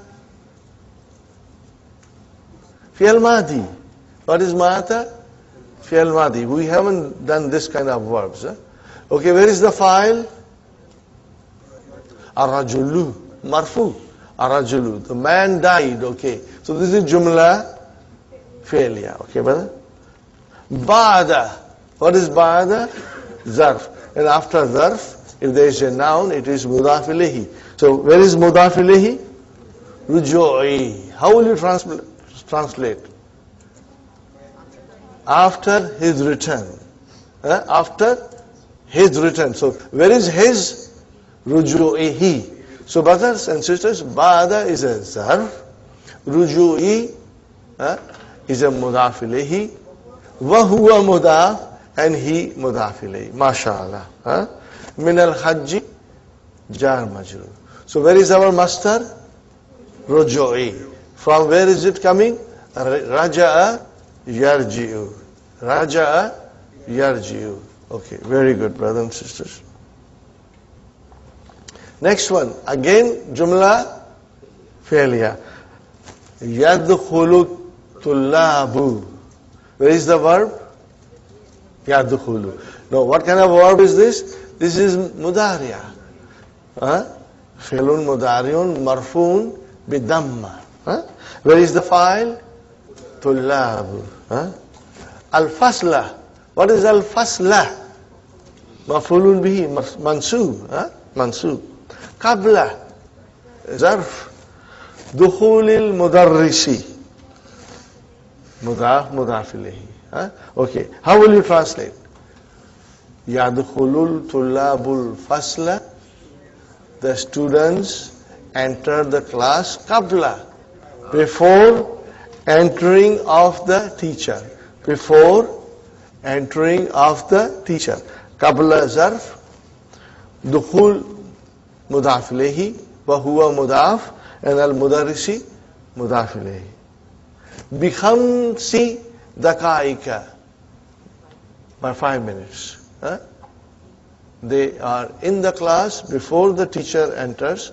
Fi'al madi. What is mata? Fi'al madi. We haven't done this kind of verbs. Okay, where is the file? Ar-rajulu. Marfu. Ar-rajulu. The man died. Okay. So this is jumla failure. Okay, brother? Ba'da. What is ba'da? Zarf. And after zarf, if there is a noun, it is mudaf ilayhi. So where is mudaf ilayhi? Ruju'i. How will you translate? After his return. after his return. So where is his? Ruju'ihi. So brothers and sisters, ba'da is a zarf, ruju'i is a mudaf ilayhi, wa huwa mudaf, and he mudaf ilayhi. MashaAllah. Min al-hajji jar majrur. So where is our master? Ruju'i. From where is it coming? Raja'a yarji'u. Raja'a yarji'u. Okay, very good, brothers and sisters. Next one, again, jumla failure. Yadkhulu tullabu. Where is the verb? Yadkhulu. Now, what kind of verb is this? This is mudariya. Fi'lun mudariun marfuun bidamma. Where is the file? Tullabu. Al-fasla. What is al-fasla? Maf'ulun bihi, mansub. Mansub. Qabla. Zarf. Dukhulil mudarrisi. Mudaf, mudaf ilayhi. Okay. How will you translate? Yadkhulul tullabul fasla. The students enter the class qabla. Before entering of the teacher. Before entering of the teacher. Qabla zarf. Dukhul mudaf ilayhi. Wa huwa mudaf. And al-mudarrisi mudaf ilayhi. Bikhamsi daqaika. By 5 minutes. They are in the class before the teacher enters.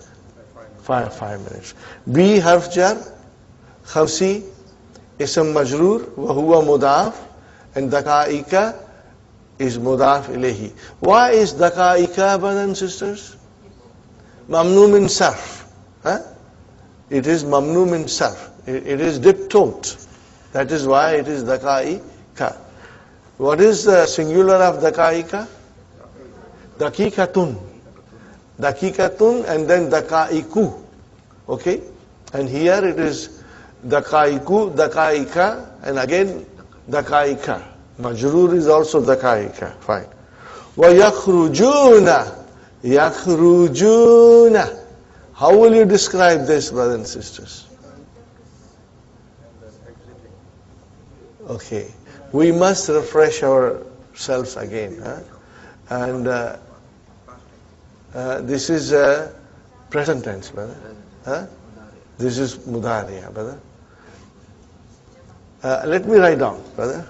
5 minutes. B harf jar. Khamsi ism majroor. Wa huwa mudaf. And daqaika is mudaf ilayhi. Why is daqaika, brothers and sisters? Mamnu min sarf. It is mamnu min sarf. It is diptote. That is why it is daqaika. What is the singular of daqaika? Daqiqatun. Daqiqatun and then daqaiku. Okay? And here it is daqaiku, daqaika, and again daqaika. Majroor is also daqaika. Fine. Wa yakhrujuna. Yakhrujuna. How will you describe this, brothers and sisters? Okay. We must refresh ourselves again. And this is present tense, brother. This is mudariya, brother. Let me write down, brother.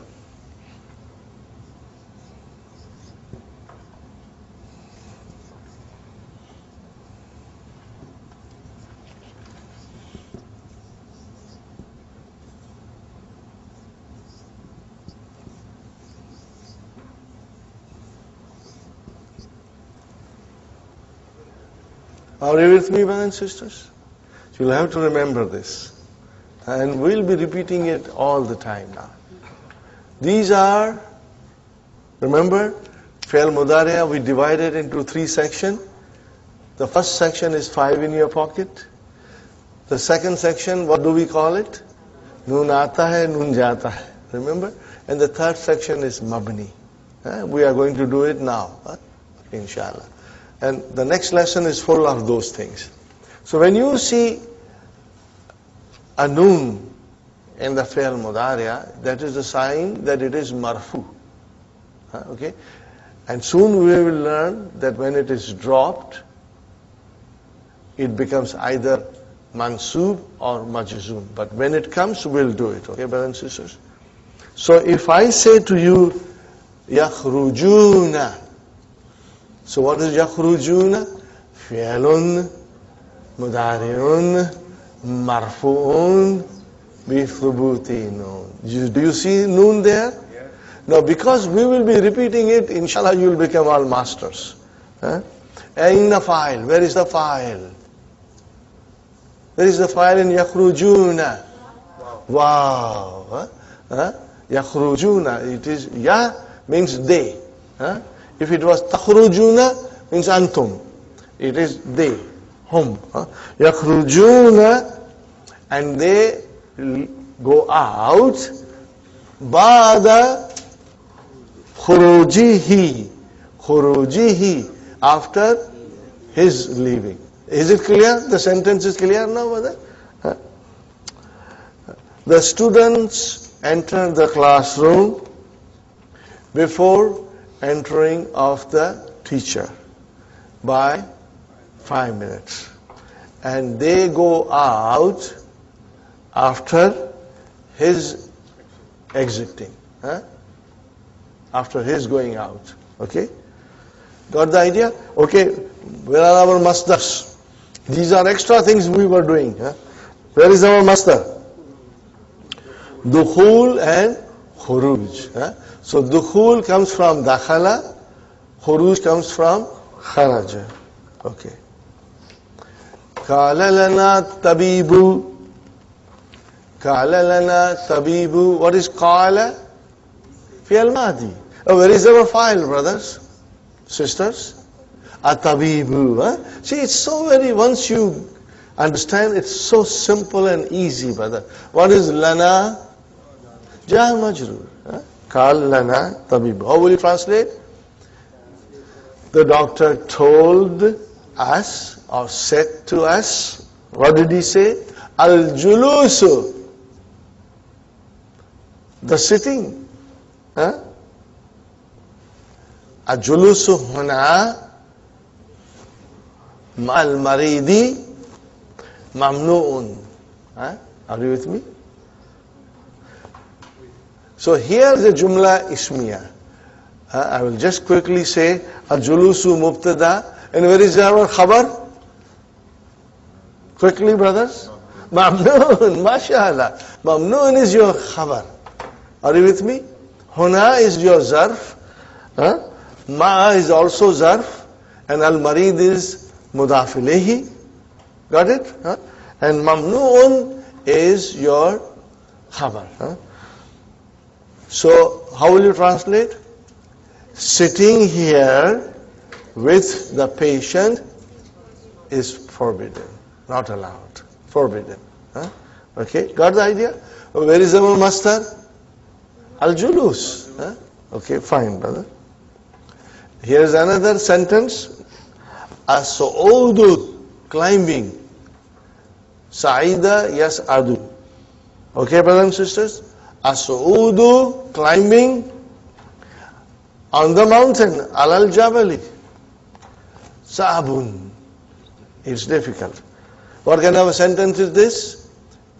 Are you with me, brothers and sisters? You'll have to remember this. And we'll be repeating it all the time now. These are, remember, Fi'l Mudari'a, we divided into 3 sections. The first section is 5 in your pocket. The second section, what do we call it? Noon aata hai, noon jata hai. Remember? And the third section is Mabni. We are going to do it now, inshallah. And the next lesson is full of those things. So when you see a noon in the Fi'l Mudari'a, that is a sign that it is marfu. Okay? And soon we will learn that when it is dropped, it becomes either mansub or majzoom. But when it comes, we'll do it. Okay, brothers and sisters? So if I say to you, yakhrujuna. So what is yakhrujuna? Fi'lun mudari'un marfu'un bi thubuti noon. Do you see noon there? Yeah. Now because we will be repeating it, inshallah you will become all masters. Aina file. Where is the file? Where is the file in yakhrujuna? Wow. Yakhrujuna. It is ya means they. If it was takhrujuna, means antum. It is they, hum. Yakhrujuna, and they go out. Ba'da khurujihi. Khurujihi, after his leaving. Is it clear? The sentence is clear now, brother? Huh? The students enter the classroom before entering of the teacher by 5 minutes. And they go out after his exiting. Huh? After his going out. Okay? Got the idea? Okay, where are our masters? These are extra things we were doing. Huh? Where is our master? Dukhul and khuruj. Huh? So dukhul comes from dakhala, khuruj comes from kharaja. Okay. Qala lana tabibu. Qala lana tabibu. What is qala? Fi'al madi. Oh, where is our file, brothers? Sisters? Atabibu. Huh? See, it's so very, once you understand, it's so simple and easy, brother. What is lana? Jah majroor. Kal lana tabibu. How will you translate? The doctor told us or said to us, what did he say? Al-julusu. The sitting. Huh? Al-julusu huna ma'al maridi mamnu'un. Are you with me? So here the jumla ismiya. I will just quickly say al-julusu mubtada. And where is our khabar? Quickly, brothers. Mamnoon, mashallah. Mamnoon is your khabar. Are you with me? Huna is your zarf. Ma is also zarf. And al-marid is mudaf ilayhi. Got it? And mamnoon is your khabar. So, how will you translate? Sitting here with the patient is forbidden, not allowed, forbidden. Okay, got the idea? Where is our master? Al-julus. Okay, fine, brother. Here is another sentence. As-su'udu, climbing. Sa'ida yas'adu. Okay, brothers and sisters? As-su'udu, climbing on the mountain. Alal jabali. Sa'abun. It's difficult. What kind of a sentence is this?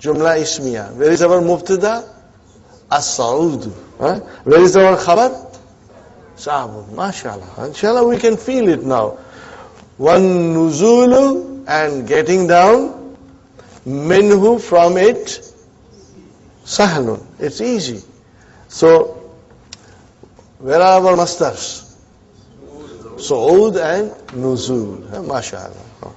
Jumla ismiya. Where is our mubtada? As-sa'udu. Where is our khabar? Sa'abun. MashaAllah. Inshallah we can feel it now. One nuzulu and getting down. Minhu, from it. Sahlun. It's easy. So, where are our masters? Su'ud and Nuzul. MashaAllah.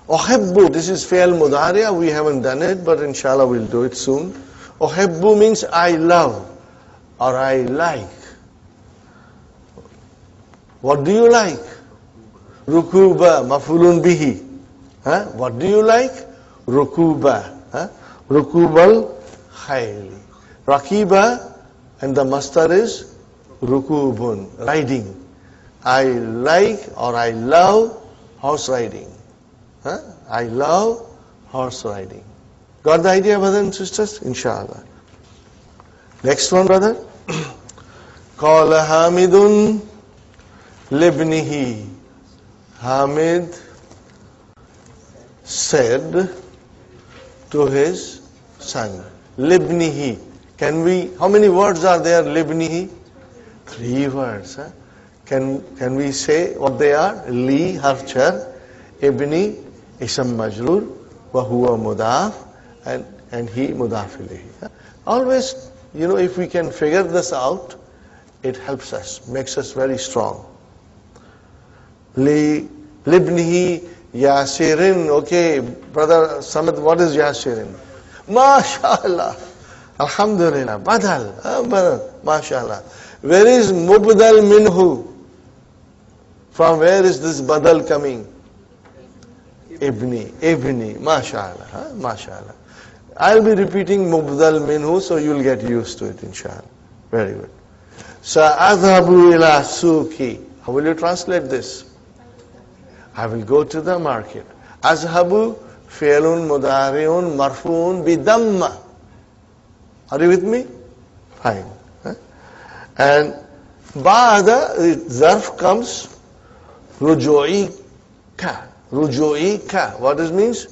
Uhibbu, this is fi'al mudhariya. We haven't done it, but inshallah we'll do it soon. Uhibbu means I love or I like. What do you like? Rukuba, mafulun bihi. What do you like? Rukuba. Rukubal khayli. Rakiba, and the master is rukubun, riding. I like or I love horse riding. I love horse riding. Got the idea, brothers and sisters? Inshallah. Next one, brother. Qala Hamidun libnihi. Hamid said to his son. Libnihi. Can we, how many words are there, libnihi? 3 words. Can we say what they are? Li, harf jar, ibni, ism majrur, wa huwa mudaf, and he mudaf ilayhi. Always, if we can figure this out, it helps us, makes us very strong. Li, libnihi, Yasirin. Okay, brother Samad, what is Yasirin? MashaAllah. Alhamdulillah. Badal. Badal. MashaAllah. Where is Mubdal minhu? From where is this Badal coming? Ibni. MashaAllah. MashaAllah. I'll be repeating Mubdal minhu, so you'll get used to it, inshallah. Very good. Sa'adhabu ila suki. How will you translate this? I will go to the market. Azhabu fi'lun mudari'un marfu'un bidamma. Are you with me? Fine. And ba'da, zarf comes ruju'ika. Ruju'ika. What does means?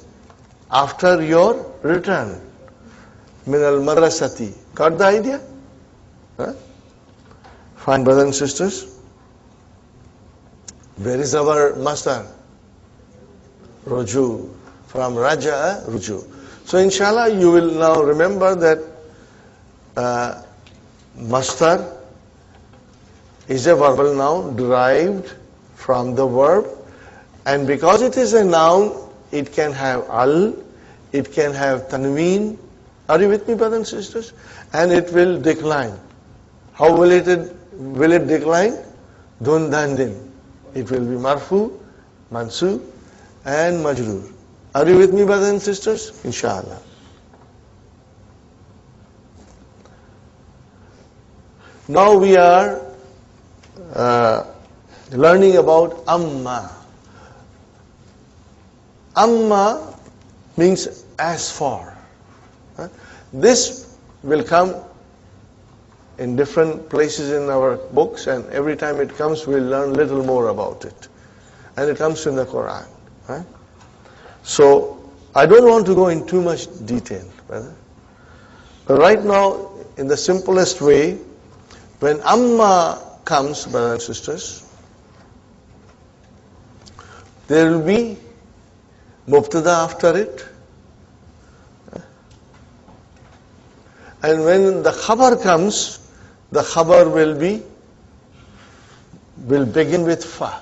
After your return. Min al-marasati. Got the idea? Fine, brothers and sisters. Where is our master? Ruju. From Raja, Ruju. So inshallah you will now remember that master is a verbal noun derived from the verb, and because it is a noun, it can have al, it can have tanween. Are you with me, brothers and sisters? And it will decline. How will it decline? Dun dandin. It will be marfu, mansub, and majroor. Are you with me, brothers and sisters? Inshallah. Now we are learning about amma. Amma means as for. This will come in different places in our books, and every time it comes we'll learn a little more about it. And it comes in the Quran. So I don't want to go in too much detail, brother. But right now, in the simplest way, when amma comes, brothers and sisters, there will be mubtada after it. And when the khabar comes, the khabar will begin with fa.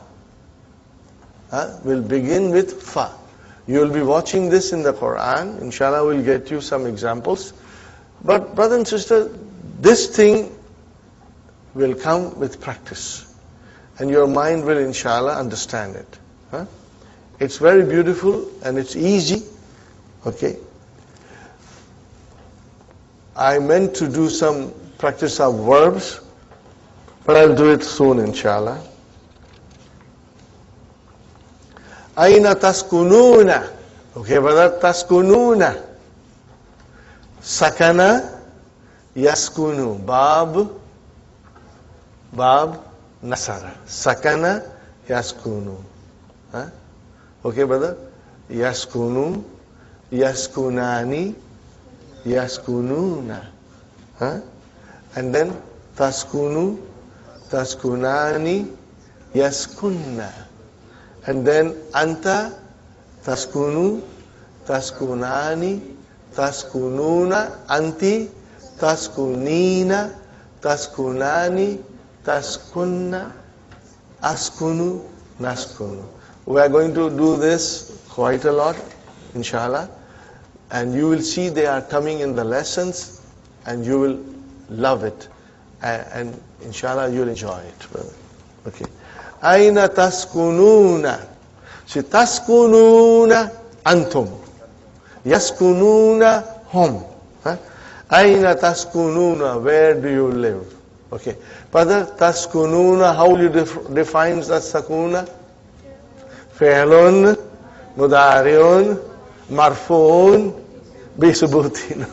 Will begin with fa. You will be watching this in the Quran. Inshallah, we'll get you some examples. But brother and sister, this thing will come with practice. And your mind will, inshallah, understand it. It's very beautiful and it's easy. Okay. I meant to do some practice of verbs, but I'll do it soon, inshallah. Aina taskununa. Okay, brother, taskununa. Sakana yaskunu. Bab nasara. Sakana yaskunu. Okay, brother? Yaskunu, yaskunani, yaskununa. And then taskunu, taskunani, yaskunna. And then anta, taskunu, taskunani, taskununa, anti, taskunina, taskunani, taskunna, askunu, naskunu. We are going to do this quite a lot, inshallah. And you will see they are coming in the lessons, and you will love it. And inshallah, you'll enjoy it, brother. Okay. Aina taskununa. See, taskununa antum. Yaskununa hum. Aina taskununa, where do you live? Okay. Brother, taskununa, how will you define the sakuna? Fi'lun, mudari'un, marfu'un, bisubutin.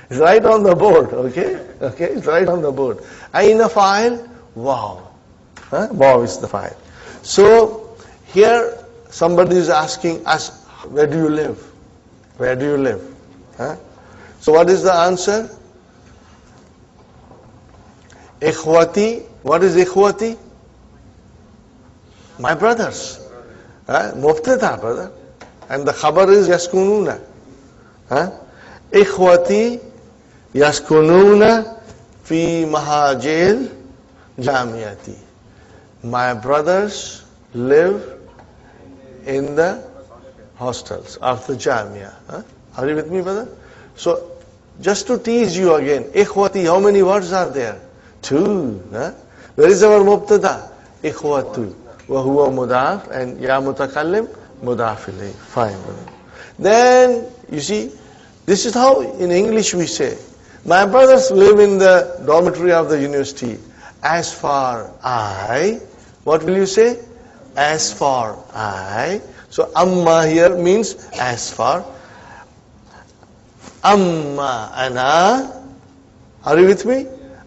It's right on the board, okay? Okay, it's right on the board. Aina fa'il? Wow. Wow is the fa'il. So, here somebody is asking us, where do you live? Where do you live? So what is the answer? Ikhwati. What is ikhwati? My brothers. Mubtada, brother. And the khabar is yaskununa. Ikhwati yaskununa fi mahajil jamiyati. My brothers live in the hostels of the jamia. Are you with me, brother? So, just to tease you again, ikhwati, how many words are there? 2. Where is our mubtada? Ikhwatu. Wa huwa mudaf, and ya mutakallim mudaf ilayh. Fine, brother. Then, you see, this is how in English we say, My brothers live in the dormitory of the university. As for I, what will you say? As for I. So amma here means as for. Amma ana. Are you with me?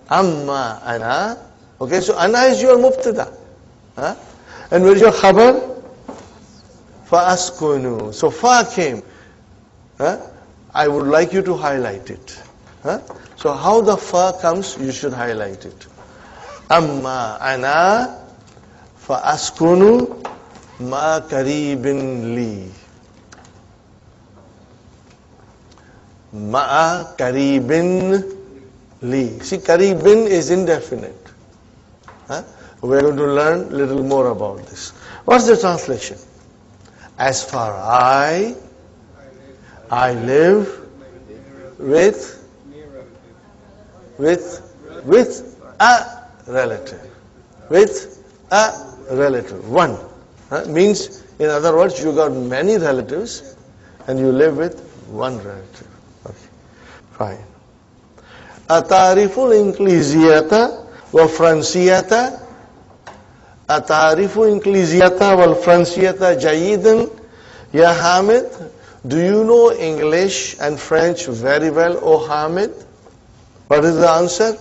Amma ana. Okay, so ana is your mubtada. Huh? And where is your khabar? Fa askunu. So fa came. Huh? I would like you to highlight it. Huh? So how the fa comes, you should highlight it. Amma ana fa askunu ma karibin li. Ma karibin li. See, karibin is indefinite. Huh? We are going to learn a little more about this. What's the translation? As for I live with a relative. With a relative. One. Means, in other words, you got many relatives and you live with one relative. Okay. Fine. Atariful Inglesiyata wa Franciyata. Atarifu Inglesiyata wal Franciyata jayidan. Ya Hamid, do you know English and French very well, O Hamid? What is the answer?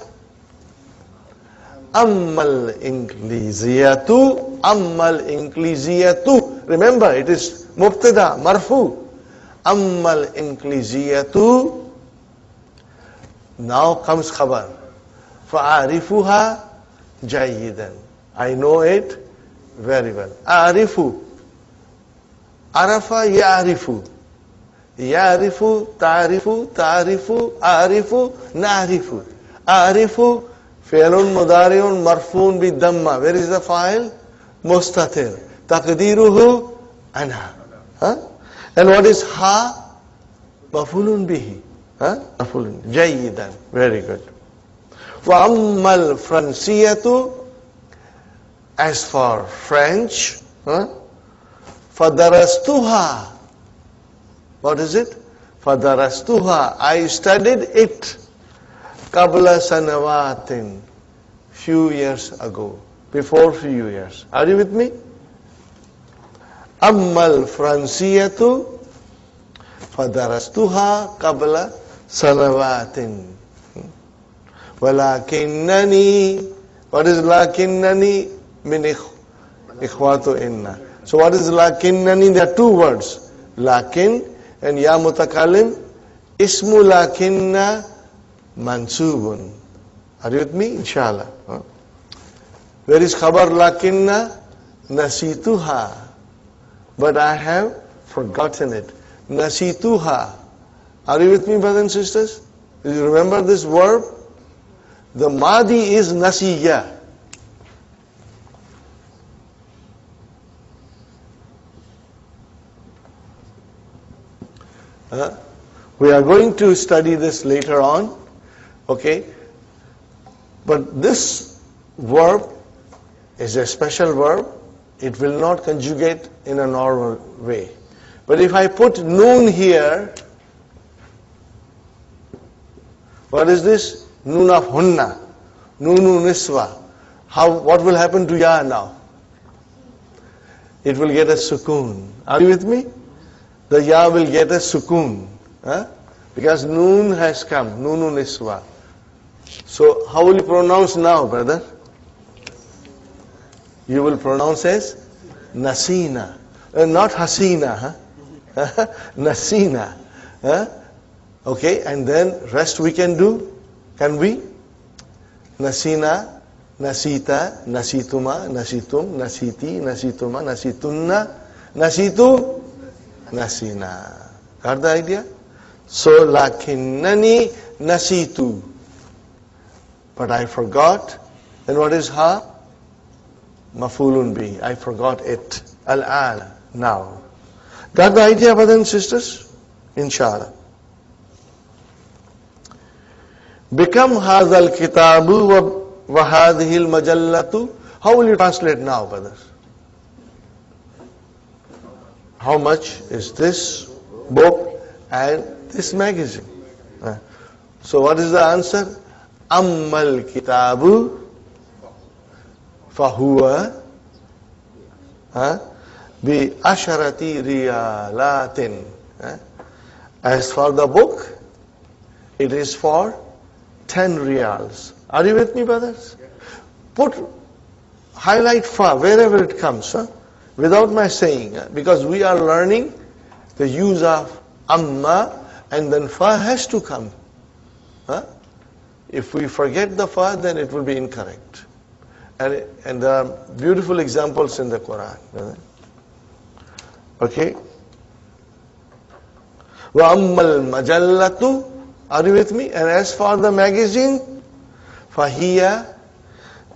Ammal Inglesiyatu. Ammal Inglesiyatu. Remember, it is mubtada, marfu. Ammal Inglesiyatu. Now comes khabar. Fa'arifuha jayidan. I know it very well. Arifu. Arafa ya'rifu. Ya'rifu, ta'rifu, ta'rifu, arifu, na'rifu. Arifu, fi'lun mudari'un marfuun bi dhamma. Where is the file? Mustatir. Taqdiruhu ana. And what is ha? Mafulun bihi. Mafulun. Jayidan. Very good. Wa ammal fransiyatu. As for French, fadarastuha. What is it? Fadarastuha. I studied it. Qabla sanawatin. Few years ago. Before few years. Are you with me? Ammal fransiyatu. Fadarastuha qabla sanawatin. Walakinnani. What is lakinnani? Min ikhwatu inna. So what is lakinnani? There are two words. Lakin and ya mutakalim. Ismu lakinna mansubun. Are you with me? Inshallah. Where is khabar lakinna? Nasituha. But I have forgotten it. Nasituha. Are you with me, brothers and sisters? Do you remember this verb? The madi is nasiya. We are going to study this later on, okay? But this verb is a special verb. It will not conjugate in a normal way. But if I put noon here, what is this? Noon of hunna, noonu niswa. What will happen to ya now? It will get a sukoon. Are you with me? The ya will get a sukoon. Because noon has come, noonu niswa. So how will you pronounce now, brother? You will pronounce as nasina. Not hasina. Nasina. Okay, and then rest we can do. Can we? Nasina, nasita, nasituma, nasitum, nasiti, nasituma, nasitunna, nasitu, nasina. Got the idea? So, lakinnani nasitu. But I forgot. Then what is ha? Mafulun bi. I forgot it. Al-an. Now. Got the idea, brothers and sisters? Inshallah. Become hadhal kitabu wa hadhil majallatu. How will you translate now, brothers? How much is this book and this magazine? So what is the answer? Ammal kitabu fahuwa bi asharati riyalatin. As for the book, it is for 10 riyals. Are you with me, brothers? Highlight fa wherever it comes, without my saying, because we are learning the use of amma, and then fa has to come. If we forget the fa, then it will be incorrect. And there are beautiful examples in the Quran. Okay. Wa ammal majallatu. Are you with me? And as for the magazine, fahiya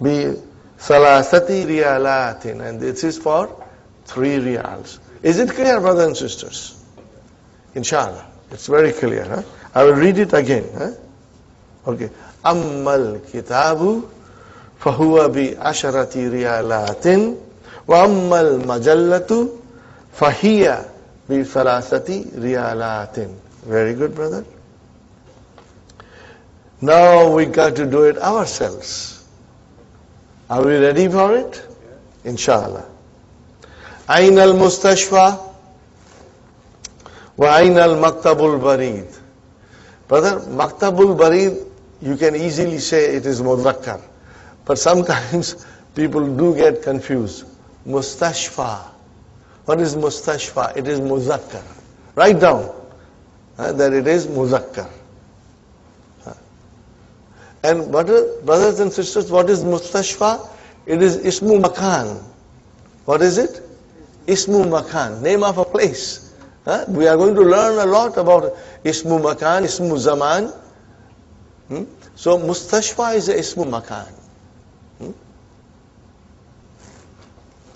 bi salasati riyalatin. And this is for 3 riyals. Is it clear, brothers and sisters? Inshallah. It's very clear. I will read it again. Okay. Ammal kitabu fahuwa bi asharati riyalatin wa ammal majallatu fahiya bi salasati riyalatin. Very good, brother. Now we got to do it ourselves. Are we ready for it? Inshallah. Ayn al-mustashfa wa ayn al-maktabul barid. Brother, maktabul barid, you can easily say it is mudhakkar. But sometimes people do get confused. Mustashfa. What is mustashfa? It is muzakkar. Write down that it is muzakkar. And brothers and sisters, what is mustashfa? It is ismu makan. What is it? Ismu makan, name of a place. We are going to learn a lot about ismu makan, ismu zaman. So mustashfa is a ismu makan.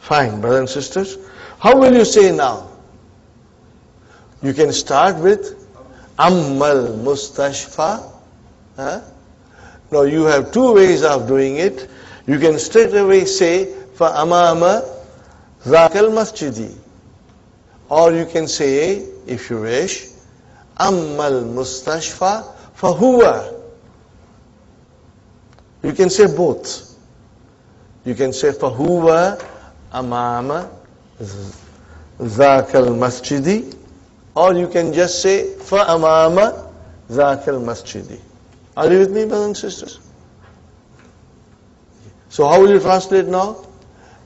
Fine, brothers and sisters. How will you say now? You can start with ammal mustashfa. Now you have 2 ways of doing it. You can straight away say fa amama zakal masjidi, or you can say, if you wish, ammal mustashfa fahuwa. You can say both. You can say fahuwa amama zakal masjidi, or you can just say fa amama zakal masjidi. Are you with me, brothers and sisters? So how will you translate now?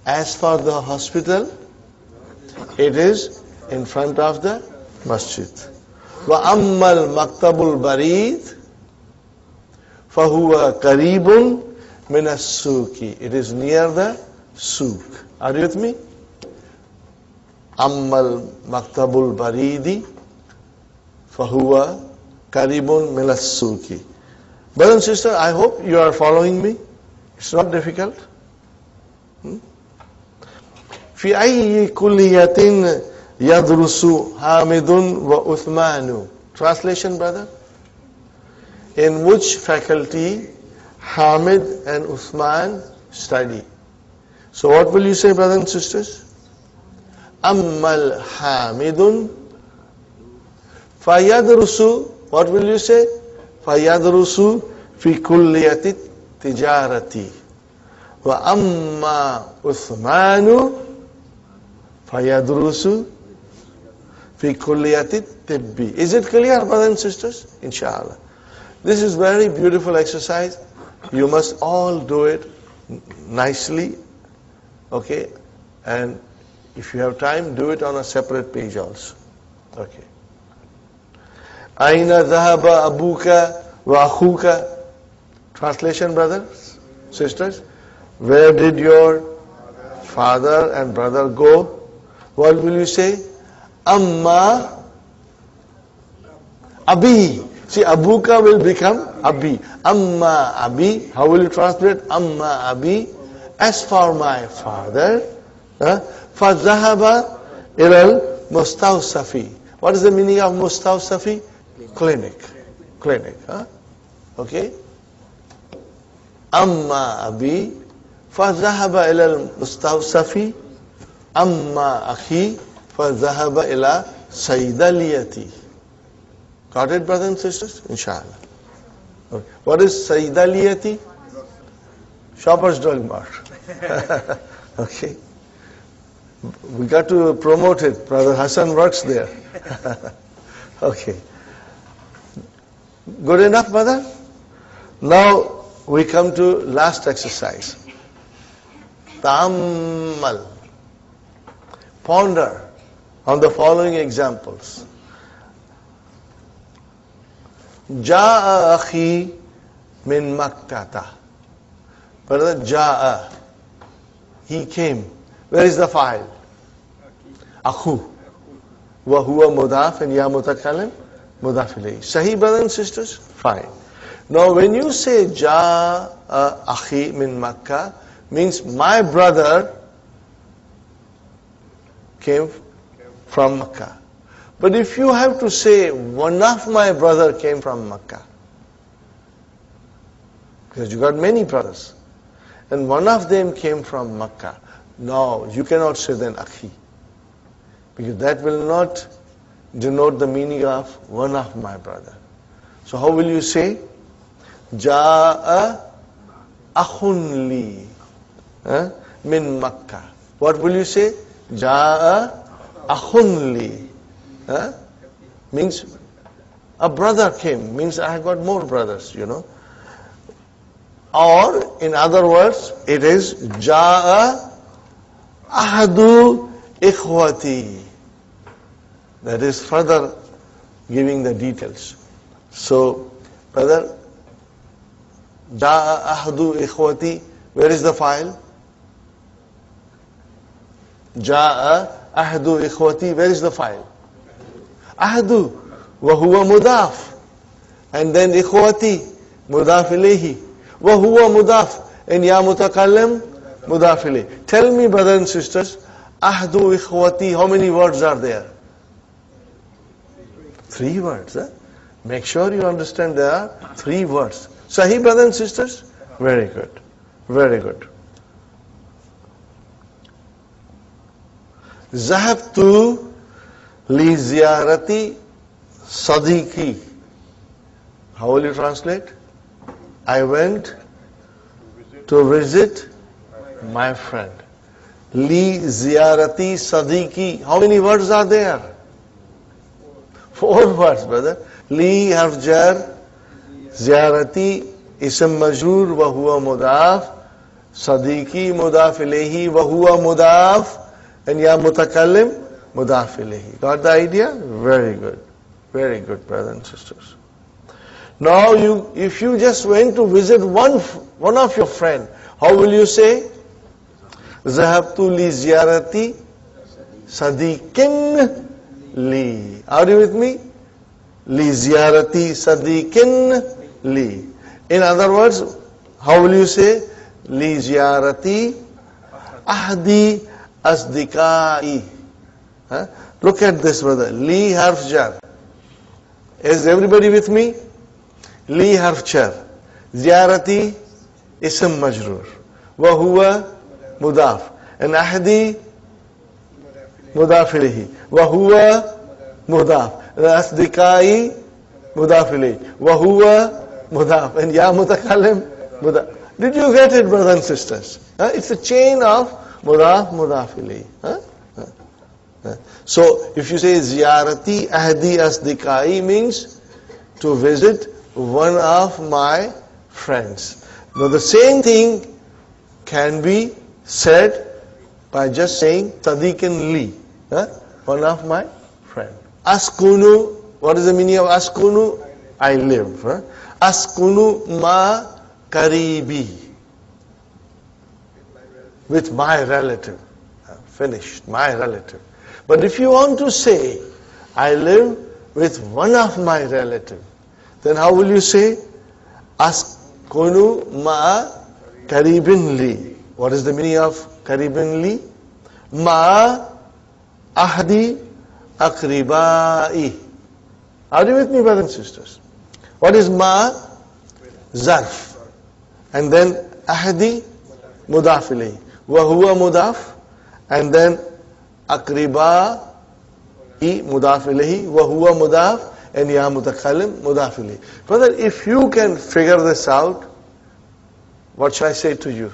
As for the hospital, it is in front of the masjid. Wa ammal maktabul barid fahuwa qaribun min as-suki. It is near the souk. Are you with me? Ammal maktabul baridi fahuwa qaribun min as-suki. Brothers and sisters, I hope you are following me. It's not difficult. في أي كلية يدرس حامد وعثمان. Translation, brother. In which faculty Hamid and Uthman study? So what will you say, brothers and sisters? Ammal Hamidun fayadrusu. What will you say? Fayadrusu fi kulliyati tijarati. Wa amma Uthmanu fayadrusu fi kulliyati tibbi. Is it clear, brothers and sisters? Inshallah. This is very beautiful exercise. You must all do it nicely. Okay? And if you have time, do it on a separate page also. Okay. Aina dhahaba abuka wa akhuka. Translation, brothers, sisters. Where did your father and brother go? What will you say? Amma abi. See, abuka will become abi. Amma abi. How will you translate? Amma abi. As for my father, فَذَهَبَ إِلَى الْمُسْتَوْصَفِ. What is the meaning of mustawsafi? Clinic. Clinic. Okay? Amma abi. فَذَهَبَ إِلَى الْمُسْتَوْصَفِ. Amma akhi. فَذَهَبَ إِلَى صَيْدَلِيَةِ. Got it, brothers and sisters? Inshallah. Okay. What is Sayyidaliyati? Shoppers Drug Mart. Okay. We got to promote it. Brother Hassan works there. Okay. Good enough, brother? Now we come to last exercise. Ta'ammal. Ponder on the following examples. Ja'a akhi min Makkata. Brother, Ja'a. He came. Where is the file? Akhu. Wa huwa mudaf and ya mutakallim mudaf ilayhi. Sahih, brothers and sisters? Fine. Now when you say Ja'a akhi min Makkah, means my brother came from Makkah. But if you have to say one of my brother came from Makkah, because you got many brothers, and one of them came from Makkah, no, you cannot say then akhi, because that will not denote the meaning of one of my brother. So how will you say? Ja'a akhun li min Makkah. What will you say? Ja'a akhun li. Means a brother came, means I have got more brothers, you know. Or in other words, it is Ja'a ahadu ikhwati. That is further giving the details. So, brother, Ja'a ahadu ikhwati, where is the file? Ja'a ahadu ikhwati, where is the file? Ahadu, wa huwa mudaf. And then ikhwati, mudaf ilayhi. Wa huwa mudaf. And ya mutakallim, mudaf ilayhi. Tell me, brothers and sisters, ahdu ikhwati, how many words are there? 3 words. Make sure you understand there are 3 words. Sahih, brothers and sisters? Very good. Very good. Zahabtu li ziyarati sadiqi. How will you translate? I went to visit my friend. Li ziyarati sadiqi. How many words are there? 4 words, brother. Li harf jar, ziyarati ism majrur wa huwa mudaf, sadiqi mudaf ilayhi wa huwa mudaf, and ya mutakallim mudaf ilayhi. Got the idea? Very good. Very good, brothers and sisters. Now if you just went to visit one of your friend, how will you say? Zahabtu li ziyarati sadiqin li. Are you with me? Li ziyarati sadiqin li. In other words, how will you say? Li ziyarati ahdi asdiqai. Look at this, brother. Li harf jar. Is everybody with me? Li harf jar. Ziyarati ism majrur. Wa huwa mudaf. And ahdi mudaf ilayhi. Wa huwa mudaf. And asdiqai mudaf ilayhi. Wa huwa mudaf. And ya mutakallim mudaf. Did you get it, brothers and sisters? It's a chain of mudaf ilayhi. So if you say ziyarati ahdi asdiqai means to visit one of my friends. Now the same thing can be said by just saying sadiqin li, one of my friend. Askunu, what is the meaning of askunu? I live. Askunu ma karibi, with my relative. Finished, my relative. But if you want to say, I live with one of my relatives, then how will you say? Askunu ma karibin li. What is the meaning of karibin li? Ma ahdi akribai. Are you with me, brothers and sisters? What is ma? Zarf. And then ahdi mudaf ilayhi. Wa huwa mudaf. And then akriba mudaf ilayhi. Wa huwa mudaf. and ya mutakallim mudaf ilayh. Brother, if you can figure this out, what shall I say to you?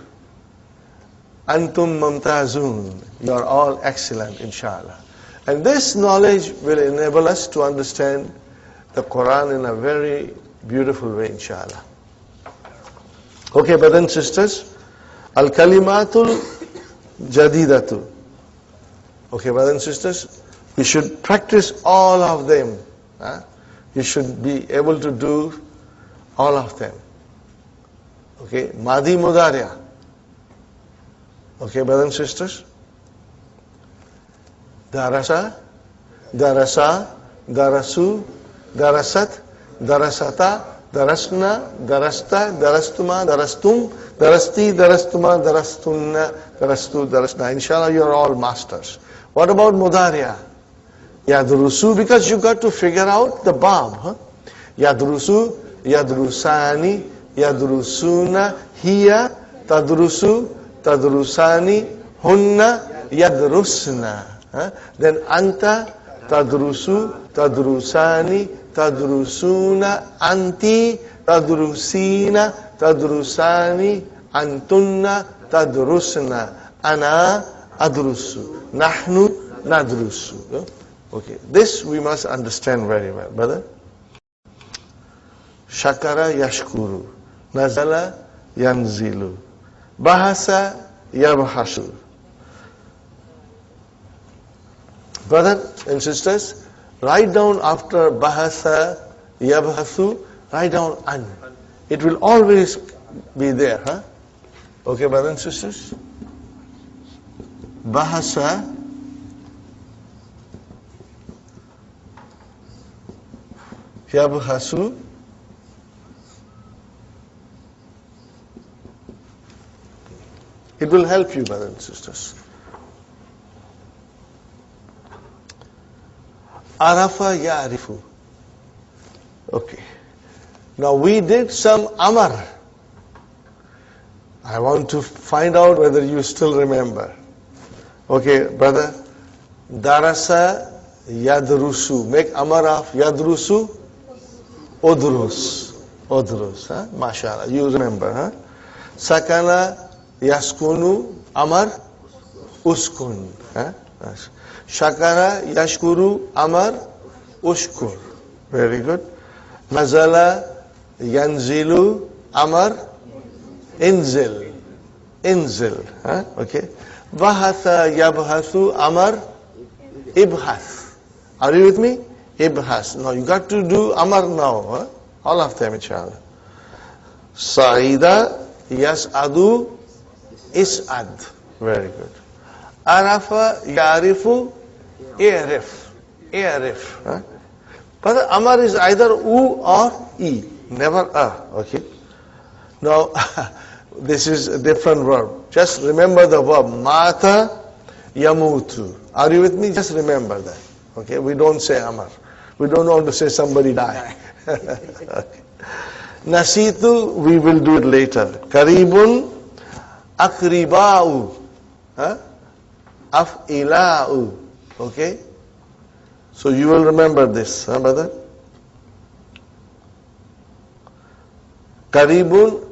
Antum mumtazun. You are all excellent, inshallah. And this knowledge will enable us to understand the Quran in a very beautiful way, inshallah. Okay, brothers and sisters. Al-kalimatul jadidatu. Okay, brothers and sisters. You should practice all of them. You should be able to do all of them. Okay, Madi Mudariya. Okay, brothers and sisters. Darasa, darasa, darasu, darasat, darasata, darasna, darasta, darastuma, darastum, darasti, darastuma, darastunna, darastu, darasna. Inshallah, you are all masters. What about Mudariya? Yadrusu, because you got to figure out the bab. Yadrusu, yadrusani, yadrusuna, hiya, tadrusu, tadrusani, hunna, yadrusna. Then anta, tadrusu, tadrusani, tadrusuna, anti, tadrusina, tadrusani, antunna, tadrusna, ana, adrusu, nahnu, nadrusu. Okay, this we must understand very well, brother. Shakara yashkuru, nazala yanzilu, bahasa yabhasu. Brothers and sisters, write down after bahasa yabhasu, write down an. It will always be there, huh? Okay, brothers and sisters. Bahasa yabhasu. It will help you, brothers and sisters. Arafa ya'rifu. Okay. Now we did some amar. I want to find out whether you still remember. Okay, brother. Darasa yadrusu. Make amar of yadrusu. Udrus. Udrus. Huh? MashaAllah. You remember, huh? Sakana yaskunu. Amar uskun. Huh? Shakara yashkuru. Amar ushkur. Very good. Nazala yanzilu. Amar inzil. Inzil. Huh? Okay. Vahatha yabhathu. Amar ibhath. Are you with me? Ibhas. Now you got to do Amar now. Huh? All of them, inshallah. Sa'ida yas'adu is'ad. Very good. Arafa ya'rifu i'rif. I'rif. Huh? But Amar is either U or E. Never A. Okay. Now, this is a different verb. Just remember the verb. Mata yamutu. Are you with me? Just remember that. Okay. We don't say Amar. We don't want to say somebody die. Okay. Nasitu, we will do it later. Karibun, akriba'u, af'ila'u. Okay? So you will remember this, brother? Karibun,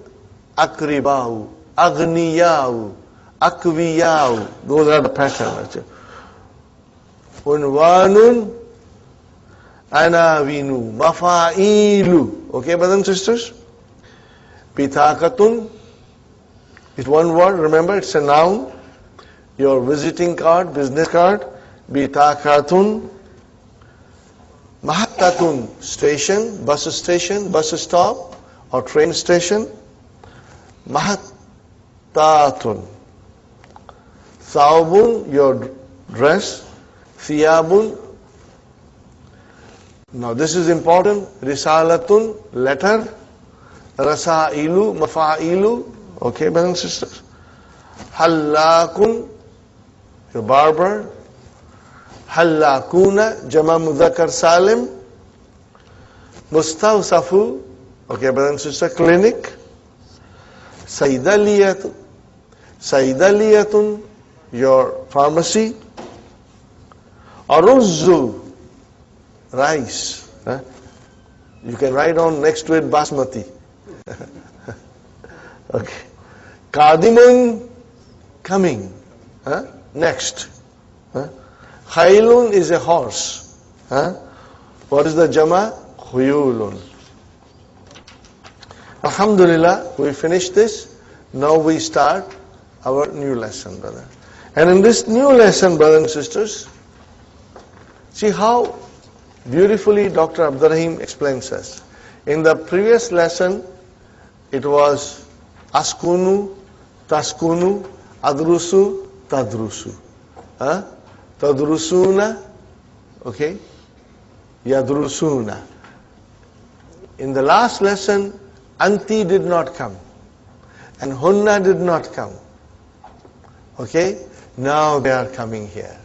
akriba'u, aghniya'u, akwiya'u. Those are the patterns. Unwanun, anawinu, mafa'ilu. Okay, brothers and sisters? Pitakatun is one word, remember, it's a noun. Your visiting card, business card. Pitakatun. Mahattatun, station, bus stop, or train station. Mahattatun. Thawbun, your dress. Thiyabun. Now this is important. Risalatun, letter. Rasailu, mafa'ilu. Okay, brothers and sisters. Hallakun, your barber. Hallakuna, jama mudhakkar salim. Mustawsafu, okay, brothers and sisters, clinic. Saidaliyatun, Saidaliyatun, your pharmacy. Aruzzu, rice. You can write on next to it basmati. Okay. Qadimun, coming. Next. Khailun is a horse. What is the jama? Khuyulun. Alhamdulillah, we finished this. Now we start our new lesson, brother. And in this new lesson, brothers and sisters, see how beautifully Dr. Abdul Raheem explains us. In the previous lesson, it was askunu, taskunu, adrusu, tadrusu. Tadrusuna, okay, yadrusuna. In the last lesson, anti did not come, and hunna did not come. Okay, now they are coming here.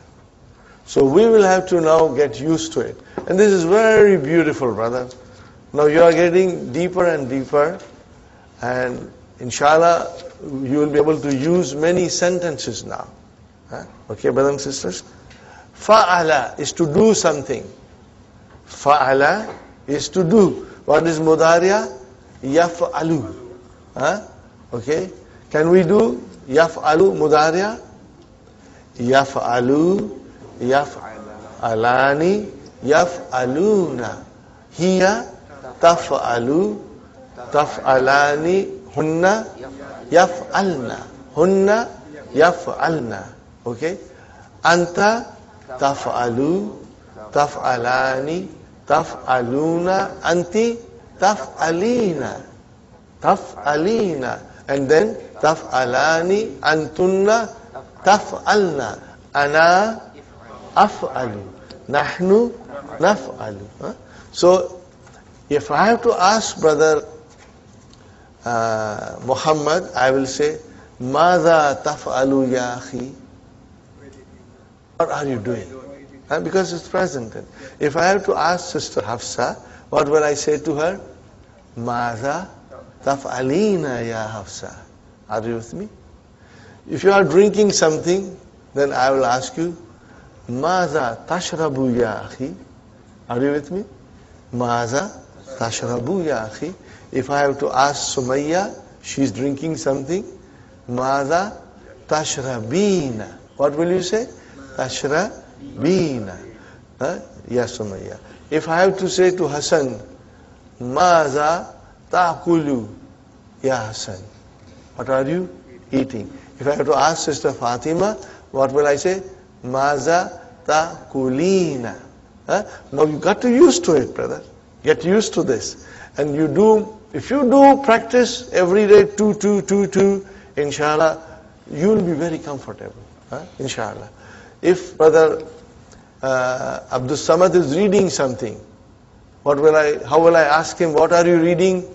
So we will have to now get used to it. And this is very beautiful, brother. Now you are getting deeper and deeper, and inshallah, you will be able to use many sentences now. Okay, brothers and sisters? Fa'ala is to do something. Fa'ala is to do. What is mudariya? Yaf'alu. Okay? Can we do yaf'alu mudariya? Yaf'alu, yaf'alani, yaf'aluna. Hiya taf'alu, taf'alani, hunna, yaf'alna. Hunna, yaf'alna. Okay? Anta taf'alu, taf'alani, taf'aluna, anti taf'alina. Taf'alina. And then taf'alani, antunna, taf'alna. Ana af'alu. Nahnu naf'alu. So, if I have to ask brother Muhammad, I will say, Mada taf'alu ya akhi? What are you doing? Because it's present. If I have to ask Sister Hafsa, what will I say to her? Mada taf'alina ya Hafsa? Are you with me? If you are drinking something, then I will ask you, Mada tashrabu ya akhi? Are you with me? Mada tashrabu ya akhi? If I have to ask Sumayya, she's drinking something, Mada tashrabina? What will you say? Tashrabina. Ya Sumayya. If I have to say to Hassan, Maza ta'kulu ya Hassan? What are you eating? If I have to ask Sister Fatima, what will I say? Maza ta'kulina. Now you got to used to it, brother. Get used to this. And you do, if you do practice every day, two, inshallah, you will be very comfortable. Inshallah. If brother Abdul Samad is reading something, how will I ask him, what are you reading?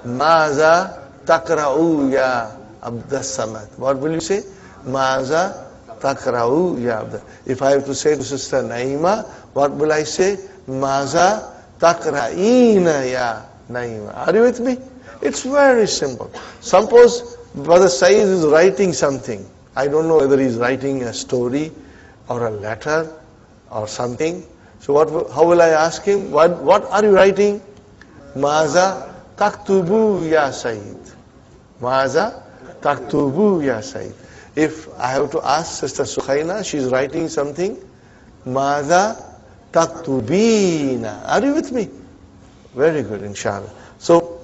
Maza takra'u ya Abdul Samad. What will you say? Maza takra'u ya Abdul. If I have to say to Sister Naima, what will I say? Maza takra'ina ya Naima. Are you with me? It's very simple. Suppose Brother Saeed is writing something. I don't know whether he's writing a story or a letter or something. So how will I ask him? What are you writing? Maza taktubu ya Saeed. Maza taktubu ya Saeed. If I have to ask Sister Sukhaina, she's writing something. Maza taktubina. Are you with me? Very good, inshallah. So,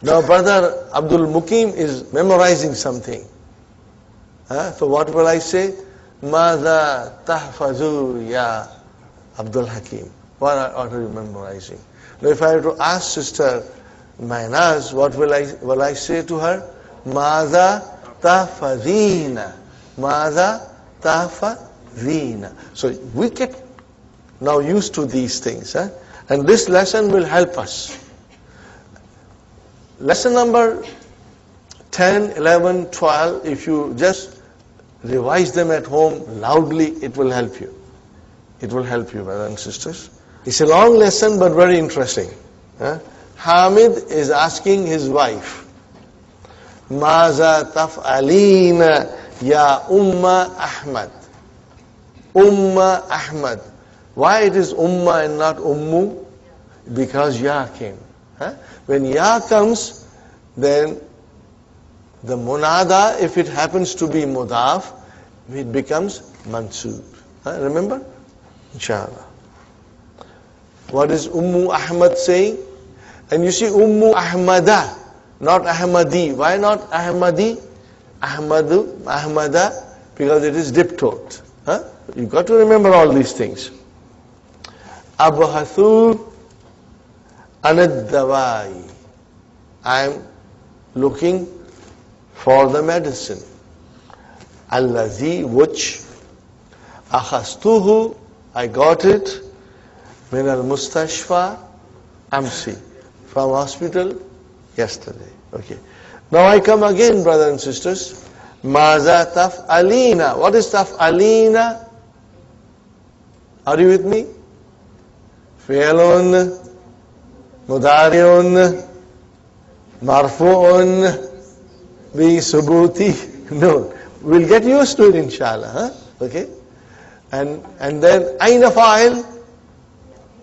now Brother Abdul Mukim is memorizing something. So what will I say? Mada tahfazu ya Abdul Hakim. What are you memorizing? Now if I have to ask Sister Mainaz, what will I say to her? Mada tahfazina. Mada tahfazina. So we get now used to these things. And this lesson will help us. Lesson number 10, 11, 12, if you just revise them at home loudly, it will help you. It will help you, brothers and sisters. It's a long lesson but very interesting. Hamid is asking his wife, Maza taf'alina ya Umma Ahmad. Umma Ahmad. Why it is Umma and not Ummu? Because ya came. When ya comes, then the munada, if it happens to be mudaf, it becomes mansoob. Remember? Inshallah. What is Ummu Ahmad saying? And you see Ummu Ahmada, not Ahmadi. Why not Ahmadi? Ahmadu, Ahmada, because it is diptote. You got to remember all these things. Abhathu anad dawai. I am looking for the medicine. Allazi, which akhastuhu, I got it, min al mustashfa amsi, from hospital yesterday. Okay. Now I come again, brothers and sisters. Maza taf'alina. What is taf'alina? Are you with me? Fi'lun, mudari'un, marfu'un, bi subuti. No. We'll get used to it, inshallah. Okay? And then, aina fa'il?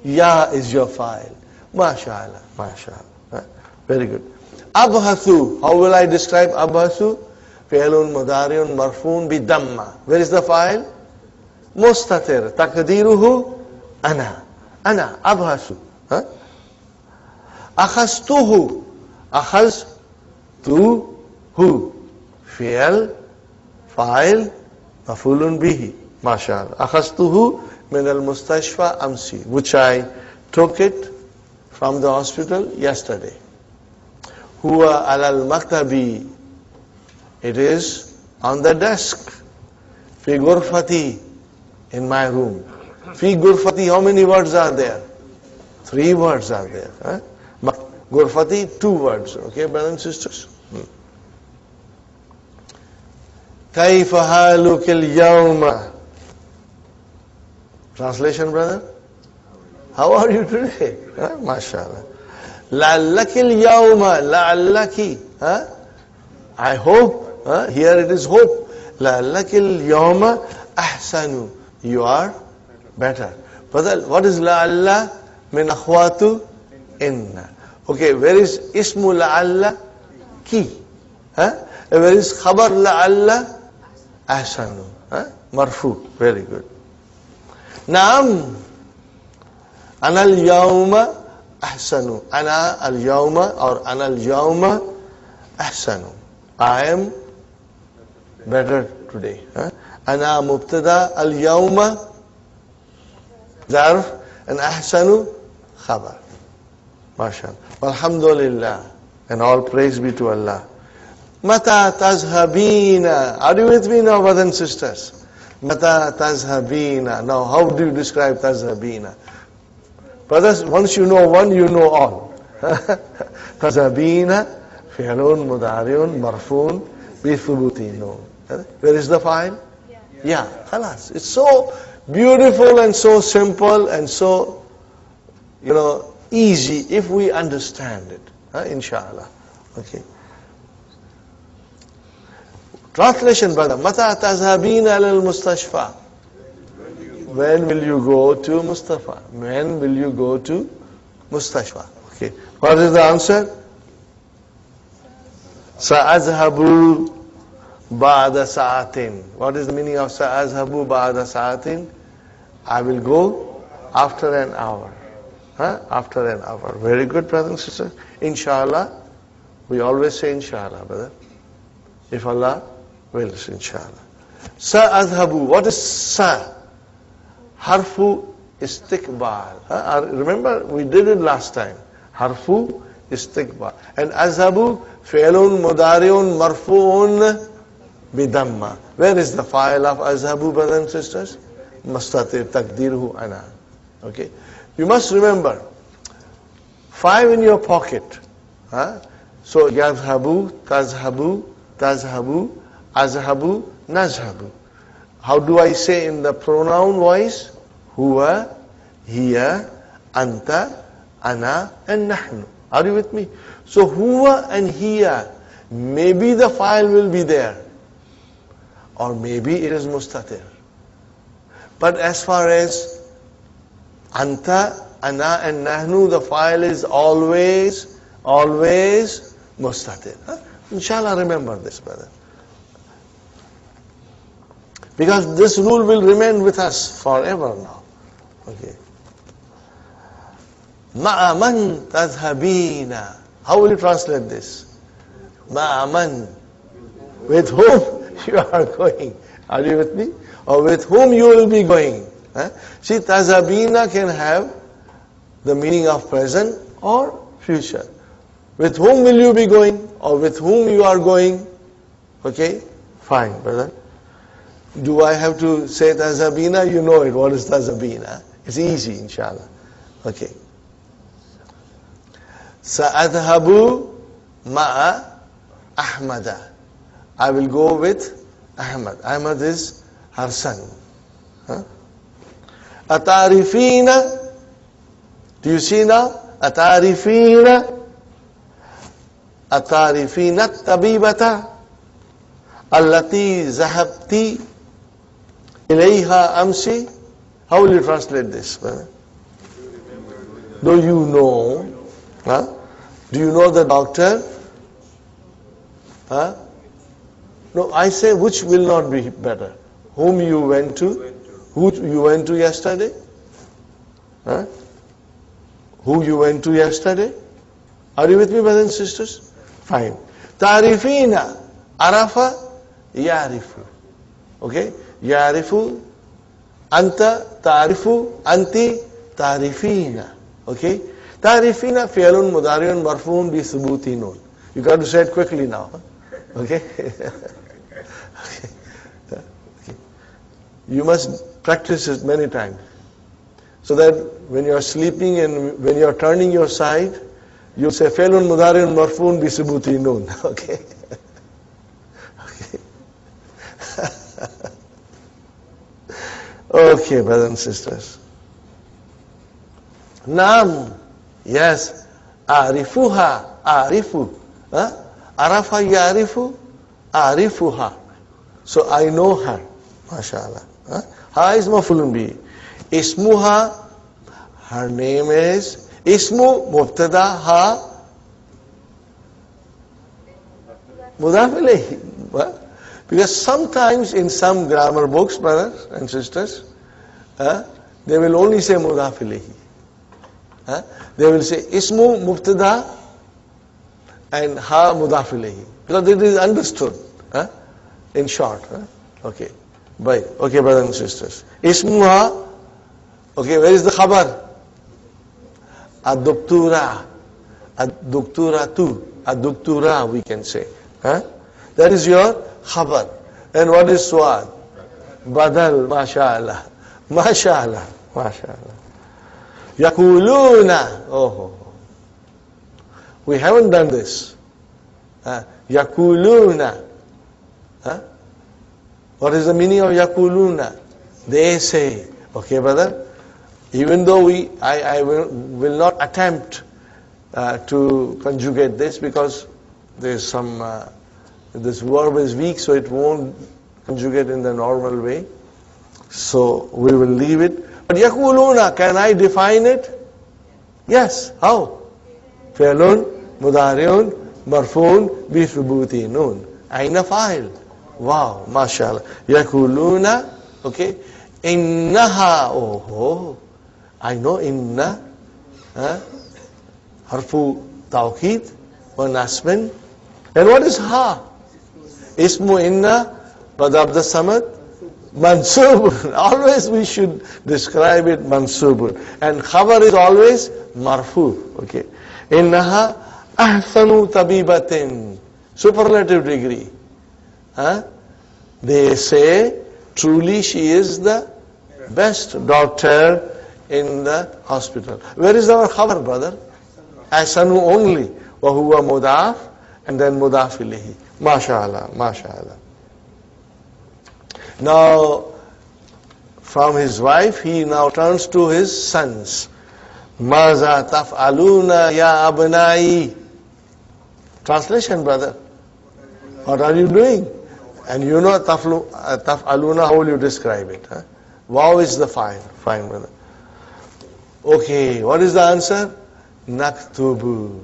Ya is your fa'il. MashaAllah, MashaAllah. Very good. Abhathu. How will I describe abhathu? Fi'lun mudari'un marfun bi damma. Where is the fa'il? Mustatir. Taqdiruhu ana. Ana. Abhathu. Akhastuhu. Akhaztuhu. Fi'l, fa'il, mafulun bihi. MashaAllah. Akhastuhu min al-mustashfa amsi. Which I took it from the hospital yesterday. Huwa alal maktabi. It is on the desk. Fi ghurfati, in my room. Fi ghurfati, how many words are there? 3 words are there. Ghurfati, 2 words. Okay, brothers and sisters? Kayfa haluka al-yawma. Translation, brother? How are you today? MashaAllah. La'allaki al-yawma. La'allaki. I hope. Here it is hope. La'allaki al-yawma ahsanu. You are better. Brother, what is la'alla? Min akhwatu inna. Okay, where is ismu la'alla? Ki. Where is khabar la'alla? Ahsanu. Marfu. Very good. Naam. Ana al-yawma ahsanu. Ana al-yawma or ana al-yawma ahsanu. I am better today. Ana mubtada al-yawma zarf and ahsanu khabar. MashaAllah. Alhamdulillah. And all praise be to Allah. Mata tazhabina. Are you with me now, brothers and sisters? Mata tazhabina. Now, how do you describe tazhabina? Brothers, once you know one, you know all. Tazhabina, fi'lun, mudari'un, marfun, bi thubuti. No. Where is the file? Yeah, khalas. It's so beautiful and so simple and so, easy if we understand it. Inshallah. Okay. Translation, brother. Mata tazhabina al mustashfa. When will you go to Mustafa? When will you go to Mustashfa? Okay. What is the answer? Sa'azhabu ba'da sa'atin. What is the meaning of sa'azhabu ba'da sa'atin? I will go after an hour. After an hour. Very good, brothers and sisters. Inshallah. We always say inshallah, brother. If Allah wills, inshallah. Sa'azhabu. What is sa? Harfu istiqbal. Remember, we did it last time. Harfu istiqbal. And azhabu, fi'lun mudari'un marfu'un bidamma. Where is the file of azhabu, brothers and sisters? Mustatir taqdirhu ana. Okay. You must remember, 5 in your pocket. So, yadhabu, tazhabu, tazhabu, azhabu, nazhabu. How do I say in the pronoun voice? Huwa, hiya, anta, ana, and nahnu. Are you with me? So huwa and hiya, maybe the file will be there. Or maybe it is mustatir. But as far as anta ana and nahnu, the file is always mustatir. Inshallah, remember this, brother. Because this rule will remain with us forever now. Okay. Ma'aman tadhabina. How will you translate this? Ma'aman. With whom you are going. Are you with me? Or with whom you will be going. See, tadhabina can have the meaning of present or future. With whom will you be going? Or with whom you are going? Okay? Fine, brother. Do I have to say tazabina? You know it. What is tazabina? It's easy, inshallah. Okay. Sa'adhabu ma'a Ahmada. I will go with Ahmad. Ahmad is her son. Atarifina. Do you see now? Atarifina. Atarifina tabibata. Allati zahabti ilayha amsi. How will you translate this? Do you know? Do you know the doctor? No, I say which will not be better. Whom you went to? Who you went to yesterday? Who you went to yesterday? Are you with me, brothers and sisters? Fine. Tarifina. Arafa. Yarifu. Okay? Yarifu. Anta. Tarifu. Anti. Tarifina. Okay? Tarifina fi'lun mudari'un marfu'un bi thubuti nun. You got to say it quickly now. Okay? Okay. You must practice it many times. So that when you are sleeping and when you are turning your side, you'll say fi'lun mudari'un marfu'un bi thubuti nun. Okay? Okay, brothers and sisters. Naam. Yes. Arifuha. Arifu. Arafa yarifu. Arifuha. So I know her. MashaAllah. Ha is mafulun bi. Ismuha. Her name is. Ismu mubtada ha. Mudaf ilayhi. Because sometimes in some grammar books, brothers and sisters, they will only say mudaf ilayhi. They will say ismu mubtada and ha mudaf ilayhi. Because it is understood. In short. Okay. Bye. Okay, brothers and sisters. Ismuha. Okay, where is the khabar? Ad-doktura. Ad-doktura tu. Ad-doktura we can say. That is your khabar. And what is suad? Badal, mashallah. Mashallah. Mashallah. Yakuluna. Oh. We haven't done this. Yakuluna. What is the meaning of yakuluna? They say. Okay, brother? Even though I will not attempt to conjugate this because there's some this verb is weak, so it won't conjugate in the normal way. So we will leave it. But yakuluna, can I define it? Yes. How? Fi'lun, mudari'un, marfu'un, bi thubuti nun. Aina fa'il. Wow, mashallah. Yakuluna, okay. Innaha, oh. I know inna. Harfu tawqid wa nasbin. And what is ha? Ismu inna, badab the samad, mansubun. Always we should describe it mansubun. And khabar is always marfu. Okay. Innaha ahsanu tabibatin. Superlative degree. They say, truly she is the best doctor in the hospital. Where is our khabar, brother? Ahsanu only. Wa huwa mudaf. And then mudaf ilayhi. MashaAllah, MashaAllah. Now, from his wife, he now turns to his sons. Maza taf'aluna ya abnai. Translation, brother. What are you doing? And you know taf'aluna, how will you describe it? Wow is the fine, brother. Okay, what is the answer? Naktubu.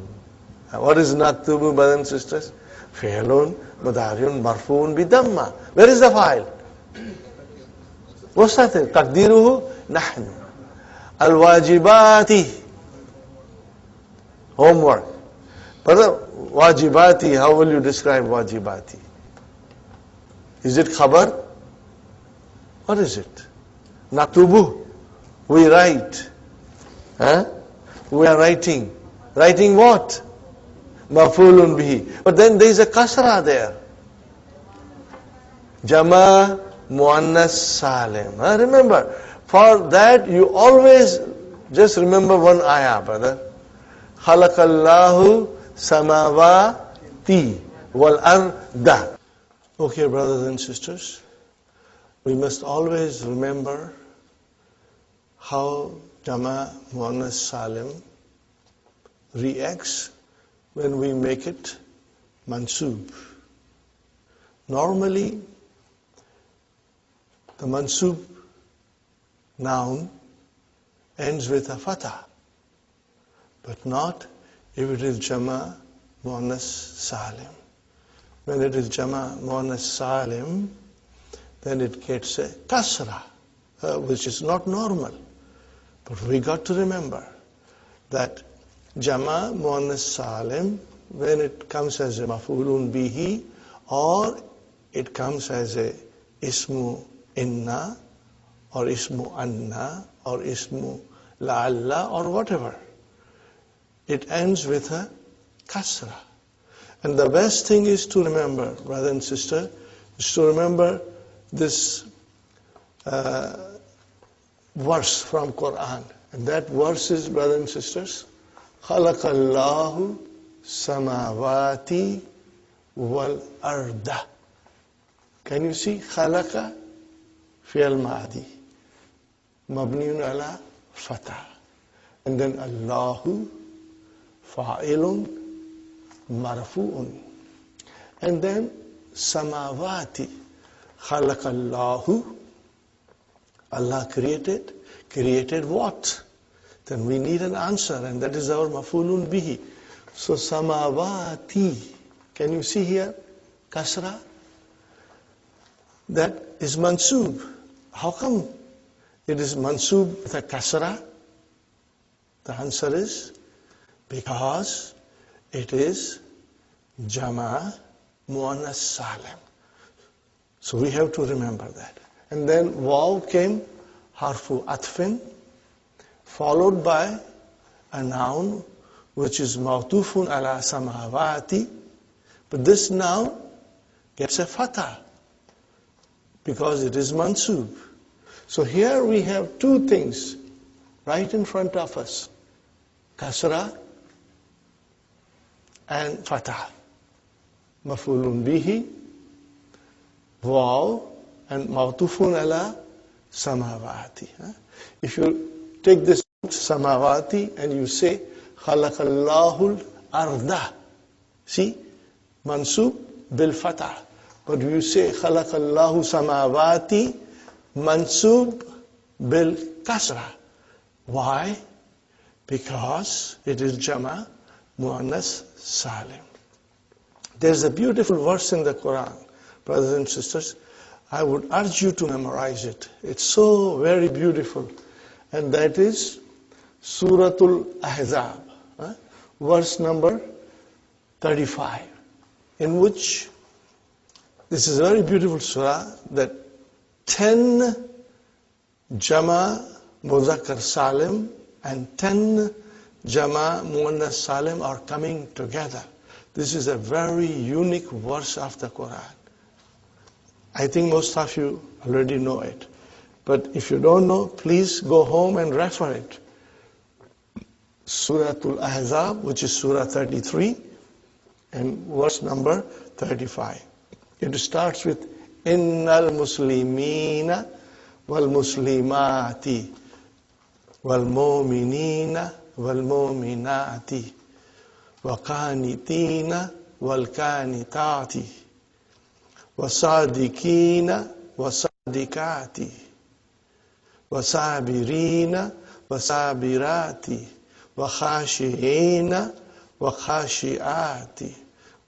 What is naktubu, brothers and sisters? Fi'lun mudari'un marfu'un bidamma. Where is the file? What's that? Taqdiruhu nahnu. Al-wajibati. Homework. Brother, wajibati, how will you describe wajibati? Is it khabar? What is it? Naktubu. We write. Huh? We are writing. Writing what? Maf'ulun bihi. But then there is a kasra there. Jama muannas salim. Remember, for that you always just remember one ayah, brother. Khalaqallahu samawati wal arda. Okay, brothers and sisters, we must always remember how Jama muannas salim reacts when we make it mansub. Normally, the mansub noun ends with a fatah, but not if it is Jama muannas salim. When it is Jama muannas salim, then it gets a kasra, which is not normal. But we got to remember that Jama muannas salim, when it comes as a maf'ulun bihi, or it comes as a ismu inna, or ismu anna, or ismu la'alla, or whatever, it ends with a kasra. And the best thing is to remember, brother and sister, is to remember this verse from Quran. And that verse is, brothers and sisters, Khalaqallahu samawati wal arda. Can you see? Khalaqa fi'al ma'adi. Mabniun ala fatah. And then Allahu fa'ilun marfu'un. And then samawati. Khalaqallahu. Allah created. Created what? Then we need an answer, and that is our maf'ulun bihi. So samawati. Can you see here? Kasra. That is mansub. How come it is mansub with a kasra? The answer is because it is Jama muannas salim. So we have to remember that. And then waw came, harfu atfin, followed by a noun which is mawtufun ala samawati. But this noun gets a fatah because it is mansub. So here we have two things right in front of us. Kasra and fatah. Maf'ulun bihi, waw, and mawtufun ala samawati. If you take this samawati and you say khalaqallahu arda, see, mansub bil fatah. But you say khalaqallahu samawati, mansub bil kasra. Why? Because it is Jama muannas salim. There's a beautiful verse in the Quran, brothers and sisters. I would urge you to memorize it. It's so very beautiful. And that is Suratul Ahzab, verse number 35, in which this is a very beautiful surah that 10 Jama Muzakkar Salim and 10 Jama Muannas Salim are coming together. This is a very unique verse of the Quran. I think most of you already know it. But if you don't know, please go home and refer it. Suratul Ahzab, which is Surah 33, and verse number 35. It starts with Innal Muslimina wal Muslimati wal Mu'minina wal Mu'minati wa Qanitina wal Qanitati wa Sadiqina wa Sadiqati wa Sabirina والصابرات وخاشعين وخاشعات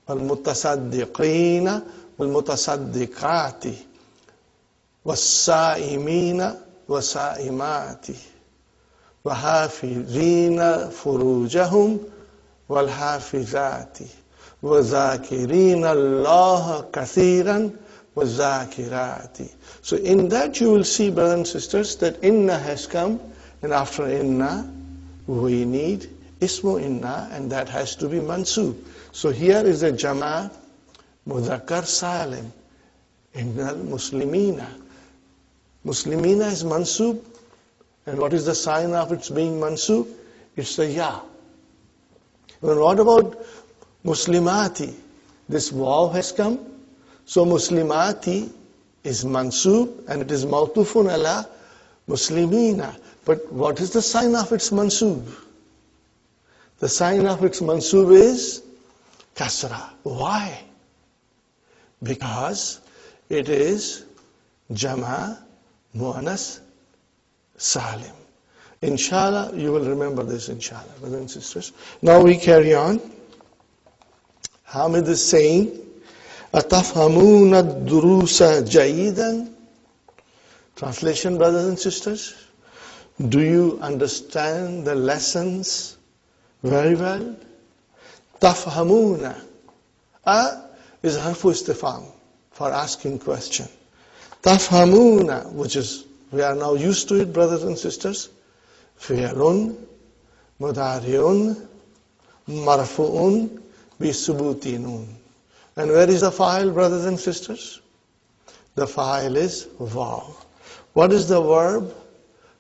والمتصدقين والمتصدقات والصائمين والصائمات وحافظين فروجهم والحافظات وذاكرين الله كثيرا والذاكرات. So in that you will see, brothers and sisters, that inna has come, and after inna we need ismu inna, and that has to be mansub. So here is a jama mudhakkar salim, innal muslimina. Muslimina is mansub, and what is the sign of its being mansub? It's a ya. Well, what about muslimati? This waw has come. So muslimati is mansub and it is mawtufun ala muslimina. But what is the sign of its mansub? The sign of its mansub is kasra. Why? Because it is jama muannas salim. Inshallah, you will remember this, inshallah, brothers and sisters. Now we carry on. Hamid is saying, أَتَفْهَمُونَ الدُّرُوسَ جَيِّدًا. Translation, brothers and sisters. Do you understand the lessons very well? تَفْهَمُونَ. Is harfu istifam, for asking question. تَفْهَمُونَ, which is, we are now used to it, brothers and sisters. فعل مضارع مرفوع بثبوت نون. And where is the file, brothers and sisters? The file is vav. What is the verb?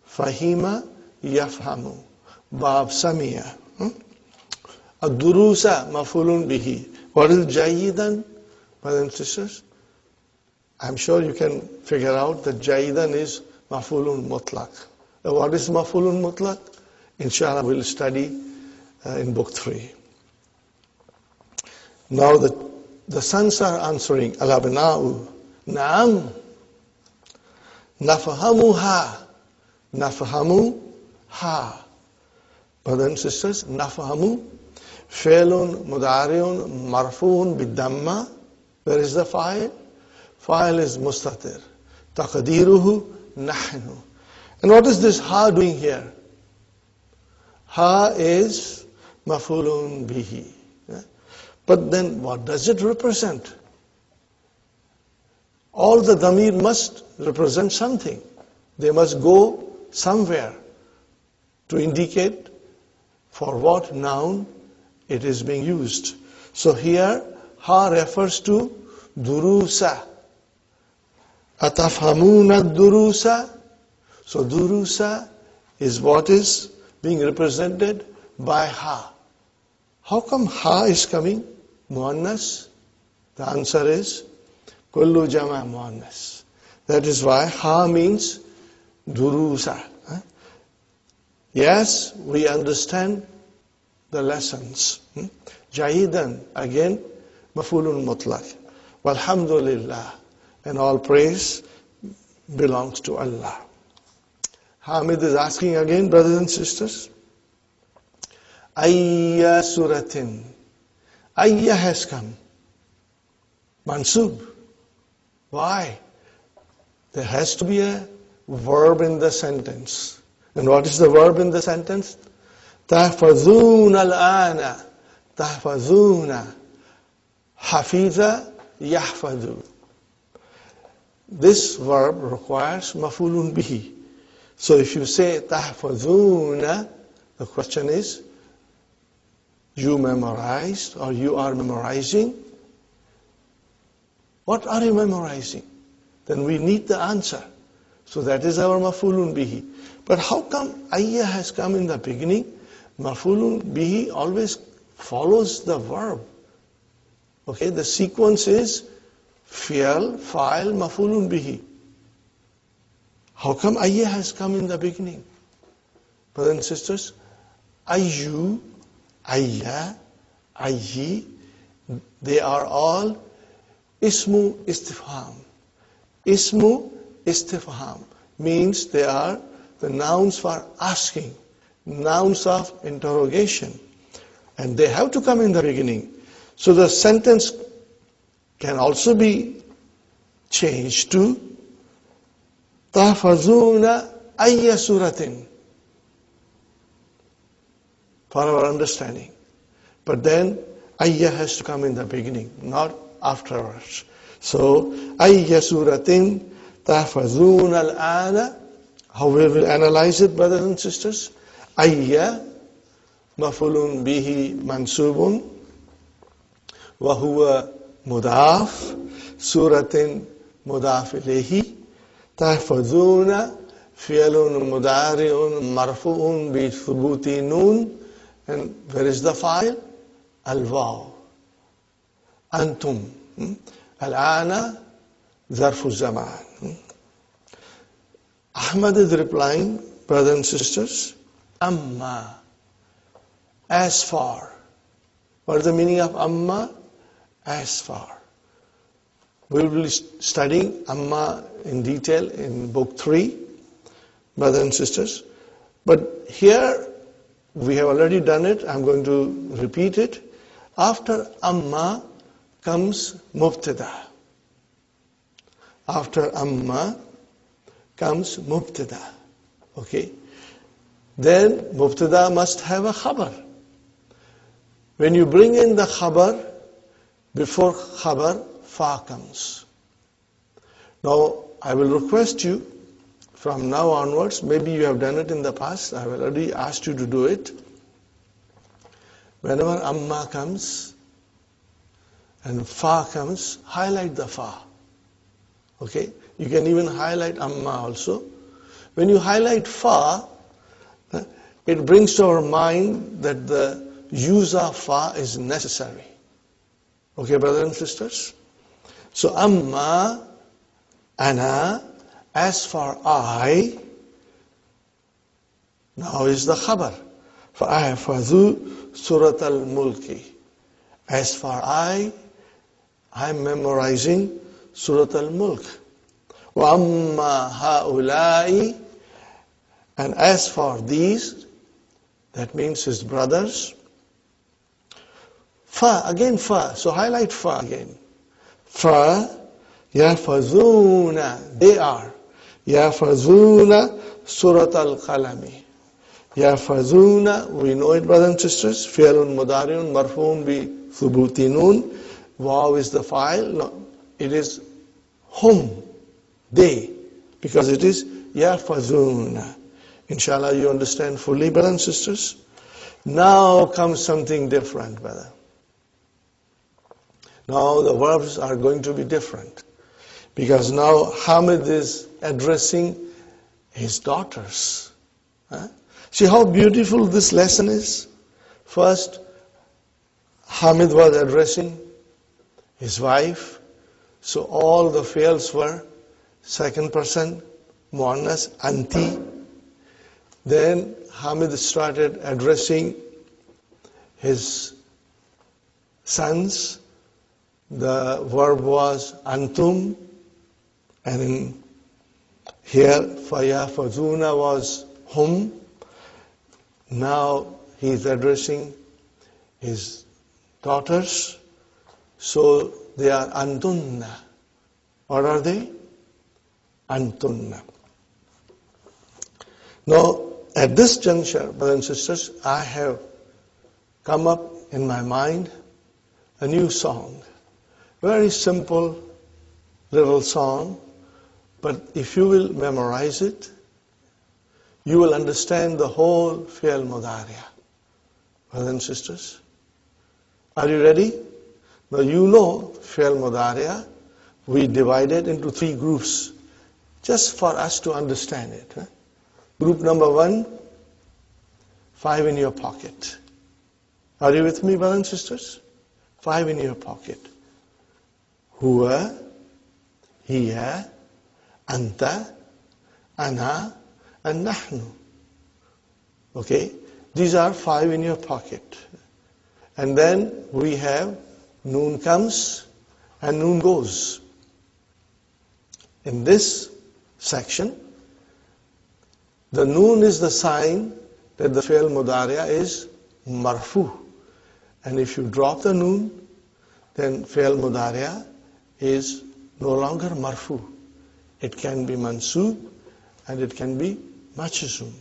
Fahima yafhamu. Bab samiya. Ad-durusa mafulun bihi. What is jayidan, brothers and sisters? I'm sure you can figure out that jayidan is mafulun mutlaq. What is mafulun mutlaq? Inshallah, we'll study in book 3. Now the sons are answering, Al-abna'u, Naam, Nafahamuha, Nafahamuha. Brothers and sisters, Nafahamu, Failun, Mudariun, Marfuun, Bidamma. Where is the file? File is Mustatir. Taqdiruhu, Nahnu. And what is this ha doing here? Ha is mafulun bihi. But then what does it represent? All the damir must represent something. They must go somewhere to indicate for what noun it is being used. So here, ha refers to durusa. Atafhamuna durusa. So durusa is what is being represented by ha. How come ha is coming? Muannas? The answer is kullu jama muannas. That is why ha means durusa. Yes, we understand the lessons. Jahidan, again, mafulun mutlaq. Walhamdulillah. And all praise belongs to Allah. Hamid is asking again, brothers and sisters. Ayya suratin. Ayya has come. Mansub. Why? There has to be a verb in the sentence. And what is the verb in the sentence? Tahfazun al-ana. Tahfazuna. Hafiza yahfadu. This verb requires mafulun bihi. So if you say tahfazuna, the question is, you memorized or you are memorizing? What are you memorizing? Then we need the answer. So that is our mafulun bihi. But how come ayya has come in the beginning? Mafulun bihi always follows the verb. Okay, the sequence is fi'al, fa'il, mafulun bihi. How come ayya has come in the beginning? Brothers and sisters, ayyu, ayya, ayyi, they are all ismu istifham. Ismu istifham means they are the nouns for asking, nouns of interrogation. And they have to come in the beginning. So the sentence can also be changed to تَحْفَظُونَ أَيَّ سُورَةٍ, for our understanding. But then ayya has to come in the beginning, not afterwards. So ayya suratin tahfazun al-ana. How we will analyze it, brothers and sisters? Ayya mafulun bihi mansubun wa huwa mudaf, suratin mudaf ilayhi, tahfazuna fi'lun mudari'un marfu'un bi thubuti nun. And where is the file? Al-waw. Antum. Al-ana zarfu zaman. Ahmad is replying, brothers and sisters, amma, as for. What is the meaning of amma? As for. We will be studying amma in detail in book 3, brothers and sisters. But here, we have already done it. I'm going to repeat it. After amma comes mubtada. After amma comes mubtada. Okay? Then mubtada must have a khabar. When you bring in the khabar, before khabar, fa comes. Now, I will request you, from now onwards, maybe you have done it in the past, I have already asked you to do it. Whenever amma comes and fa comes, highlight the fa. Okay? You can even highlight amma also. When you highlight fa, it brings to our mind that the use of fa is necessary. Okay, brothers and sisters? So amma, ana, as for I, now is the khabar. فَأَحْفَظُ surat al-mulki. As for I am memorizing surat al-mulk. وَأَمَّا هَؤُلَاءِ, and as for these, that means his brothers, fa, again fa, so highlight fa again. Fa, يَحْفَظُونَ, they are. يَحْفَظُونَ surat al-qalami. يَحْفَظُونَ, we know it, brothers and sisters. فِعْلٌ مُضَارِعٌ مَرْفُوعٌ بِثُبُوتِ نُون. Waw is the file. No, it is hum, they, because it is يَحْفَظُونَ. Inshallah, you understand fully, brothers and sisters. Now comes something different, brother. Now the verbs are going to be different. Because now Hamid is addressing his daughters. See how beautiful this lesson is? First, Hamid was addressing his wife. So all the fi'ls were second person, muannas, anti. Then Hamid started addressing his sons. The verb was antum. And in here, فَيَحْفَظُونَ was hum. Now he is addressing his daughters. So they are antunna. What are they? Antunna. Now, at this juncture, brothers and sisters, I have come up in my mind a new song. Very simple little song. But if you will memorize it, you will understand the whole fi'l mudari'ah. Brothers and sisters, are you ready? Now you know fi'l mudari'ah, we divide it into 3 groups, just for us to understand it. Group number 1, 5 in your pocket. Are you with me, brothers and sisters? 5 in your pocket. Huwa, hiya, anta, ana, and nahnu. Okay? These are 5 in your pocket. And then we have noon comes and noon goes. In this section, The noon is the sign that the fi'l mudari'a is marfu. And if you drop the noon, then fi'l mudari'a is no longer marfu. It can be mansub and it can be majzum.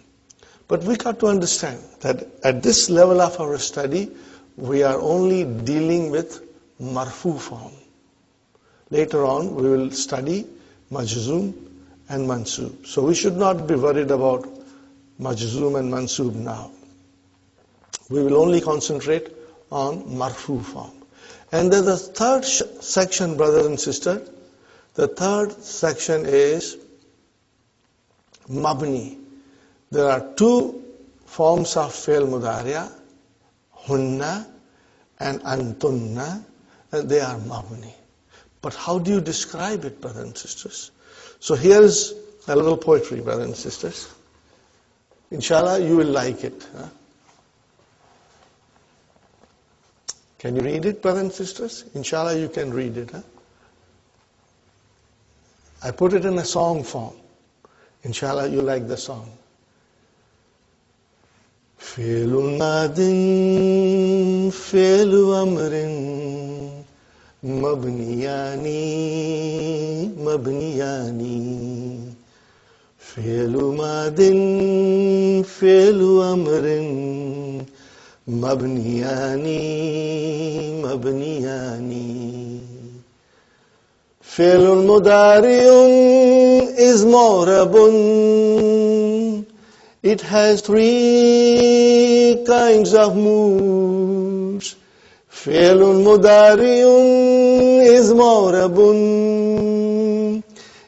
But we got to understand that at this level of our study, we are only dealing with marfu form. Later on, we will study majzum and mansub. So we should not be worried about majzum and mansub now. We will only concentrate on marfu form. And then the third section, brothers and sisters, the third section is mabni. There are two forms of fi'l mudari'a, hunna and antunna, and they are mabni. But how do you describe it, brothers and sisters? So here is a little poetry, brothers and sisters. Inshallah, you will like it. Huh? Can you read it, brothers and sisters? Inshallah, you can read it. Huh? I put it in a song form. Inshallah, you like the song. فعل ماض فعل أمر مبنيان فعل ماض فعل أمر مبنيان فعل مضارع is معرب. It has three kinds of moods. فعل مضارع is معرب.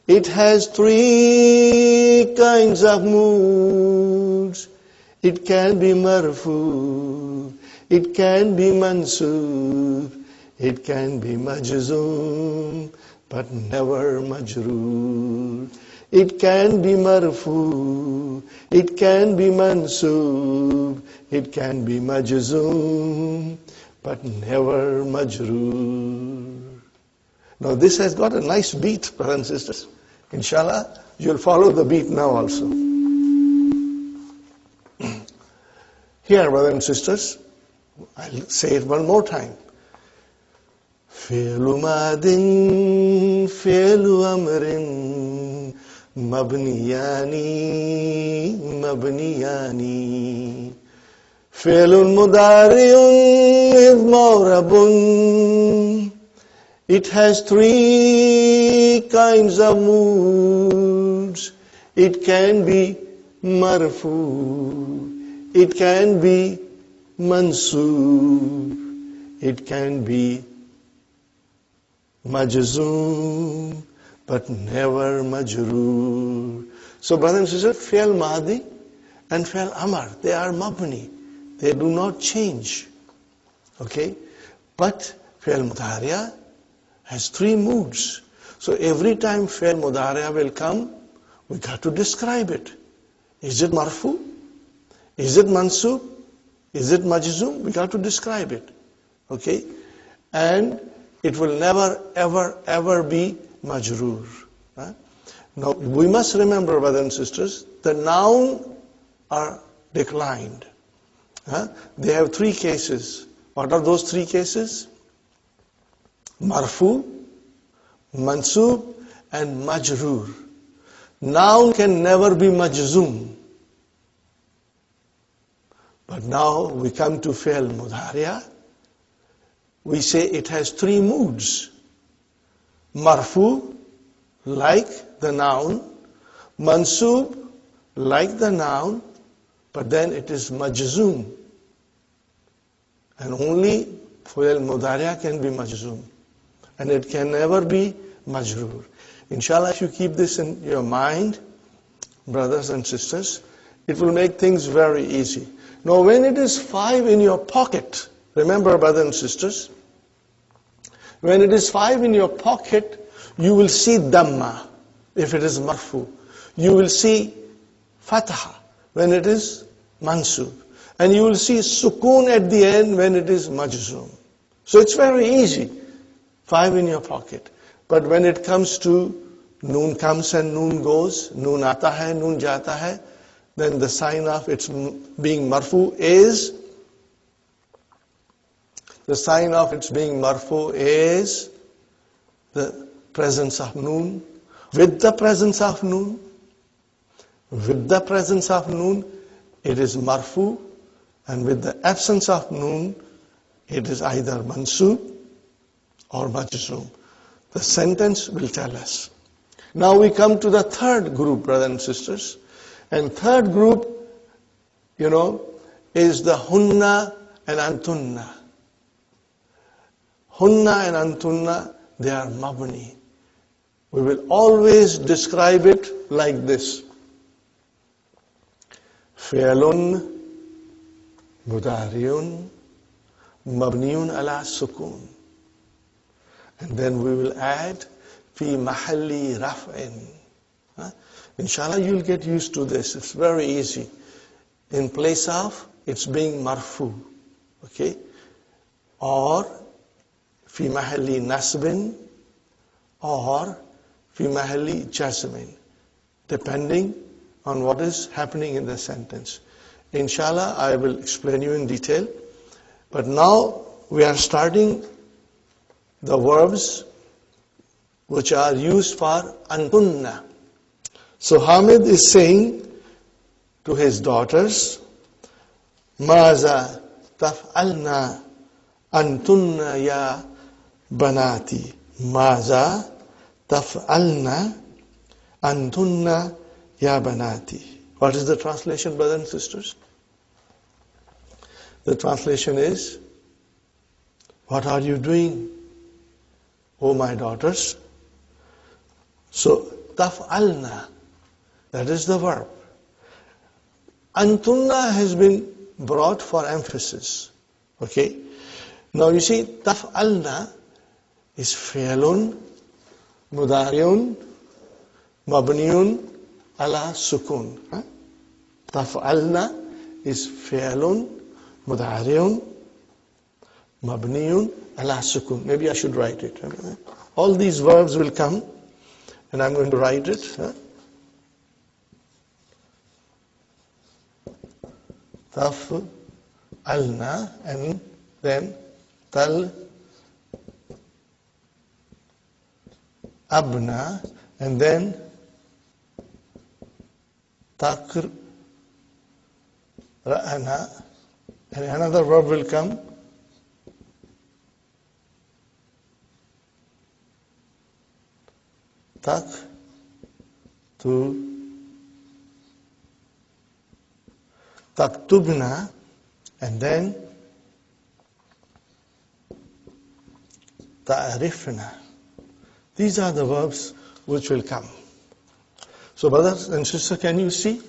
It has three kinds of moods. It can be marfu, it can be mansub, it can be majzum, but never majroor. It can be marfu, it can be mansub, it can be majzum, but never majroor. Now this has got a nice beat, brothers and sisters. Inshallah, you'll follow the beat now also. Here, brothers and sisters, I'll say it one more time. فعل ماض فعل أمر مبنيان فعل مضارع is معرب. It has three kinds of moods. It can be marfu, it can be mansub, it can be majzum, but never majroor. So brothers and sisters, fi'l madi and fi'l amar, they are mabni. They do not change. Okay? But fi'l mudari'a has three moods. So every time fi'l mudari'a will come, we got to describe it. Is it marfu? Is it mansub? Is it majzum? We got to describe it. Okay? And it will never, ever be majroor. Right? Now, we must remember, brothers and sisters, the noun are declined. They have three cases. What are those three cases? Marfu, mansub, and majroor. Noun can never be majzum. But now we come to fi'l mudari'a. We say it has three moods. Marfu, like the noun. Mansub, like the noun. But then it is majzum. And only fi'l mudari'a can be majzum. And it can never be majroor. Inshallah, if you keep this in your mind, brothers and sisters, it will make things very easy. Now, when it is 5 in your pocket, remember, brothers and sisters, when it is 5 in your pocket, you will see dhamma, if it is marfu. You will see fatha, when it is mansub. And you will see sukoon at the end, when it is majzum. So it's very easy, 5 in your pocket. But when it comes to noon comes and noon goes, noon aata hai, noon jata hai, then the sign of its being marfu is, the sign of its being marfu is the presence of noon. With the presence of noon, with the presence of noon, it is marfu, and with the absence of noon, it is either mansub or majzoom. The sentence will tell us. Now we come to the third group, brothers and sisters. And third group, is the hunna and antunna. Hunna and antunna, they are mabni. We will always describe it like this. Fi'lun mudariun mabniun ala sukun. And then we will add fi mahalli raf'in. Inshallah, you'll get used to this. It's very easy. In place of it's being marfu, okay, or fi mahalli nasbin, or fi mahalli jazmin, depending on what is happening in the sentence. Inshallah, I will explain you in detail. But now we are starting the verbs which are used for antunna. So Hamid is saying to his daughters, Maza taf'alna antunna ya banati. Maza taf'alna antunna ya banati. What is the translation, brothers and sisters? The translation is, what are you doing, O my daughters? So, taf'alna, that is the verb. Antunna has been brought for emphasis. Okay? Now you see, taf'alna is fi'lun, mudariun, mabniun, ala sukun. Taf'alna is fi'lun, mudariun, mabniun, ala sukun. Maybe I should write it. All these verbs will come, and I'm going to write it. Taf'alna, and then tal abna, and then takra'ana, and another verb will come, taktubna, and then ta'rifna. These are the verbs which will come. So brothers and sisters, can you see?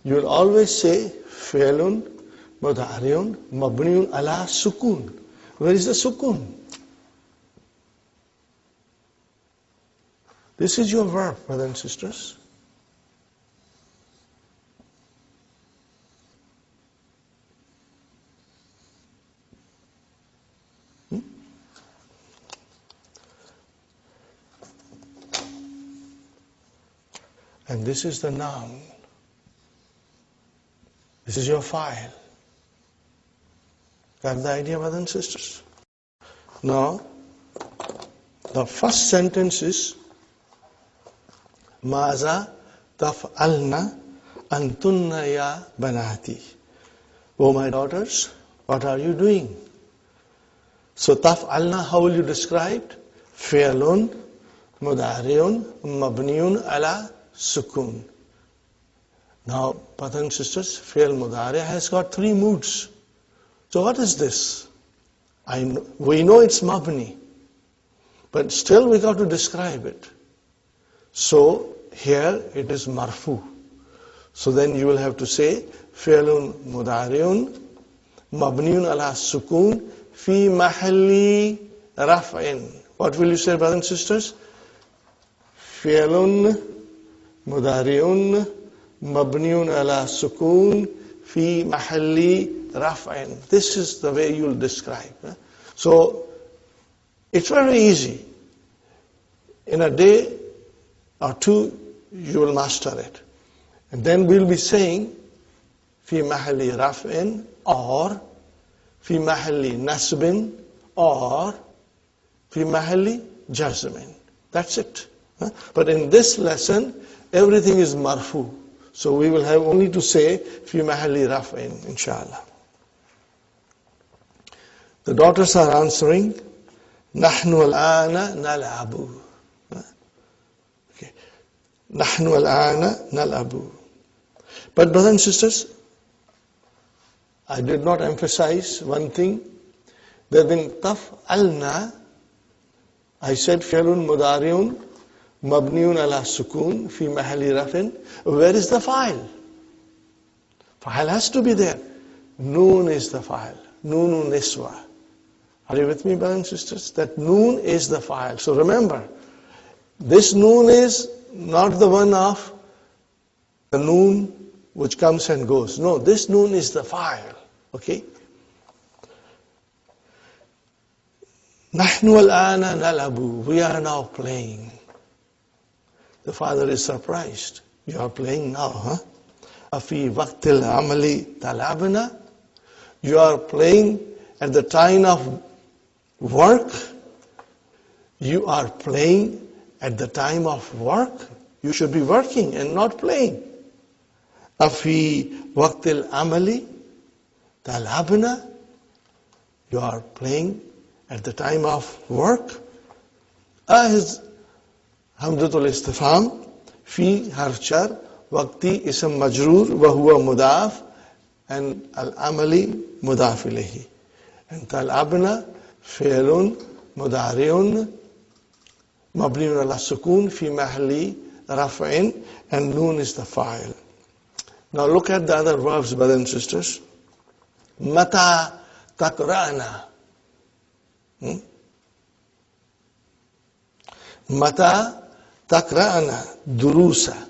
You will always say fi'lun, mudariun, mabniun ala sukun. Where is the sukun? This is your verb, brothers and sisters. And this is the noun. This is your file. Got the idea, brothers and sisters? Now, the first sentence is Maza taf'alna antunna ya banati. Oh my daughters, what are you doing? So taf'alna, how will you describe? Fi'lun, mudariun, mabniun ala sukun. Now, brothers and sisters, fi'l mudari has got three moods. So what is this? We know it's mabni, but still we got to describe it. So here it is marfu. So then you will have to say fi'lun mudariun mabniun ala sukun fi mahalli raf'in. What will you say, brothers and sisters? Fi'lun mudariun mabniun ala sukun fi mahalli raf'in. This is the way you will describe. So it's very easy. In a day or two, you will master it. And then we'll be saying fi mahalli raf'in or fi mahalli nasbin or fi mahalli jazmin. That's it. But in this lesson, everything is marfu. So we will have only to say fi mahalli raf'in, inshallah. The daughters are answering, nahnu al-ana nal'abu. Okay. Nahnu al-ana nal'abu. But brothers and sisters, I did not emphasize one thing, that in taf'alna, I said fi'lun mudari'un mabniun ala sukun fi mahalli rafin. Where is the file? File has to be there. Noon is the file. Noonu niswa. Are you with me, brothers and sisters? That noon is the file. So remember, this noon is not the one of the noon which comes and goes. No, this noon is the file. Okay? Nahnu al-ana nalabu. We are now playing. The father is surprised. You are playing now, huh? Afi waqtil amali talabna. You are playing at the time of work. You are playing at the time of work. You should be working and not playing. Afi waqtil amali talabna. You are playing at the time of work. Is hamzatul istifham fi harf jar, waqti ism majroor wa huwa mudaf, and al-amali mudaf ilayhi. And talabna fi'lun mudari'un mabniun ala sukun fi mahalli raf'in, and noon is the file. Now look at the other verbs, brothers and sisters. Mata takra'na. Mata takra'na durusa.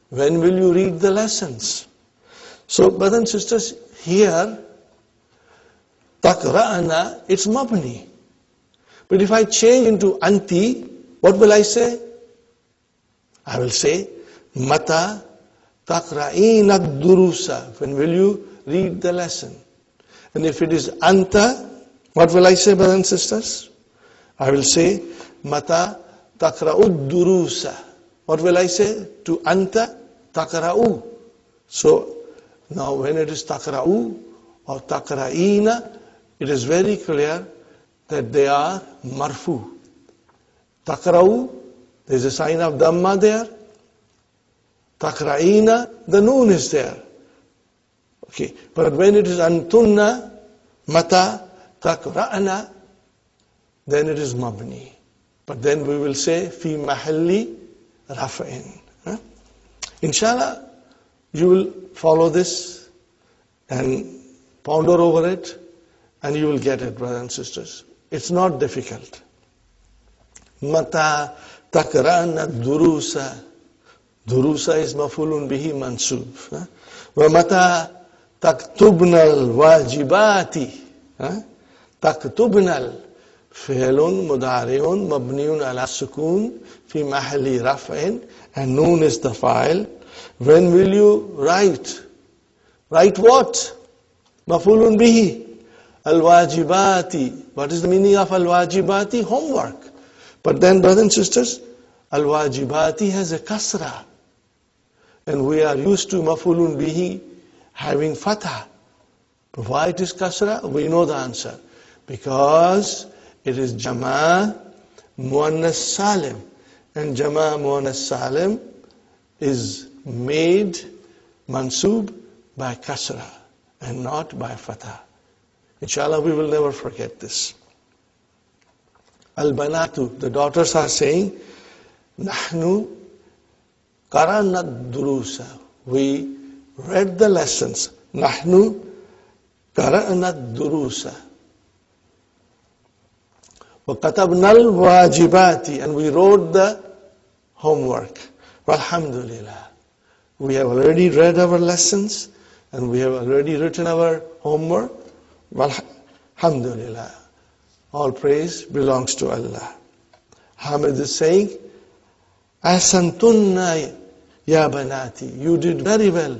When will you read the lessons? So, brothers and sisters, here, takra'na, it's mabni. But if I change into anti, what will I say? I will say, mata takra'ina durusa. When will you read the lesson? And if it is anta, what will I say, brothers and sisters? I will say, mata takra'ud durusa. What will I say to anta? Takra'u. So, now when it is takra'u or takra'ina, it is very clear that they are marfu. Takra'u, there is a sign of dhamma there. Takra'ina, the noon is there. Okay, but when it is antunna, mata takra'na, then it is mabni. But then we will say fi mahalli raf'in. Inshallah, you will follow this and ponder over it, and you will get it, brothers and sisters. It's not difficult. Mata takra'na durusa. Durusa is mafulun bihi mansub. Wa mata taktubna al-wajibati. Taktubna al-fi'lun mudari'un mabniun ala sukun fi mahalli raf'in, and noon is the file. When will you write? Write what? Mafulun bihi. Al-wajibati. What is the meaning of al-wajibati? Homework. But then, brothers and sisters, al-wajibati has a kasra. And we are used to mafulun bihi having fatha. Why it is kasra? We know the answer. Because it is jama' muannas salim. And jama' muannas salim is made mansub by kasra and not by fatha. Inshallah, we will never forget this. Al-banatu, the daughters are saying, nahnu qara'na durusa. We read the lessons. Nahnu qara'na durusa. Wa katabna al-wajibati, and we wrote the homework. Walhamdulillah. We have already read our lessons, and we have already written our homework. Alhamdulillah. All praise belongs to Allah. Hamid is saying, Ahsantunna Ya banati, you did very well,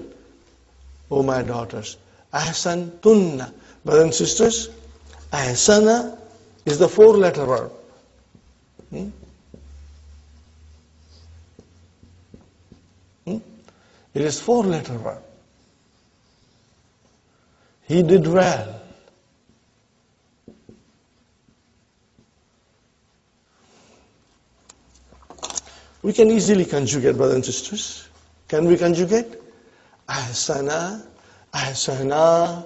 O my daughters. Ahsantunna. Brothers and sisters, ahsana is the 4-letter verb. It is 4-letter verb. He did well. We can easily conjugate, brothers and sisters. Can we conjugate? Ahsana, ahsana,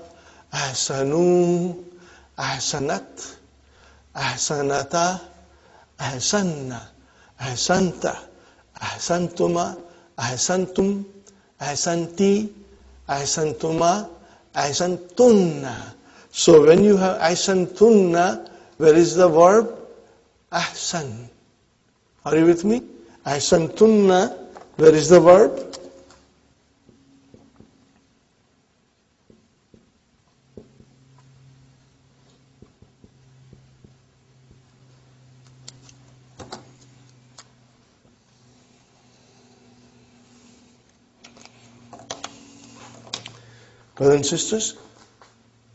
ahsanu, ahsanat, ahsanata, ahsanna, ahsanta, ahsantuma, ahsantum, ahsanti, ahsantuma, ahsantunna. So when you have ahsantunna, where is the verb? Ahsan. Are you with me? Ahsantunna, where is the verb? Brothers and sisters,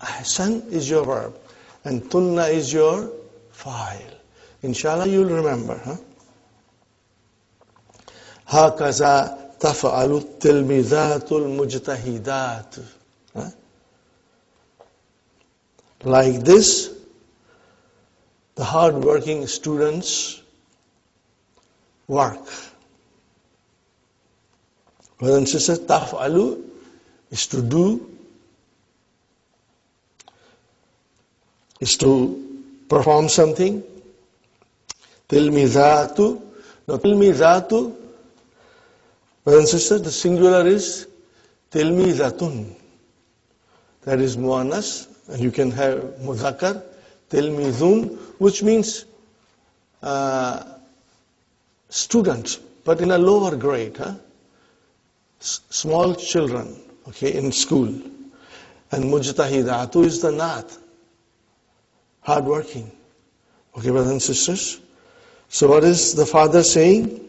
ahsan is your verb and tunna is your fa'il. Inshallah you'll remember, huh? هكذا تفعل التلميذات المجتهدات. Like this, the hard-working students work. Brothers and sisters, تفعل is to do, is to perform something. Tilmizatu. Now, tilmizatu, brothers and sisters, the singular is tilmizatun. That is muannas, and you can have mudhakkar, tilmizun, which means students, but in a lower grade, huh? Small children, okay, in school. And mujtahidatu is the naat, hardworking. Okay, brothers and sisters. So what is the father saying?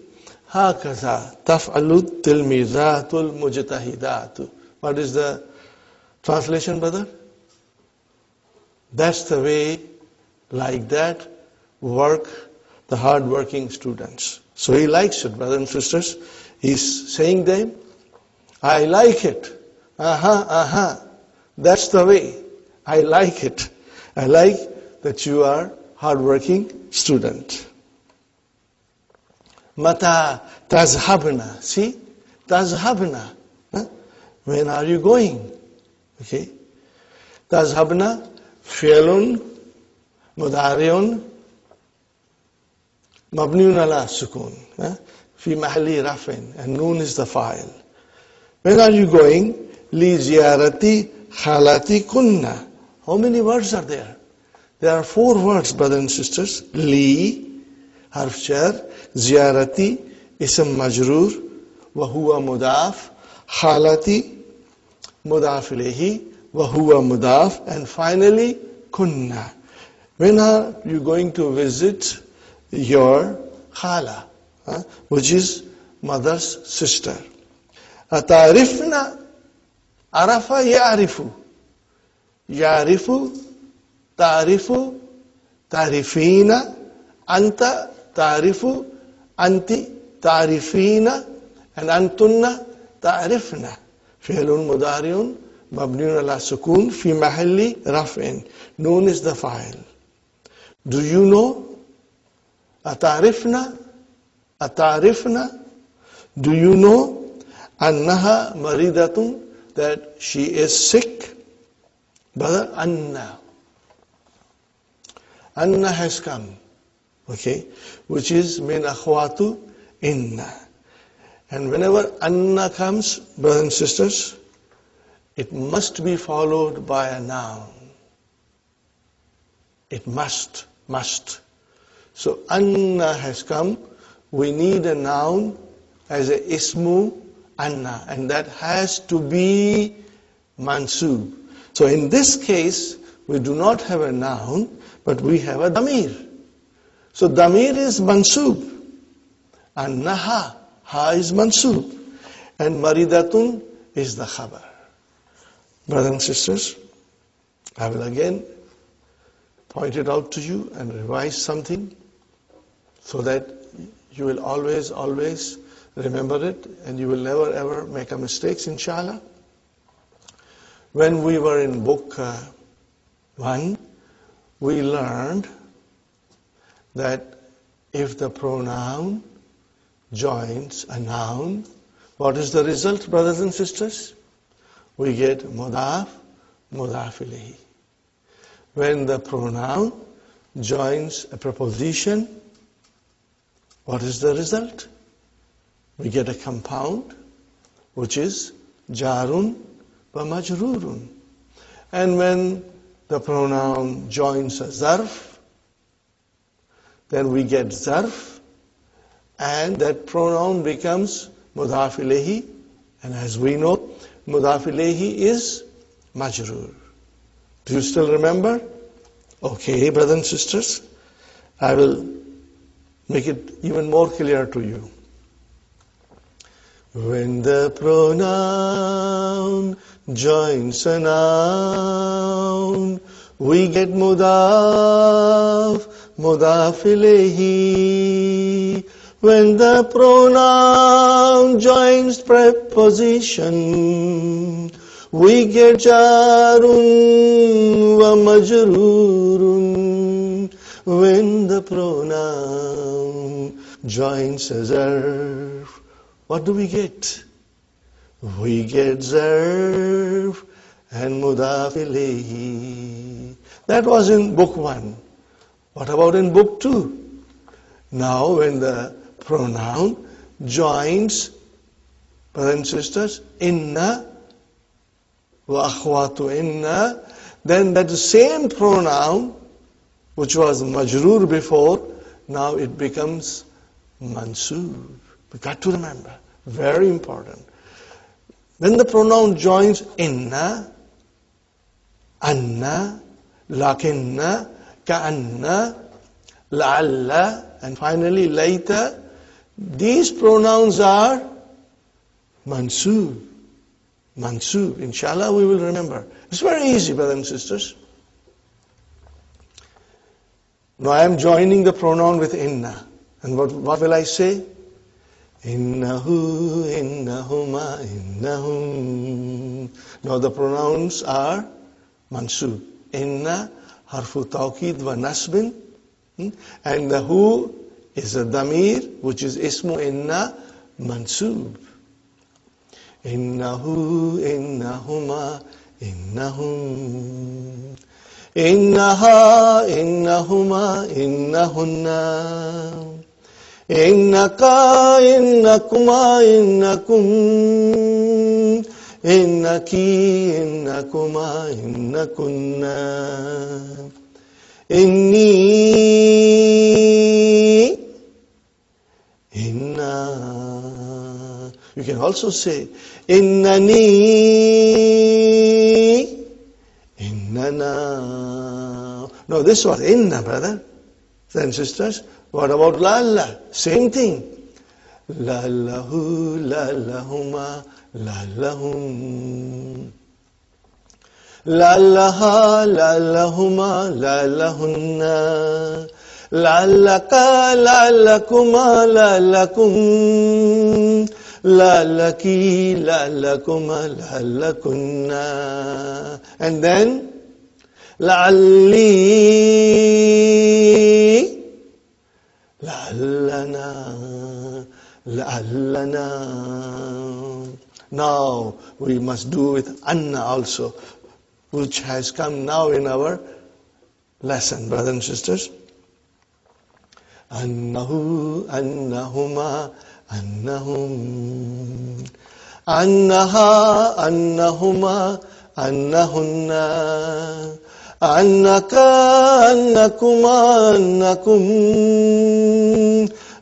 هكذا تفعل التلميذات المجتهدات. What is the translation, brother? That's the way, like that, work the hard-working students. So he likes it, brothers and sisters. He's saying them, I like it. That's the way. I like it. I like that you are hard-working student. Mata tazhabna. See? Tazhabna. When are you going? Okay. Tazhabna, fi'lun, mudari'un, mabniun ala sukun. Fi mahalli rafin. And noon is the fa'il. When are you going? Li ziyarati khalati kunna. How many words are there? There are 4 words, brothers and sisters. Li, harf jar, ziyarati, ism majroor, wa huwa mudaf, khalati, mudaf ilayhi, wa huwa mudaf, and finally, kunna. When are you going to visit your khala, which is mother's sister? Atarifna, arafa ya'rifu. Ya'rifu, ta'rifu, ta'rifina, anta, ta'rifu, anti, ta'rifina, and antunna, ta'rifna. Fi'lun mudari'un, mabniun ala sukun, fi mahalli raf'in. Noon is the fa'il. Do you know? Atarifna, atarifna. Do you know? Annaha maridatun, that she is sick. Brother, Anna. Anna has come, okay, which is min akhwatu inna. And whenever Anna comes, brothers and sisters, it must be followed by a noun. It must. So Anna has come, we need a noun as a ismu Anna, and that has to be mansub. So in this case, we do not have a noun, but we have a damir. So damir is mansub. Annaha, ha is mansub. And maridatun is the khabar. Brothers and sisters, I will again point it out to you and revise something so that you will always remember it and you will never ever make a mistake, inshallah. When we were in book 1, we learned that if the pronoun joins a noun, what is the result, brothers and sisters? We get mudaf, mudaf ilayhi. When the pronoun joins a preposition, what is the result? We get a compound, which is jarun wa majrurun. And when the pronoun joins a zarf, then we get zarf, and that pronoun becomes mudaf ilayhi. And as we know, mudaf ilayhi is majrur. Do you still remember? Okay, brothers and sisters, I will make it even more clear to you. When the pronoun joins a noun, we get mudaf, mudaf ilayhi. When the pronoun joins preposition, we get jarun wa majrurun. When the pronoun joins a zarf, what do we get? We get zarf and mudaf ilayhi. That was in book 1. What about in book 2? Now when the pronoun joins, brothers and sisters, inna wa akhwatu inna, then that same pronoun which was majrur before, now it becomes mansoob. We got to remember, very important. When the pronoun joins inna, anna, lakinna, ka'anna, la'alla, and finally later, these pronouns are mansoob. Mansoob. Inshallah, we will remember. It's very easy, brothers and sisters. Now I am joining the pronoun with inna. And what will I say? Innahu, innahuma, innahum. Now the pronouns are mansoob. Inna, harfu tawqid wa nasbin. And the hu is a damir, which is ismu inna, mansoob. Innahu, innahuma, innahum. Innaha, innahuma, innahunna. Innaka, innakuma, innakum. Innaki, innakuma, innakunna. Inni, inna. You can also say innani, innana. No, this was inna, brother and sisters. What about lalla? Same thing. Lallahu, lallahuma, lallahum. Lallaha, lallahuma, lallahunna. Lallaka, lallakuma, lallakum. Lallaki, lallakuma, lallakunna. And then la'alli, la'allana, la'allana. Now we must do with anna also, which has come now in our lesson, brothers and sisters. Annahu, annahuma, annahum. Annaha, annahuma, annahunna. Annaka, annakuma, annakum.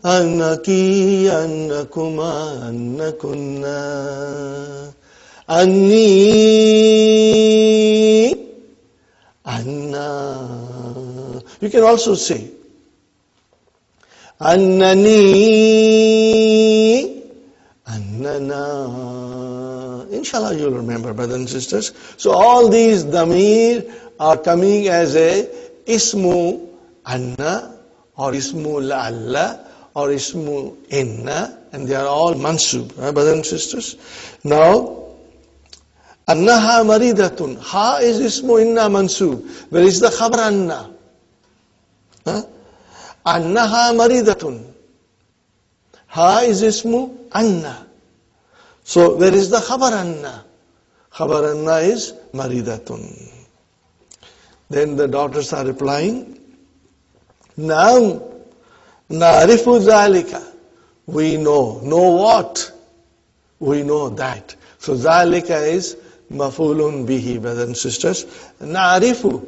Annaki, annakuma, annakunna. Anni, anna. You can also say Annani, annana. Inshallah you'll remember, brothers and sisters. So all these damir are coming as a ismu anna or ismu la'alla or ismu inna, and they are all mansub, brothers and sisters. Now, annaha maridatun. Ha is ismu inna mansub. Where is the khabar anna? Annaha maridatun. Ha is ismu anna. So where is the khabar anna? Khabar anna is maridatun. Then the daughters are replying, Naam, na'rifu zalika. We know. Know what? We know that. So zalika is mafulun bihi, brothers and sisters. Na'rifu.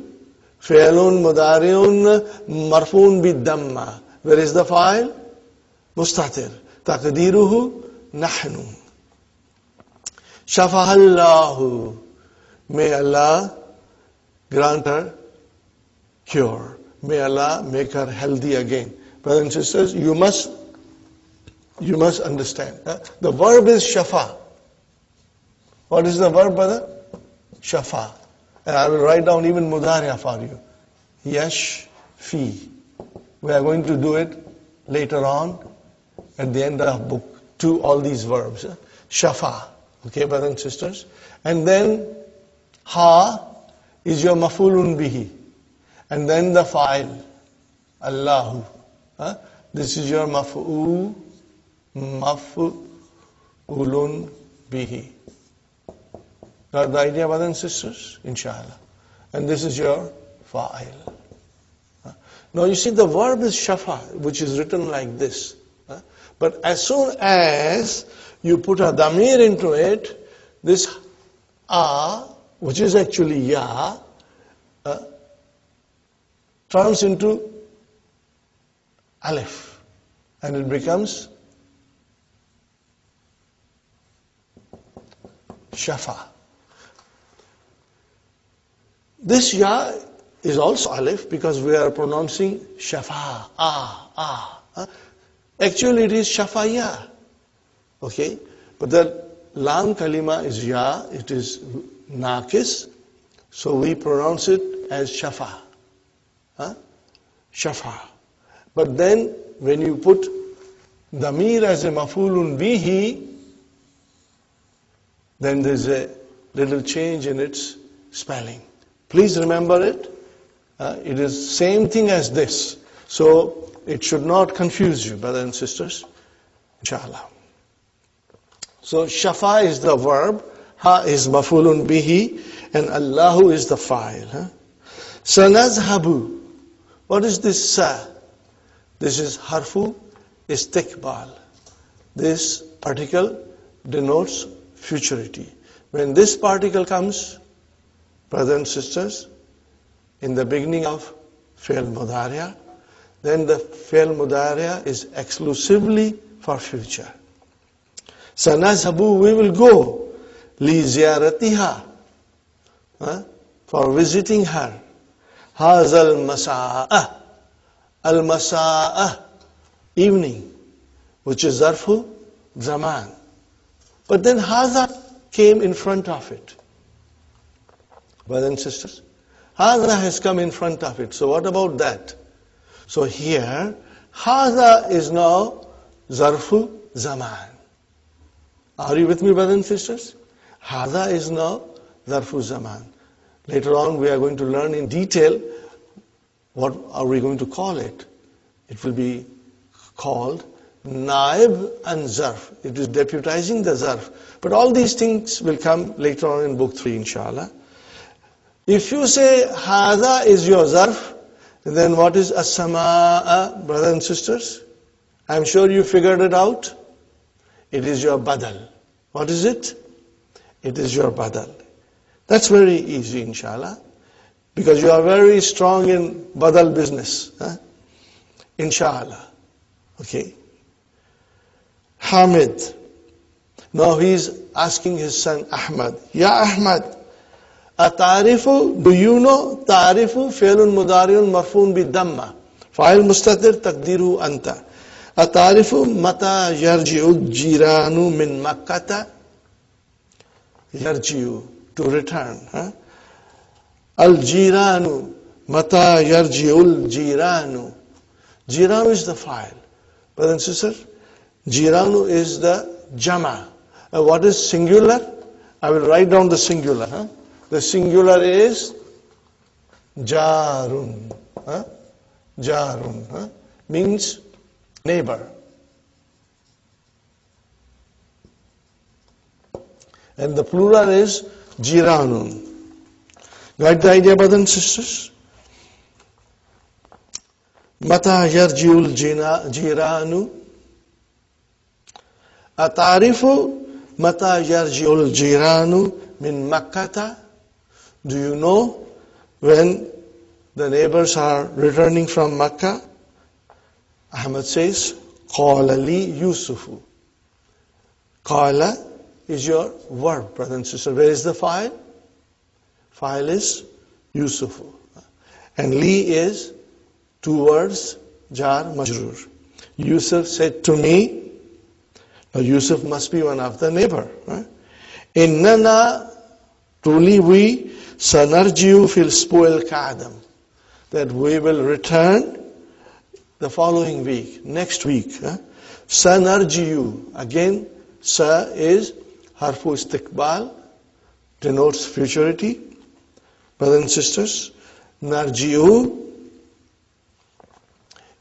Fi'lun mudari'un marfun bid-damma. Where is the file? Mustatir. Taqdiruhu nahnu. Shafahallahu. May Allah grant her cure. May Allah make her healthy again. Brothers and sisters, you must understand. The verb is shafa. What is the verb, brother? Shafa. And I will write down even mudariya for you. Yash fi. We are going to do it later on at the end of book 2, all these verbs. Shafa. Okay, brothers and sisters. And then ha is your mafulun bihi. And then the file. Allahu. This is your maf'ulun bihi. Got the idea, brothers and sisters? Inshallah. And this is your fa'il. Now you see the verb is shafa, which is written like this. But as soon as you put a damir into it, this a, which is actually ya, turns into alif. And it becomes shafa. This ya is also alif because we are pronouncing shafa, Actually it is shafaya. Okay? But the lam kalima is ya, it is naqis, so we pronounce it as shafa. Shafa. But then when you put damir as a mafulun bihi, then there's a little change in its spelling. Please remember it. It is same thing as this. So it should not confuse you, brothers and sisters. Inshallah. So shafa is the verb, ha is mafulun bihi, and Allahu is the fa'il. Sanazhabu. What is this sa? This is harfu istiqbal. This particle denotes futurity. When this particle comes, brothers and sisters, in the beginning of fi'l mudariya, then the fi'l mudariya is exclusively for future. Sanazhabu, we will go. Li ziyaratiha, for visiting her. Hazal masa'ah. Al-masa'ah, evening, which is zarfu zaman. But then haza came in front of it. Brothers and sisters, haza has come in front of it. So what about that? So here, haza is now zarfu zaman. Are you with me, brothers and sisters? Haza is now zarfu zaman. Later on, we are going to learn in detail what are we going to call it. It will be called naib and zarf. It is deputizing the zarf. But all these things will come later on in book 3, inshallah. If you say hada is your zarf, then what is as-samaa, brothers and sisters? I'm sure you figured it out. It is your badal. What is it? It is your badal. That's very easy, inshallah. Because you are very strong in badal business. Inshallah. Okay. Hamid. Now he is asking his son Ahmad. Ya Ahmad, atarifu, do you know? Tarifu fi'lun mudari'un marfun bi damma. Fa'il mustatir taqdiru anta. Atarifu mata yarji'u jiranu min Makkata. Yarji'u, to return. Al-jiranu, mata yarji'ul jiranu. Jiranu is the file. Brothers and sisters, jiranu is the jama. What is singular? I will write down the singular. The singular is jarun. Jarun means neighbor. And the plural is jiranun. Got the idea, brothers and sisters? Mata yarjiul jiranu. Atarifu mata yarjiul jiranu min Makkata. Do you know when the neighbors are returning from Makkah? Ahmad says, Qala li Yusufu. Qala is your verb, brother and sister. Where is the file? File is Yusufu. And li is two words, jar, majrur. Yusuf said to me, now Yusuf must be one of the neighbor. Innana, truly we, sanarjiu fil spoil kadam. That we will return the following week, next week. Sanarjiu. Again, sa is harfu istiqbal, denotes futurity. Brothers and sisters, narjiu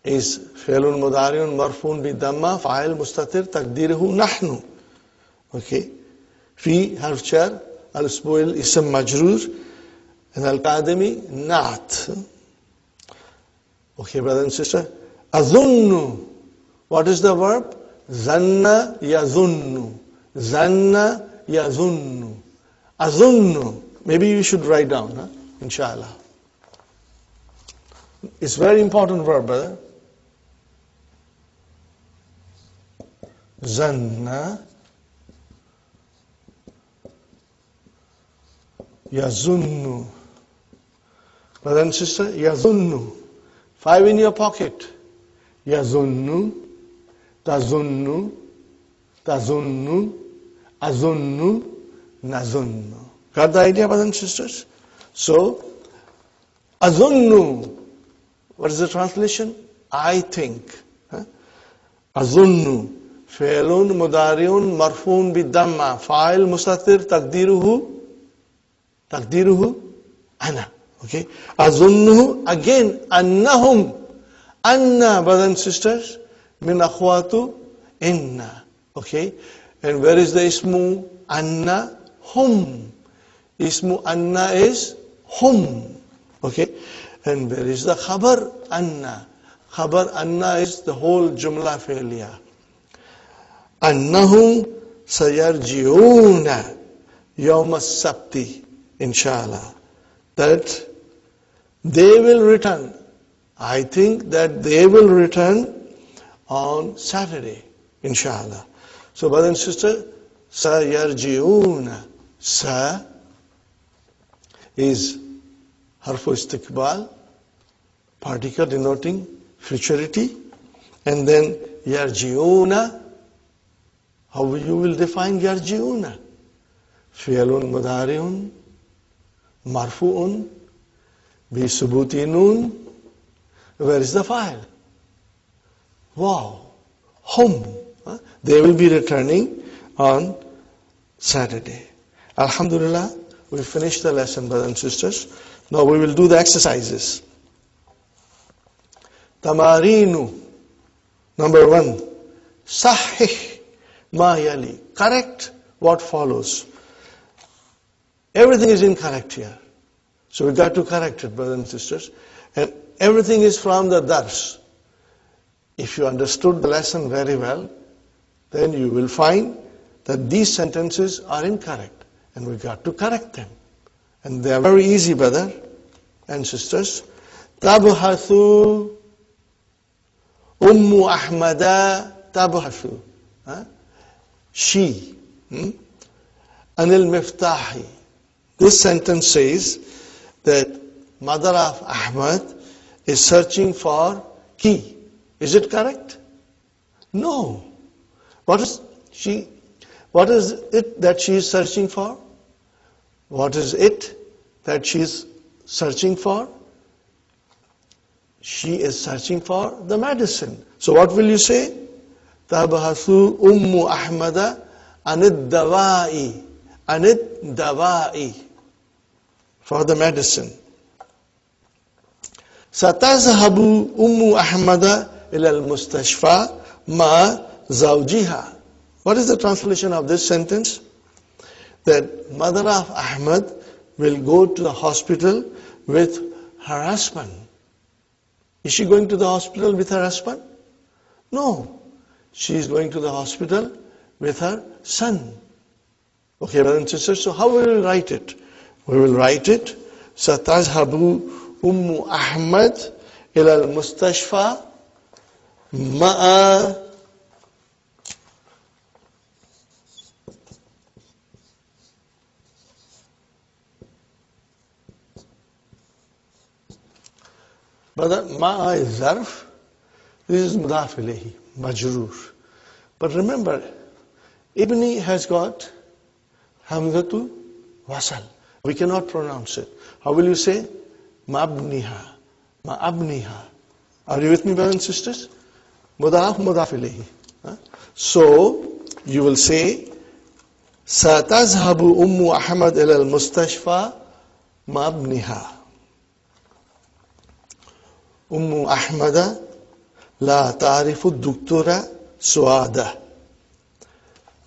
is fi'lun mudari'un marfun bi damma fa'il mustatir taqdiruhu nahnu. Okay. Fi harf jar, al-spoil ism majrur, and al-qadimi naat. Okay, brother and sister. Azunnu. What is the verb? Zanna yazunnu. Zanna yazunnu. Azunnu. Maybe you should write down, inshallah. It's very important verb, brother. Zanna yazunnu. Brother and sister, yazunnu. 5 in your pocket. Yazunnu, tazunnu, tazunnu, azunnu, nazunnu. Got the idea, brothers and sisters? So, azunnu. What is the translation? I think. Azunnu. Fi'lun mudari'un marfun bidamma. Fa'il mustatir taqdiruhu ana. Okay. Azunnuhu, again, annahum. Anna, brothers and sisters, min akhwatu inna. Okay. And where is the ismu anna? Hum. Ismu anna is hum. Okay. And where is the khabar anna? Khabar anna is the whole jumla fi'liya. Annahum sayarji'una yawm as-sabti, inshallah. That they will return. I think that they will return on Saturday, inshallah. So, brother and sister, sayarji'una. Sa is harfu istiqbal, particle denoting futurity, and then yarji'una. How you will define yarji'una? Fi'lun mudari'un marfu'un bi subuti nun. Where is the file? Wow. Hum. They will be returning on Saturday. Alhamdulillah, we finished the lesson, brothers and sisters. Now we will do the exercises. Tamarinu. Number 1. Sahih ma yali. Correct what follows. Everything is incorrect here. So we got to correct it, brothers and sisters. And everything is from the dars. If you understood the lesson very well, then you will find that these sentences are incorrect. And we got to correct them. And they are very easy, brother and sisters. Tabhathu Ummu Ahmada tabhathu. She. Anil Miftahi. This sentence says that mother of Ahmad is searching for key. Is it correct? No. What is it that she is searching for? What is it that she is searching for? She is searching for the medicine. So what will you say? Tabhasu ummu ahmada anid dawa'i, for the medicine. Satazhabu ummu ahmada ila al-mustashfa ma zawjiha. What is the translation of this sentence? That mother of Ahmad will go to the hospital with her husband. Is she going to the hospital with her husband? No. She is going to the hospital with her son. Okay, brothers and sisters, so how we will write it? We will write it, Satazhabu ummu Ahmad ila al-mustashfa ma'a Brother, ma'a is zarf. This is mudaf ilayhi, majroor. But remember, Ibni has got hamzatu wasal. We cannot pronounce it. How will you say? Ma'abniha, ma'abniha. Are you with me, brothers and sisters? Mudaf ilayhi. So, you will say, Satazhabu ummu Ahmad ila al-mustashfa ma'abniha. Ummu Ahmada la ta'rifu Dr. Suada.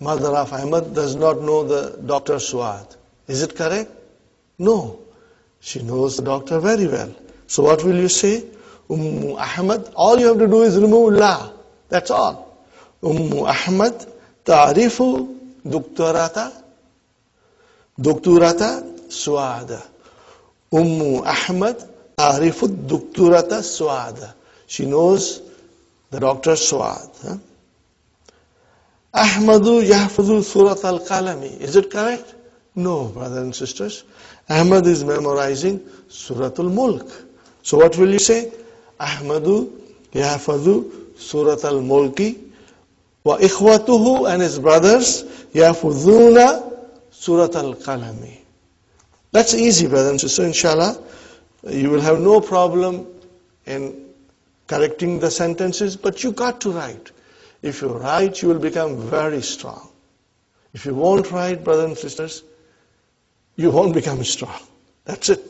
Mother of Ahmad does not know the Dr. Suad. Is it correct? No. She knows the doctor very well. So what will you say? Ummu Ahmad. All you have to do is remove la. That's all. Ummu Ahmad ta'rifu Dr. Suada. Ummu Ahmad ta'rifu Dr. Suada. She knows the Dr. Suad. Ahmadu yahfazu surat al-qalami. Is it correct? No, brothers and sisters. Ahmad is memorizing Surat al-Mulk. So what will you say? Ahmadu yahfazu Surat al-Mulki wa ikhwatuhu, and his brothers yahfuzuna Surat al-Qalami. That's easy, brothers and sisters. Inshallah, you will have no problem in correcting the sentences, but you got to write. If you write, you will become very strong. If you won't write, brothers and sisters, you won't become strong. That's it.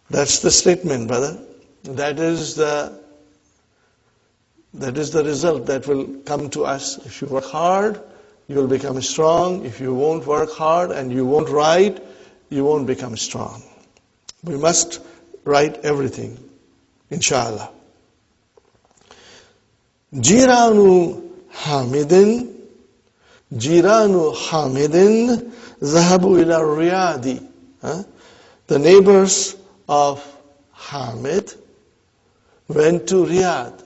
That's the statement, brother. That is the result that will come to us. If you work hard, you will become strong. If you won't work hard and you won't write, you won't become strong. We must write everything, inshallah. Jiranu Hamidin Zahabu ila Riyadi. The neighbors of Hamid went to Riyadh.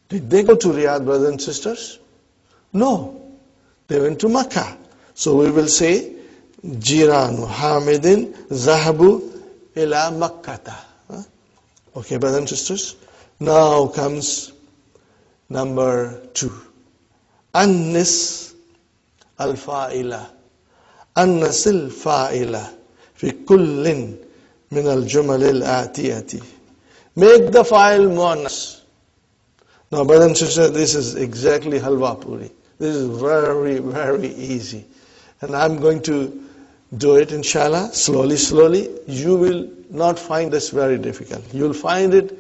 Did they go to Riyadh, brothers and sisters? No. They went to Makkah. So we will say, Jiranu Hamidin Zahabu ila Makkata. Okay, brothers and sisters. Now comes number 2. Annis al-fa'ila. Annas al-fa'ila fi kullin min al-jumal al-atiyati. Make the fa'il muannas. Now, brothers and sisters, this is exactly halwa puri. This is very, very easy. And I'm going to do it, inshallah, slowly. You will not find this very difficult. You'll find it.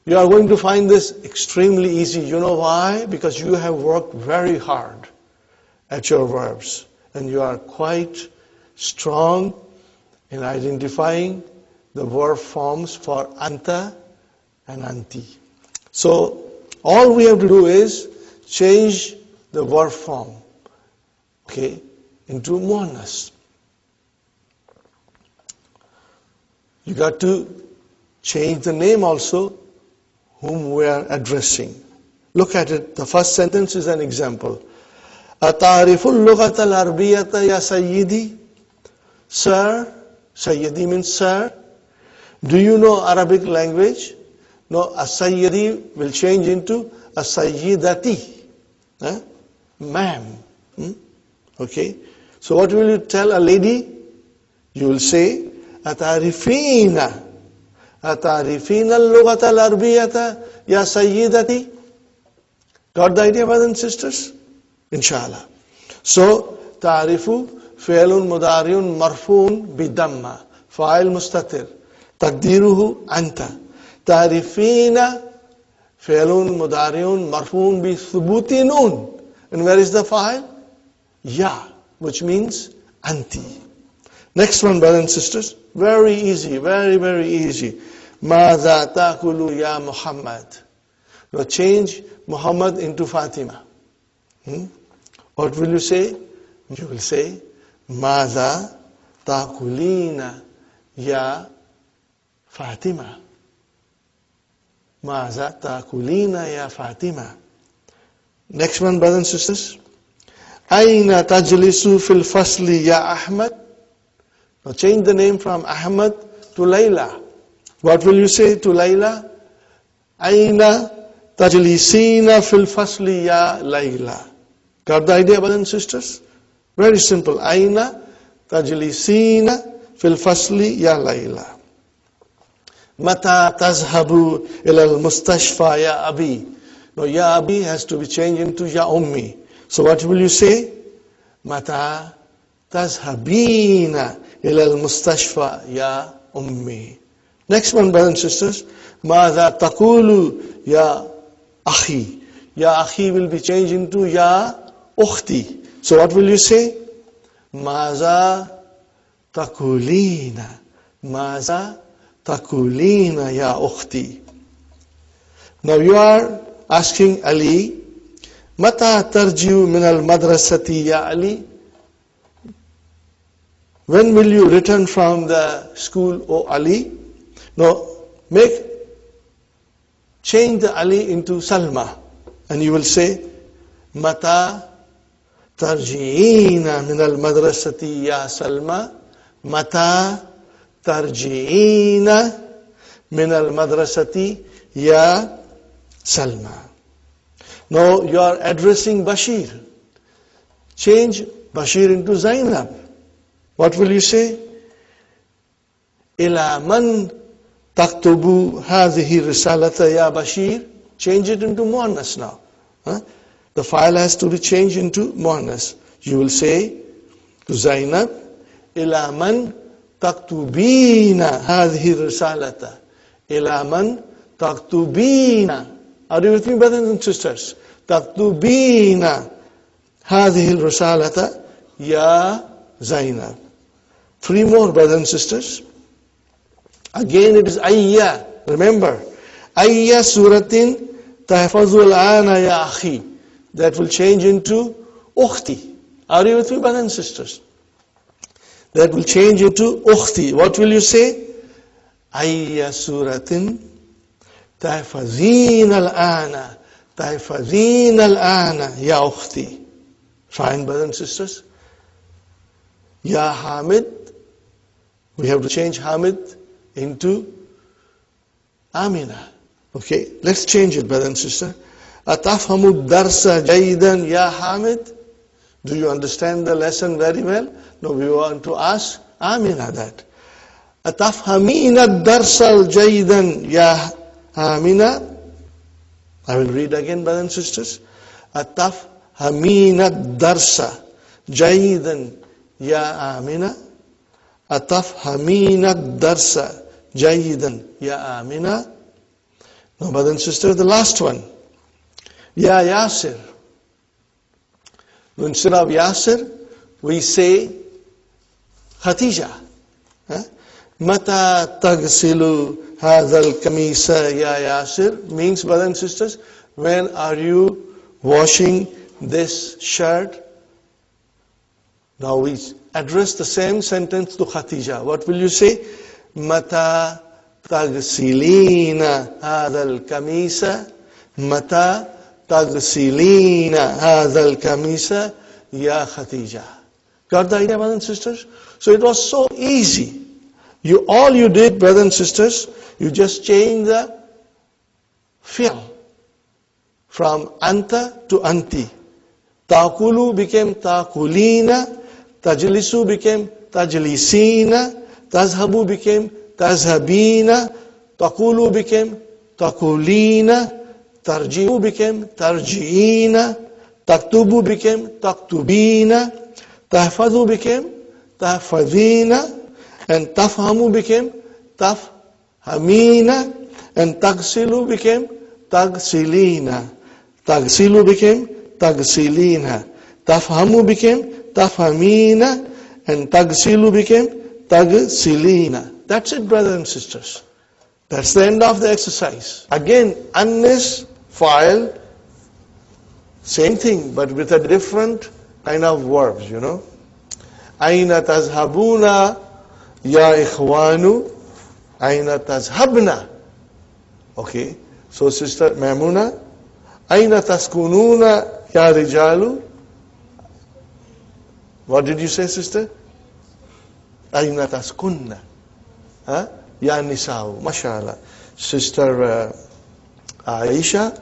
You are going to find this extremely easy. You know why? Because you have worked very hard at your verbs. And you are quite strong in identifying the verb forms for anta and anti. So, all we have to do is change the verb form, okay, into muannas. You got to change the name also, whom we are addressing. Look at it. The first sentence is an example. Atarifu al-lughata al-arabiyata ya sayyidi? Sir, sayyidi means sir. Do you know Arabic language? No, as-sayyidi will change into as-sayyidati, ma'am. Okay, so what will you tell a lady? You will say, atarifina al-lughata al-arabiyata ya sayyidati. Got the idea, brothers and sisters? Inshallah. So, ta'arifu fi'lun mudari'un marfu'un bidamma, fa'il mustatir, taqdiruhu anta. Ta'arifina fi'lun mudari'un marfu'un bi thubuti nun. And where is the fa'il? Ya, which means anti. Next one, brothers and sisters, very easy, very, very easy. Madha ta'kulu ya Muhammad. Now change Muhammad into Fatima. What will you say? You will say, Madha ta'kulina ya Fatima. Madha ta'kulina ya Fatima. Next one, brothers and sisters. Aina tajlisu fil fasli ya Ahmad. Now change the name from Ahmad to Layla. What will you say to Layla? Aina tajlisina fil fasli ya Layla. Got the idea, brothers and sisters? Very simple. Aina tajlisina fil fasli ya Layla. Mata tazhabu ila al-mustashfa ya Abi. Now ya Abi has to be changed into ya Ummi. So what will you say? Mata tazhabina ila al-mustashfa ya Ummi. Next one, brothers and sisters. Madha taqulu ya akhi. Ya akhi will be changed into ya ukhti. So what will you say? Maza taqulina. Maza taqulina ya ukhti. Now you are asking Ali, Mata tarjiu min al-madrasati ya Ali? When will you return from the school, O Ali? Now, change the Ali into Salma. And you will say, Mata tarji'ina min al-madrasati ya Salma? Mata tarji'ina min al-madrasati ya Salma. Now you are addressing Bashir. Change Bashir into Zainab. What will you say? Ila man taktubu hadhihi risalata ya Bashir. Change it into Muannas now. The file has to be changed into Muannas. You will say to Zainab, Ila man taktubina hadhihi risalata. Ila man taktubina. Are you with me, brothers and sisters? Taktubina hadhihi risalata ya Zainab. Three more, brothers and sisters. Again it is ayya. Remember, ayya suratin tahfazu al-ana ya akhi. That will change into ukhti. Are you with me, brothers and sisters? That will change into ukhti. What will you say? Ayya suratin tahfazin al-ana. Tahfazin al-ana ya ukhti. Fine, brothers and sisters. Ya Hamid. We have to change Hamid into Amina. Okay, let's change it, brother and sister. Atafhamu darsa jaydan ya Hamid. Do you understand the lesson very well? No, we want to ask Amina that. Atafhamina darsa jaydan ya Amina. I will read again, brothers and sisters. Atafhamina darsa jaydan ya Amina. Atafhamina darsa jayidan ya Amina. Now, brothers and sisters, the last one. Ya Yasir. Instead of Yasir, we say Khatija. Mata tagsilu hadhal kamisa ya Yasir. Means, brothers and sisters, when are you washing this shirt? Now we address the same sentence to Khatija. What will you say? Mata tagsilina hadhal kamisa. Mata tagsilina hadhal kamisa ya Khatija. Got the idea, brothers and sisters? So it was so easy. All you did, brothers and sisters, you just changed the fi'l from anta to anti. Taakulu became taakulina, tajlisu became tajlisina, tazhabu became tazhabina, taqulu became taqulina, tarji'u became tarji'ina, taktubu became taktubina, tahfadhu became tahfadhina, and tafhamu became tafhamina, and tagsilu became tagsilina, tagsilu became tagsilina, tafhamu became tafhamina, and tagsilu became tagsilina. That's it, brothers and sisters. That's the end of the exercise. Again, annis, file, same thing, but with a different kind of verbs, you know. Aina tazhabuna ya ikhwanu, aina tazhabna. Okay, so sister Maimuna, aina taskununa ya rijalu. What did you say, sister? Aina taskunna. Huh? Ya nisa'u. MashaAllah. Sister Aisha,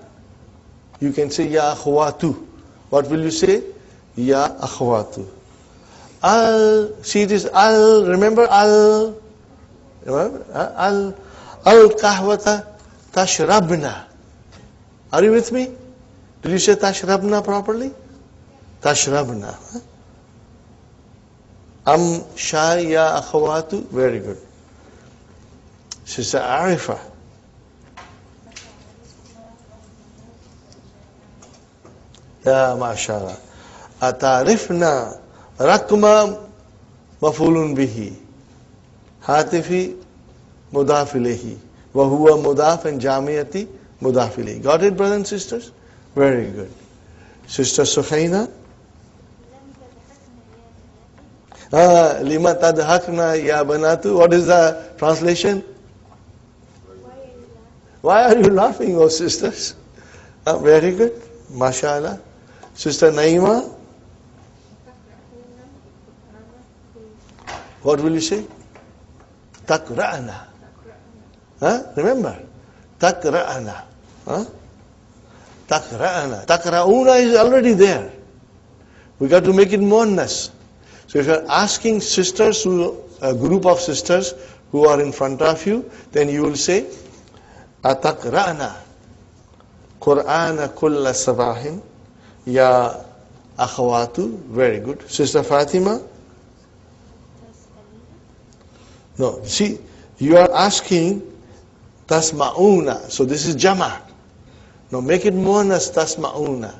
you can say ya akhwatu. What will you say? Ya akhwatu. See, it is al, remember al? Remember? Al kahwata tashrabna. Are you with me? Did you say tashrabna properly? Tashrabna. Huh? Am shay ya akhwatu. Very good. Sister Arifa. Ya mashallah. Atarifna rakma mafulun bihi. Hatifi mudaf ilayhi. Wa huwa mudaf and jamiyati mudaf ilayhi. Got it, brothers and sisters? Very good. Sister Sukhaina. Lima tadhakna ya banatu. What is the translation? Why are you laughing, oh sisters? Very good. MashaAllah. Sister Naima. What will you say? Takra'ana. Remember? Takra'ana. Takra'ana. Takra'una is already there. We got to make it muannas. So if you're asking sisters, a group of sisters who are in front of you, then you will say, Atakra'na Qur'ana kulla sabahin ya akhawatu. Very good. Sister Fatima? No, see, you are asking tasma'una. So this is jama. Now make it muannas tasma'una.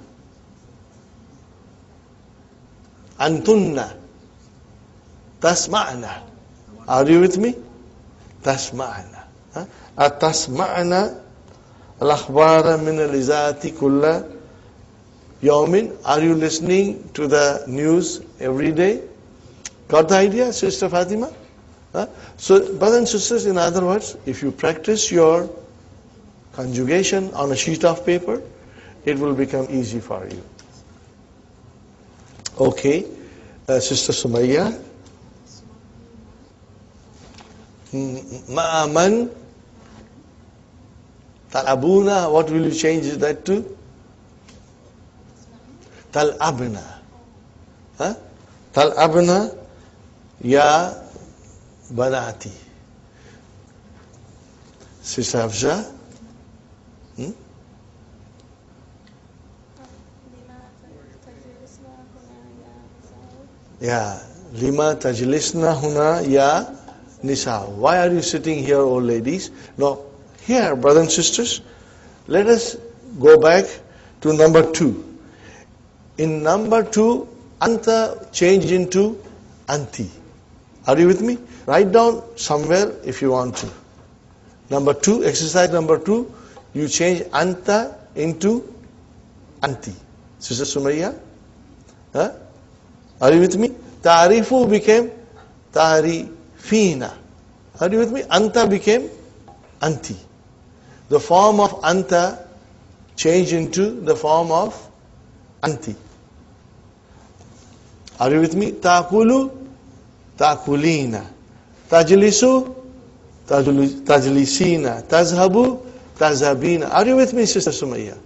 Antunna. Tasma'na. Are you with me? Tasma'na. Atasma'na al-akhbara min al-izati kulla yawmin. Are you listening to the news every day? Got the idea, Sister Fatima? So, brothers and sisters, in other words, if you practice your conjugation on a sheet of paper, it will become easy for you. Okay, Sister Sumayya. Ma'aman talabuna. What will you change that to? Talabna. Talabna ya banati. Sister Hafsa. Yeah. Lima tajlisna huna ya nisa. Why are you sitting here, old ladies? Now, here, brothers and sisters, let us go back to number 2. In number 2, anta changed into anti. Are you with me? Write down somewhere if you want to. Number 2, exercise number 2, you change anta into anti. Sister Sumayya? Are you with me? Ta'rifu became ta'rifina. Are you with me? Anta became anti. The form of anta changed into the form of anti. Are you with me? Ta'kulu, ta'kulina. Tajlisu, tajlisina. Tazhabu, tazhabina. Are you with me, Sister Sumayya?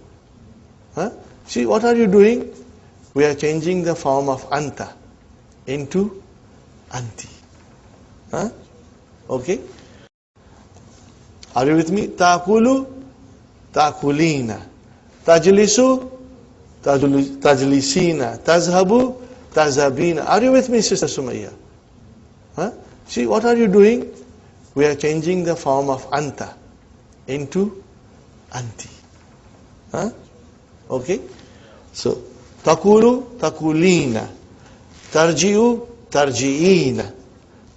Huh? See, what are you doing? We are changing the form of anta into anti. Huh? Okay? Are you with me? Ta'kulu, ta'kulina. Tajlisu, tajlisina. Tazhabu, tazhabina. Are you with me, Sister Sumayya? Huh? See, what are you doing? We are changing the form of anta into anti. Huh? Okay? So, takulu, takulina. Tarji'u, tarji'ina.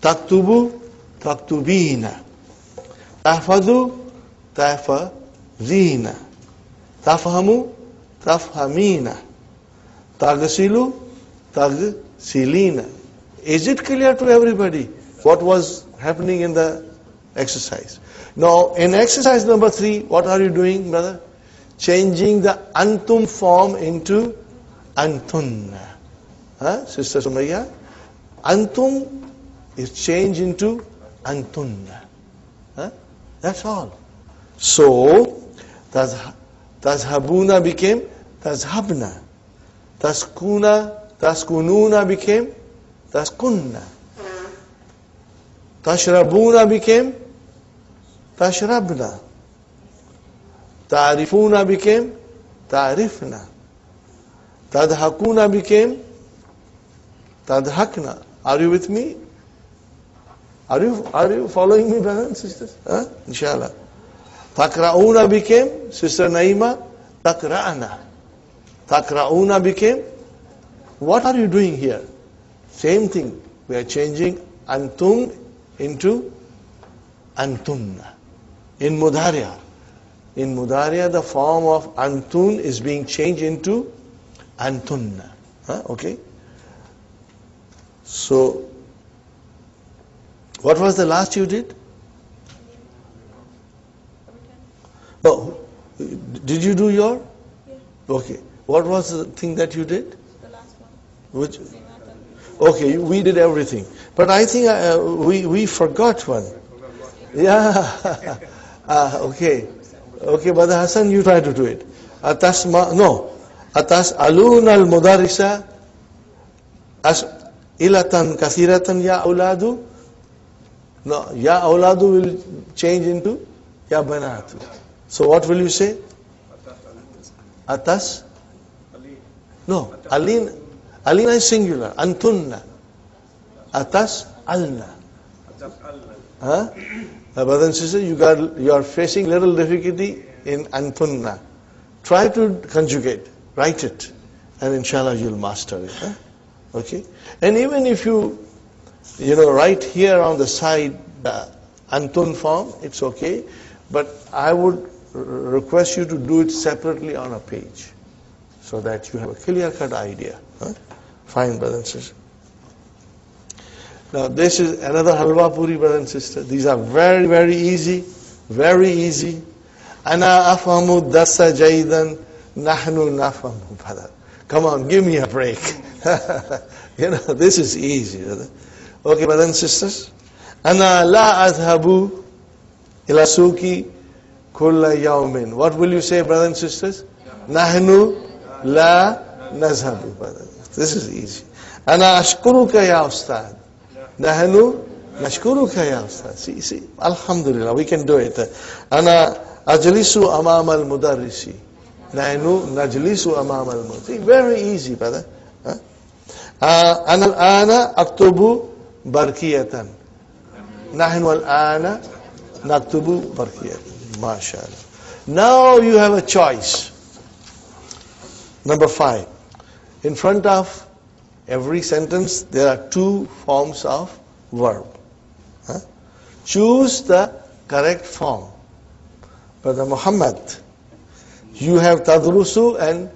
Taktubu, taktubina. Tahfadu, tahfadina. Tafhamu, tafhamina. Tagsilu, tagsilina. Is it clear to everybody what was happening in the exercise? Now, in exercise number 3, what are you doing, brother? Changing the antum form into antunna. Huh? Sister Sumayya? Antum is changed into antunna. Huh? That's all. So, tazhabuna became tazhabna. Taskununa became taskunna. Tashrabuna became tashrabna. Ta'rifuna became ta'rifna. Tadhakuna became tadhakna. Are you with me? Are you following me, brothers and sisters? Huh? Inshallah. Takra'una became, Sister Naima, takra'ana. Takra'una became, what are you doing here? Same thing. We are changing antum into antunna. In Mudhariya. In Mudhariya, the form of antun is being changed into antunna. Huh? Okay? So, what was the last you did? Oh, did you do your? Yeah. Okay. What was the thing that you did? The last one. Which? Okay, we did everything. But I think we forgot one. Yeah. Okay. Okay, Brother Hassan, you try to do it. Atas alun al mudarisa as ilatan kathiratan ya auladu. No, ya auladu will change into ya banatu. So what will you say? Atas? No, alina is singular. Antunna. Atas alna. Huh? Brothers and sisters, you are facing little difficulty in antunna. Try to conjugate, write it, and inshallah you'll master it. Huh? Okay? And even if you write here on the side the antun form, it's okay. But I would request you to do it separately on a page, so that you have a clear-cut idea. Huh? Fine, brothers and sisters. Now this is another halwa puri, brothers and sisters. These are very, very easy. Very easy. Ana afhamu dasa jaidan nahnu nafhamu, brother. Come on, give me a break. This is easy, brother. Okay, brothers and sisters. Ana la adhabu ila suki kulla yawmin. What will you say, brothers and sisters? Nahnu la nazhabu, brother. This is easy. Ana ashkuruka ya ustad. Nahnu nashkuruka ya ustad. See, alhamdulillah, we can do it. Ana ajlisu amam al mudarrisi. Nahnu najlisu amam al mudarrisi. Very easy, brother. Ana al-ana aktubu barkiyatan. Nahnu al-ana naktubu barkiyatan. MashaAllah. Now you have a choice. Number 5. In front of every sentence, there are 2 forms of verb. Choose the correct form. Brother Muhammad, you have tadrusu and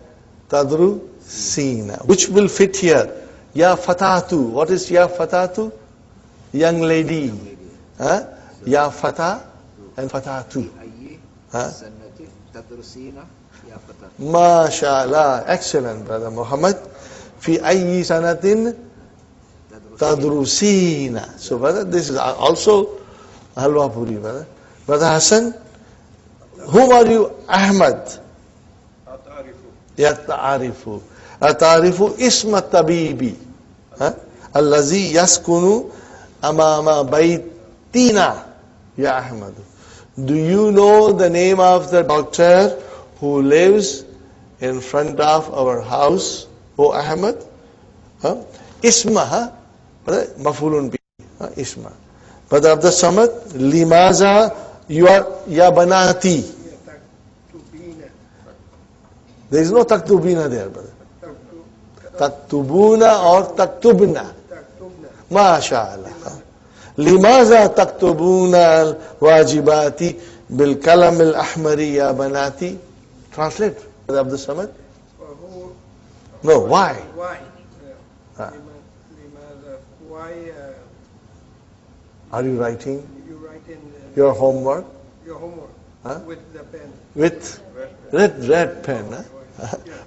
tadrusina. Which will fit here? Ya fatatu. What is ya fatatu? Young lady. Ya fata and fatatu. MashaAllah. Excellent, Brother Muhammad. Fi ayyi sanatin tadrusina. So, brother, this is also halwa puri, brother. Brother Hassan, whom are you? Ahmad. يتعرف أتعرف اسم الطبيب الذي يسكن أمام بيتنا يا أحمد. Do you know the name of the doctor who lives in front of our house, O Ahmad? اسمها مفعول به اسمها. Brother Abdul Samad, لماذا يا بناتي? There is no taktubina there, brother. Taktubuna or taktubna. MashaAllah. لماذا تكتبون الواجبات بالقلم الأحمر يا بناتي? Translate, Brother Abdul Samad. No, why? Why? Ah. Why Are you writing you write in your homework your homework Huh? with the pen? with red pen?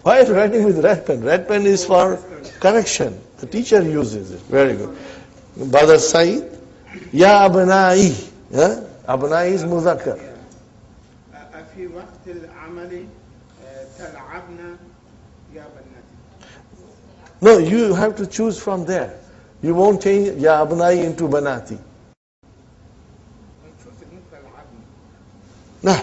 Why are you writing with red pen? Red pen is for correction. The teacher uses it. Very good. Brother Said, Ya Abnai. Abnai is Muzakkar. في وقت العمل تلعبنا يا بناتي. No, you have to choose from there. You won't change Ya Abnai into Banati. No.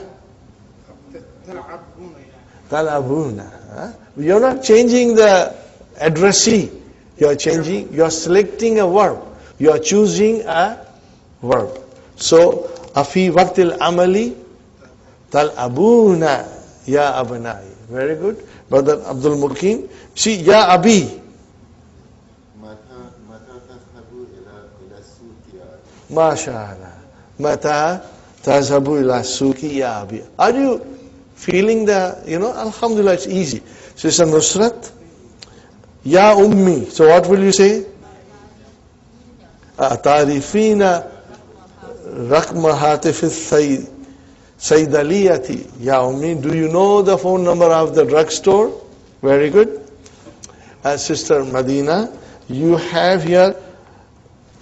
تلعبون يعني. Talabuna. You're not changing the addressee. You're selecting a verb. You're choosing a verb. So, afi waqtil amali talabuna ya abnai. Very good. Brother Abdul Mukim. See, ya abi. MashaAllah. Mata tazhabu ila suki ya abi. Are you feeling the, Alhamdulillah, it's easy. Sister Nusrat, Ya Ummi. So what will you say? Tarifina Rakma Hatif Saidaliyati. Ya Ummi, do you know the phone number of the drugstore? Very good. Sister Madina, you have here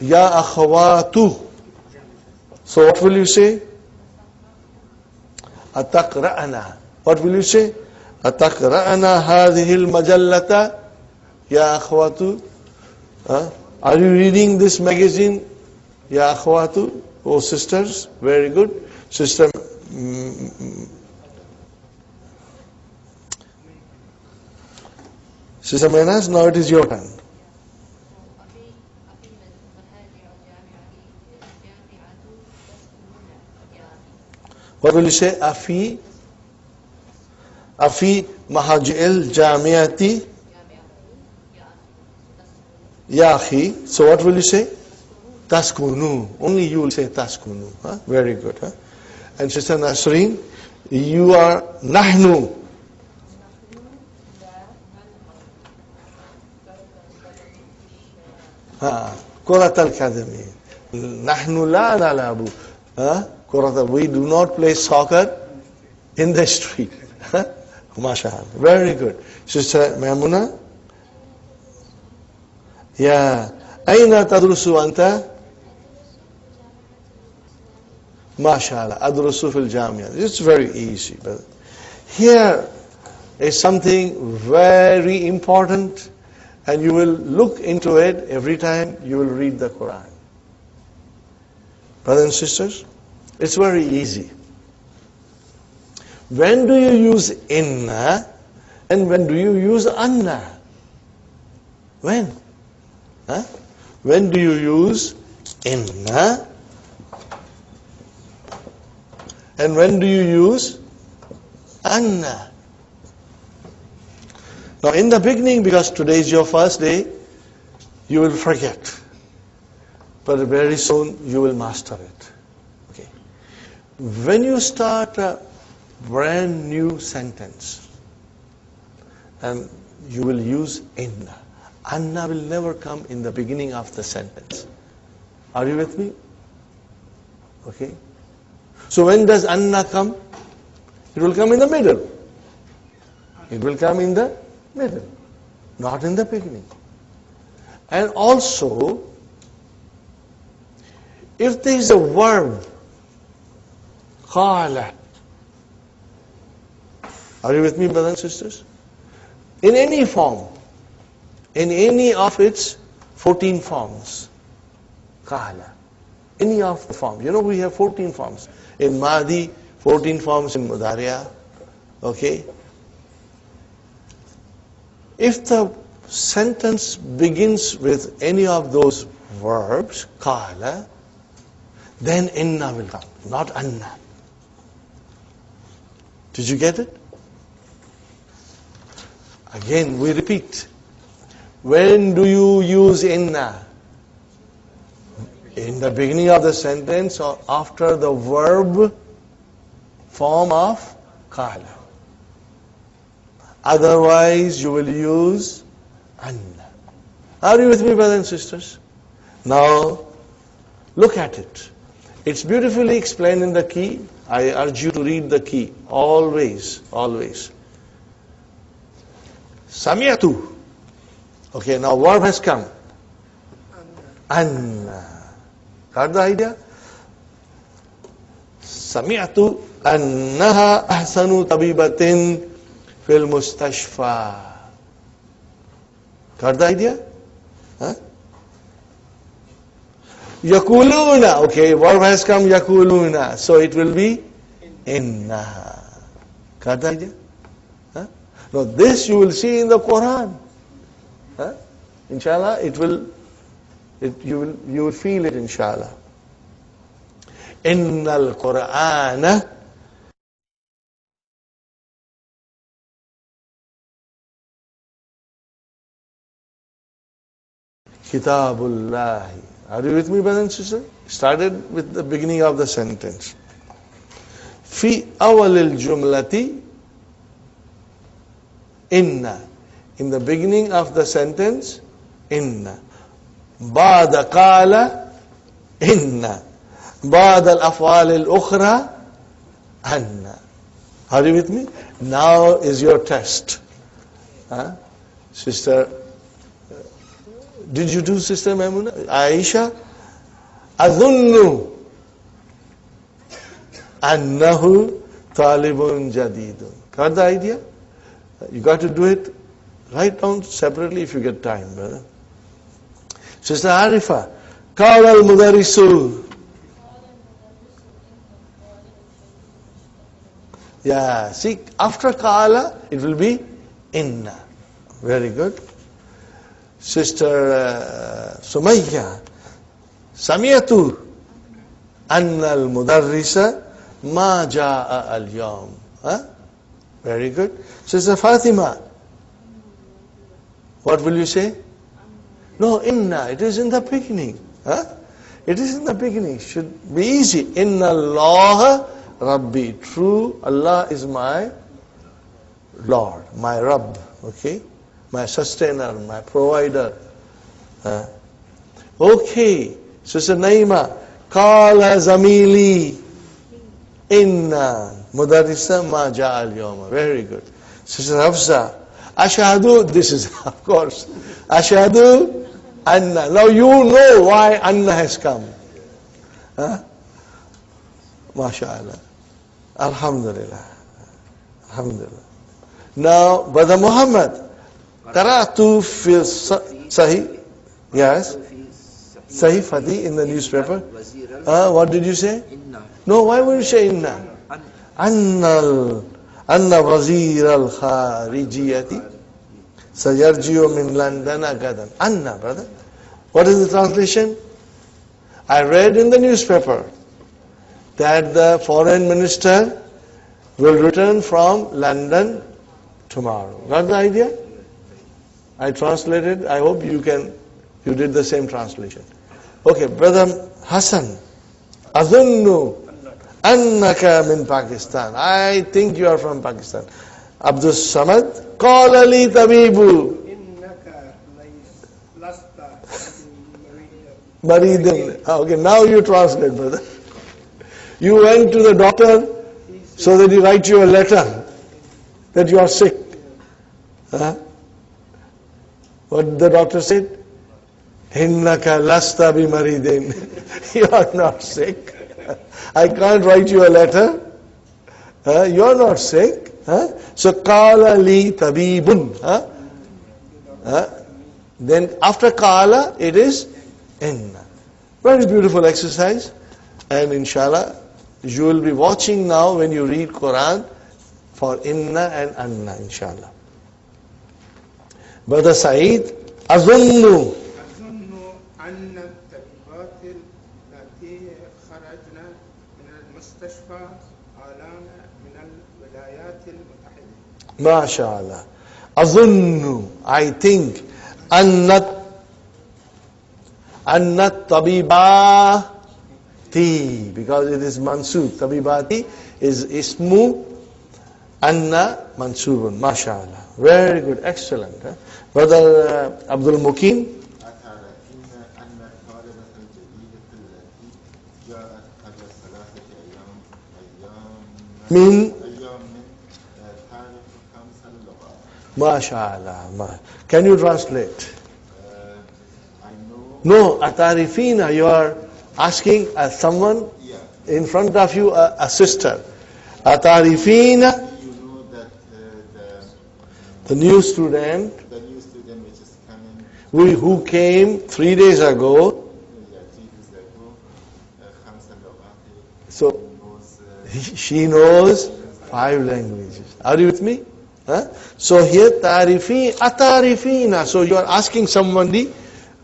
Ya Akhawatu. So what will you say? Ataqra'ana. What will you say? Ataqra'ana hadhihi al-majallata ya akhwatu. Are you reading this magazine? Ya akhwatu. Oh sisters, very good. Sister Sister Menas, now it is your turn. What will you say? Afi Mahajil Jamiati Ya Akhi. So what will you say? Taskunu. Only you will say Taskunu. Very good. And Sister Nasreen, you are Nahnu. Kurat al-Kadami. Nahnu la nalabu. We do not play soccer in the street. MashaAllah. Very good. Sister Maimuna? Yeah. Aina tadrusu anta? MashaAllah. Adrusu fil jamia. It's very easy. But here is something very important, and you will look into it every time you will read the Quran. Brothers and sisters, it's very easy. When do you use inna and when do you use anna? When? When do you use inna and when do you use anna? Now in the beginning, because today is your first day, you will forget. But very soon you will master it. Okay. When you start a brand new sentence and you will use inna, anna will never come in the beginning of the sentence. Are you with me? Okay. So when does anna come? It will come in the middle. It will come in the middle, not in the beginning. And also, if there is a verb, qala. Are you with me, brothers and sisters? in any form, in any of its 14 forms. Qala. Any of the forms. You know, we have 14 forms. In Madi, 14 forms in Mudariya. Okay? If the sentence begins with any of those verbs, qala, then inna will come, not anna. Did you get it? Again, we repeat. When do you use inna? In the beginning of the sentence or after the verb form of qala. Otherwise, you will use anna. Are you with me, brothers and sisters? Now, look at it. It's beautifully explained in the key. I urge you to read the key. Always, always. Sami'atu. Okay, now verb has come. Anna. Got the idea? Sami'atu annaha ahsanu tabibatin fil mustashfa. Got the idea? Huh? Yakuluna. Okay, verb has come yakuluna. So it will be innaha. Got the idea? Huh? Now this you will see in the Quran. Huh? Inshallah, you will feel it, inshallah. Innal Qur'ana Kitabullahi. Are you with me, brothers and sisters? Started with the beginning of the sentence. Fi awalil jumlati inna. In the beginning of the sentence, inna. Ba'da qala, inna. Ba'da al-af'al al-ukhra, anna. Are you with me? Now is your test. Sister, did you do Sister Maimuna? Aisha? Adhunnu annahu talibun jadidun. Got the idea? You got to do it. Write down separately if you get time, brother. Sister Arifa, qala al-mudarrisu. Yeah, see, after qala, it will be inna. Very good. Sister Sumayya, Samiyatu anna al-mudarrisa ma ja'a al-yawm. Very good. Sister Fatima, what will you say? No, inna, it is in the beginning. It is in the beginning. Should be easy. Inna Allah Rabbi. True, Allah is my Lord, my Rabb. Okay? My sustainer, my provider. Okay. Sister Naima, Qala Zamili Inna Mudarrisa ma ja'al yawma. Very good. Sister Hafsa, Ashhadu, this is of course. Ashhadu Anna. Now you know why Anna has come. MashaAllah. Alhamdulillah. Alhamdulillah. Now, Brother Muhammad, Qara'tu fi Sahih. Yes. Sahifati in the newspaper. What did you say? No, why would you say inna? Anna wazir al-kharijiyati sayarjiu min Londana gadan. Anna, brother. What is the translation? I read in the newspaper that the foreign minister will return from London tomorrow. Got the idea? I translated. I hope you did the same translation. Okay, Brother Hassan. Azunnu annaka min Pakistan. I think you are from Pakistan. Abdul Samad. Qala li tabibu. Innaka lasta Maridin. Okay, now you translate, brother. You went to the doctor so that he write you a letter that you are sick. What the doctor said? Innaka lasta bi maridin. You are not sick. I can't write you a letter. You are not sick. Huh? So Qala li tabibun. Huh? Huh? Then after Qala it is Inna. Very beautiful exercise. And inshallah, you will be watching now when you read Quran for Inna and Anna, inshallah. Brother Saeed, Azunnu. أظن أن الطبيبات التي خرجن من المستشفى آلان من الولايات المتحدة. MashaAllah. Azunnu. I think. Annat tabibati. Because it is mansub. Tabibati is ismu. Anna mansubun. MashaAllah. Very good. Excellent. Huh? Brother Abdul Mukim. أتعرفين أن الطالبة الجديدة التي جاءت قبل 3 أيام من تعرف 5 لغات. MashaAllah. Can you translate? I know. No, Atarifina, you are asking someone Yeah. in front of you, a sister. Atarifina, You know that the new student the new student which is coming who came 3 days ago. 3 days ago 5 لغات. So knows she knows 5 languages. Are you with me? Huh? So here Atarifina. So you are asking somebody,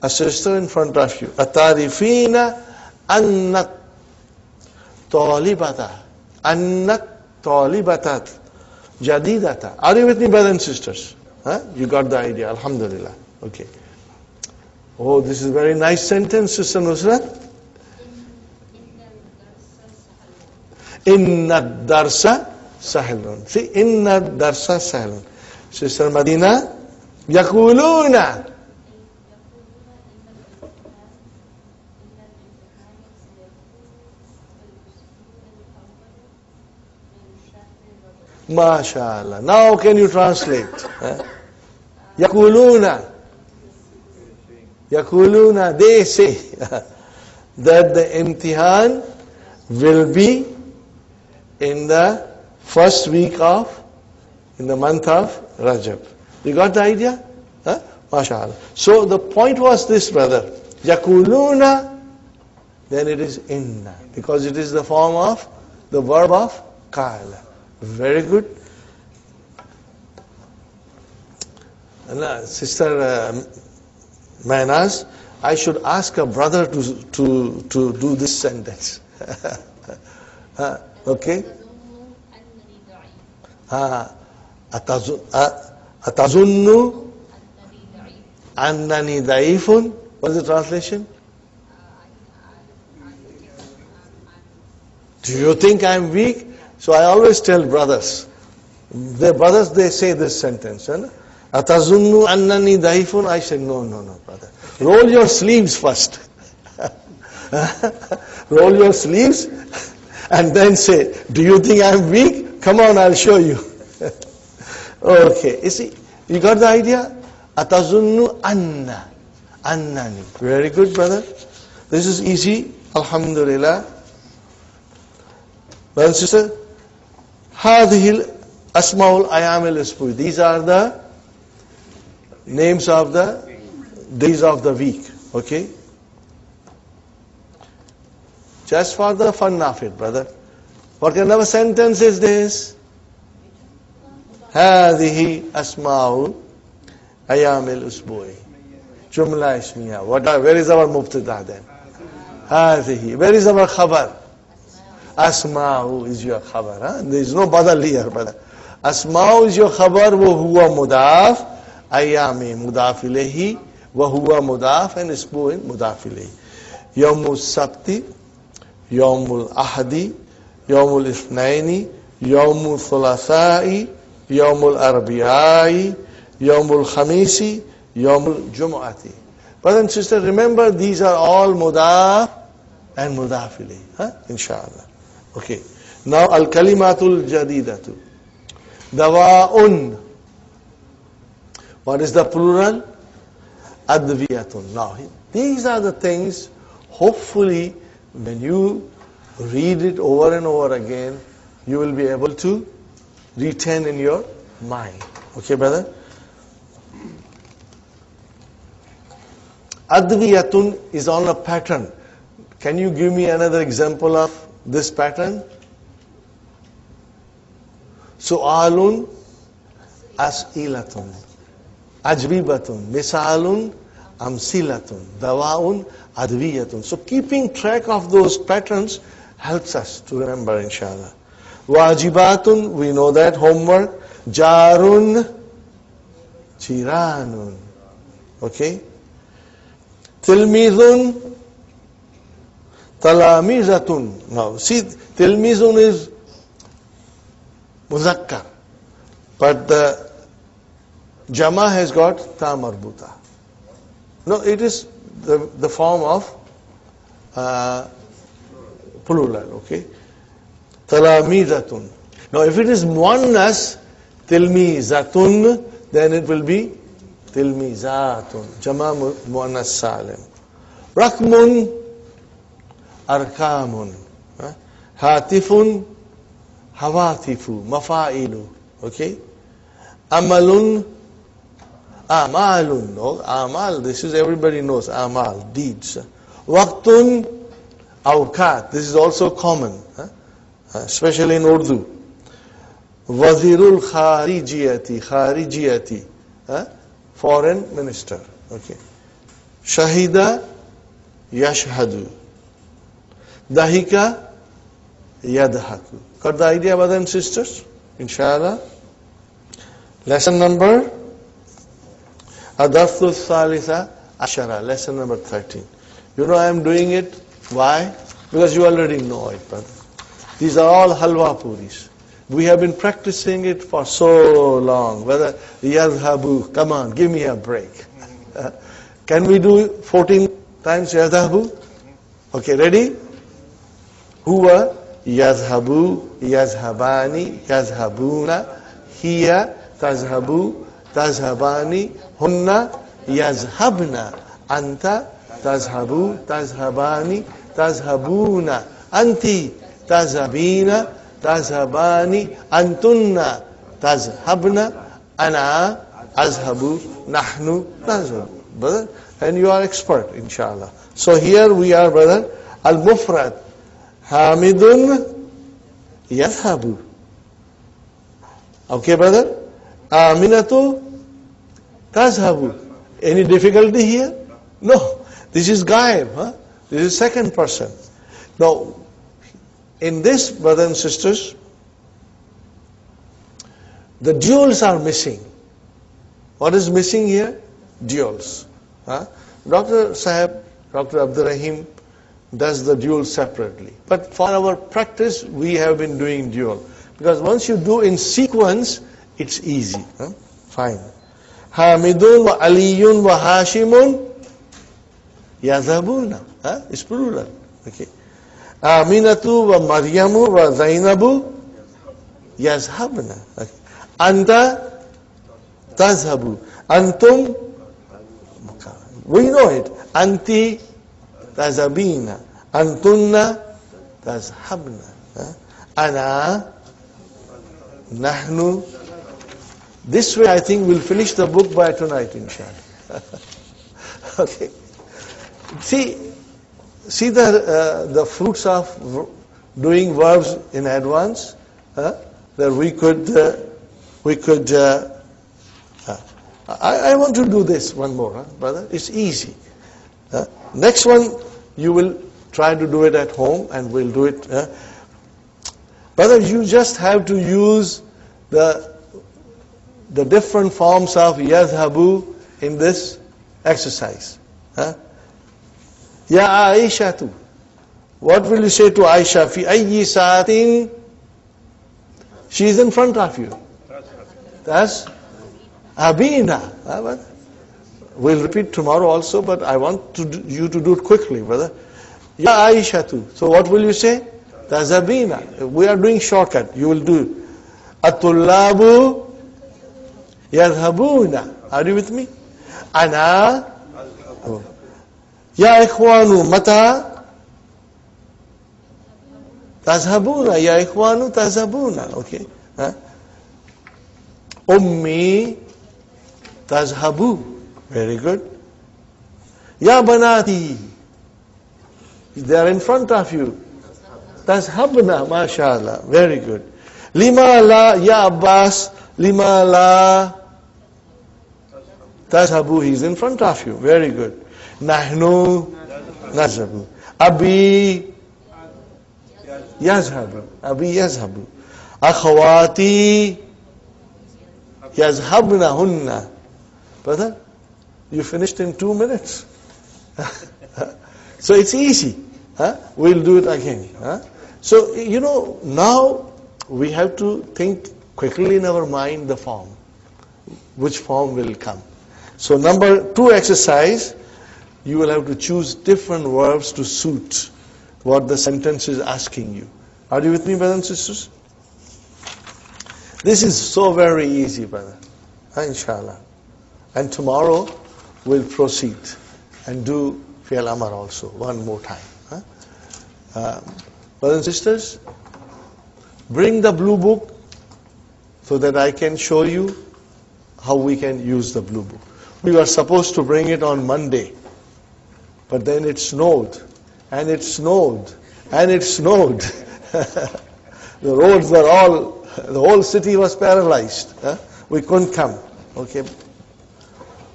a sister in front of you. Atarifina annat talibata. Annat talibatat. Jadidata. Are you with me, brothers and sisters? Huh? You got the idea. Alhamdulillah. Okay. Oh, this is a very nice sentence, Sister Nusrat. Inna darsa sahilun. See, inna darsa sahilun. Sister Madina, yakuluna. MashaAllah. Now can you translate? Yakuluna. Yakuluna, they say that the imtihan will be in the first week in the month of Rajab. You got the idea? MashaAllah. So the point was this, brother. Yakuluna, then it is inna. Because it is the form of the verb of qala. Very good. Sister Manas, I should ask a brother to do this sentence. Okay? Atazunnu annani da'ifun. What is the translation? Do you think I am weak? So I always tell brothers, they say this sentence. Atazunnu annani da'ifun. I say, no, brother. Roll your sleeves first. Roll your sleeves and then say, do you think I am weak? Come on, I'll show you. Okay, you see, you got the idea? Atazunnu annani. Very good, brother. This is easy. Alhamdulillah. Brother and sister, Hadhil Asmaul Ayamil Ispu. These are the names of the days of the week. Okay? Just for the fun of it, brother. What kind of a sentence is this? Hadhihi Asmaul Ayamil Usbui. Jumla Ismiya. Where is our Mubtada then? Hadhihi. Where is our Khabar? Asma'u is your khabar. There is no badal here, brother. Asma'u is your khabar, wa huwa mudaf, ayami mudaf ilayhi, wa huwa mudaf, and isbu'in mudaf ilayhi. Yawmul sabti, yawmul ahadi, yawmul ithnaini, yawmul thulathai, yawmul arbiyai, yawmul khamisi, yawmul jumu'ati. Brother and sister, remember these are all mudaf and mudaf ilayhi. Inshallah. Okay. Now al-kalimatul jadidatu. Dawa'un. What is the plural? Adviyatun. Now, these are the things, hopefully, when you read it over and over again, you will be able to retain in your mind. Okay, brother? Adviyatun is on a pattern. Can you give me another example of this pattern? Su'alun, as'ilatun, ajribatun, misalun, amsilatun, dawaun, adviyatun. So keeping track of those patterns helps us to remember, inshallah. Wajibatun, we know that, homework. Jarun, chiranun. Okay? Tilmizun, talamizatun. Now, see, tilmizun is muzakkar, but the jama has got ta marbuta. No, it is the form of plural, okay? Talamizatun. Now, if it is muannas, tilmizatun, then it will be tilmizatun. Jama muannas salim. Rakmun, arkamun. Hatifun, hawatifu, mafailu. Okay? Amalun, amalun. Oh, amal, this is everybody knows. Amal, deeds. Waqtun, awqat. This is also common, especially in Urdu. Wazirul kharijiyati, kharijiyati, foreign minister. Okay. Shahida, yashhadu. Dahika, yadhaku. Got the idea, brothers and sisters? Inshallah. Lesson number Adarsu Thalitha Ashara, lesson number 13. You know I am doing it. Why? Because you already know it, brother. These are all halwa puris. We have been practicing it for so long. Whether yadhabu, come on, give me a break. Can we do 14 times yadhabu? Okay, ready? Huwa, yadhabu, yadhabani, yadhabuna, hiya, tazhabu, tazhabani, hunna, yazhabna, anta, tazhabu, tazhabani, tazhabuna, anti, tazhabina, tazhabani, antunna, tazhabna, ana, azhabu, nahnu, tazhabu. Brother, and you are expert, inshallah. So here we are, brother, al-mufrad, hamidun, yadhabu. Okay, brother? Aminatu, tazhabu. Any difficulty here? No. This is gaib, huh? This is second person. Now, in this, brothers and sisters, the duals are missing. What is missing here? Duals. Huh? Dr. Abdul Raheem does the dual separately. But for our practice, we have been doing dual. Because once you do in sequence, it's easy. Huh? Fine. Hamidun wa aliyun wa hashimun yadhabuna. It's plural. Okay. Aminatu wa Maryamu wa Zainabu yazhabna. Okay. Anta tazhabu. Antum, we know it. Anti tazhabina. Antunna tazhabna. Ana, nahnu. This way I think we'll finish the book by tonight, inshallah. Okay. See the fruits of doing verbs in advance, that we could I want to do this one more, brother. It's easy. Next one you will try to do it at home, and we'll do it. Brother, you just have to use the different forms of yadhabu in this exercise. Ya Aishatu. What will you say to Aisha? Fi ayyi saatin? She is in front of you. That's Abina. We'll repeat tomorrow also, but I want you to do it quickly, brother. Ya Aishatu. So what will you say? That's Abina. We are doing shortcut. You will do At-tullabu yadhabuna. Are you with me? Ana. Ya ikhwanu mata tazhabuna. Ya ikhwanu tazhabuna. Okay. Ummi tazhabu. Very good. Ya banati. They are in front of you. Tazhabna, mashallah. Very good. Lima la, ya Abbas, lima la tazhabu. He's in front of you. Very good. Nahnu nazhabu. Abi yazhabu. Abi yazhabu. Akhawati yazhabna hunna. Brother, you finished in 2 minutes. So it's easy. We'll do it again. So, now we have to think quickly in our mind the form. Which form will come. So number 2 exercise, you will have to choose different verbs to suit what the sentence is asking you. Are you with me, brothers and sisters? This is so very easy, brother. Inshallah. And tomorrow we'll proceed and do Fi'al Amar also, one more time. Brothers and sisters, bring the blue book so that I can show you how we can use the blue book. We were supposed to bring it on Monday, but then it snowed, and it snowed, and it snowed. The roads were the whole city was paralyzed. We couldn't come. Okay.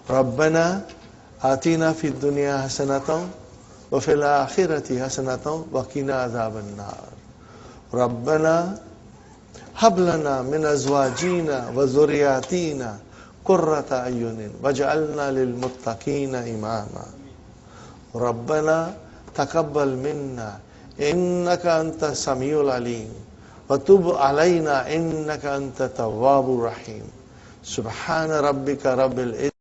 Rabbana atina fid dunya hasanatan wa fil akhirati hasanatan wa qina adhaban nar. Rabbana hab lana min azwajina wa zurriyatina qurrata ayunin waj'alna lil muttaqina imama. Rabbana taqabbal minna innaka anta samiul alim wa tub alayna innaka anta tawwabur rahim. Subhana rabbika rabbil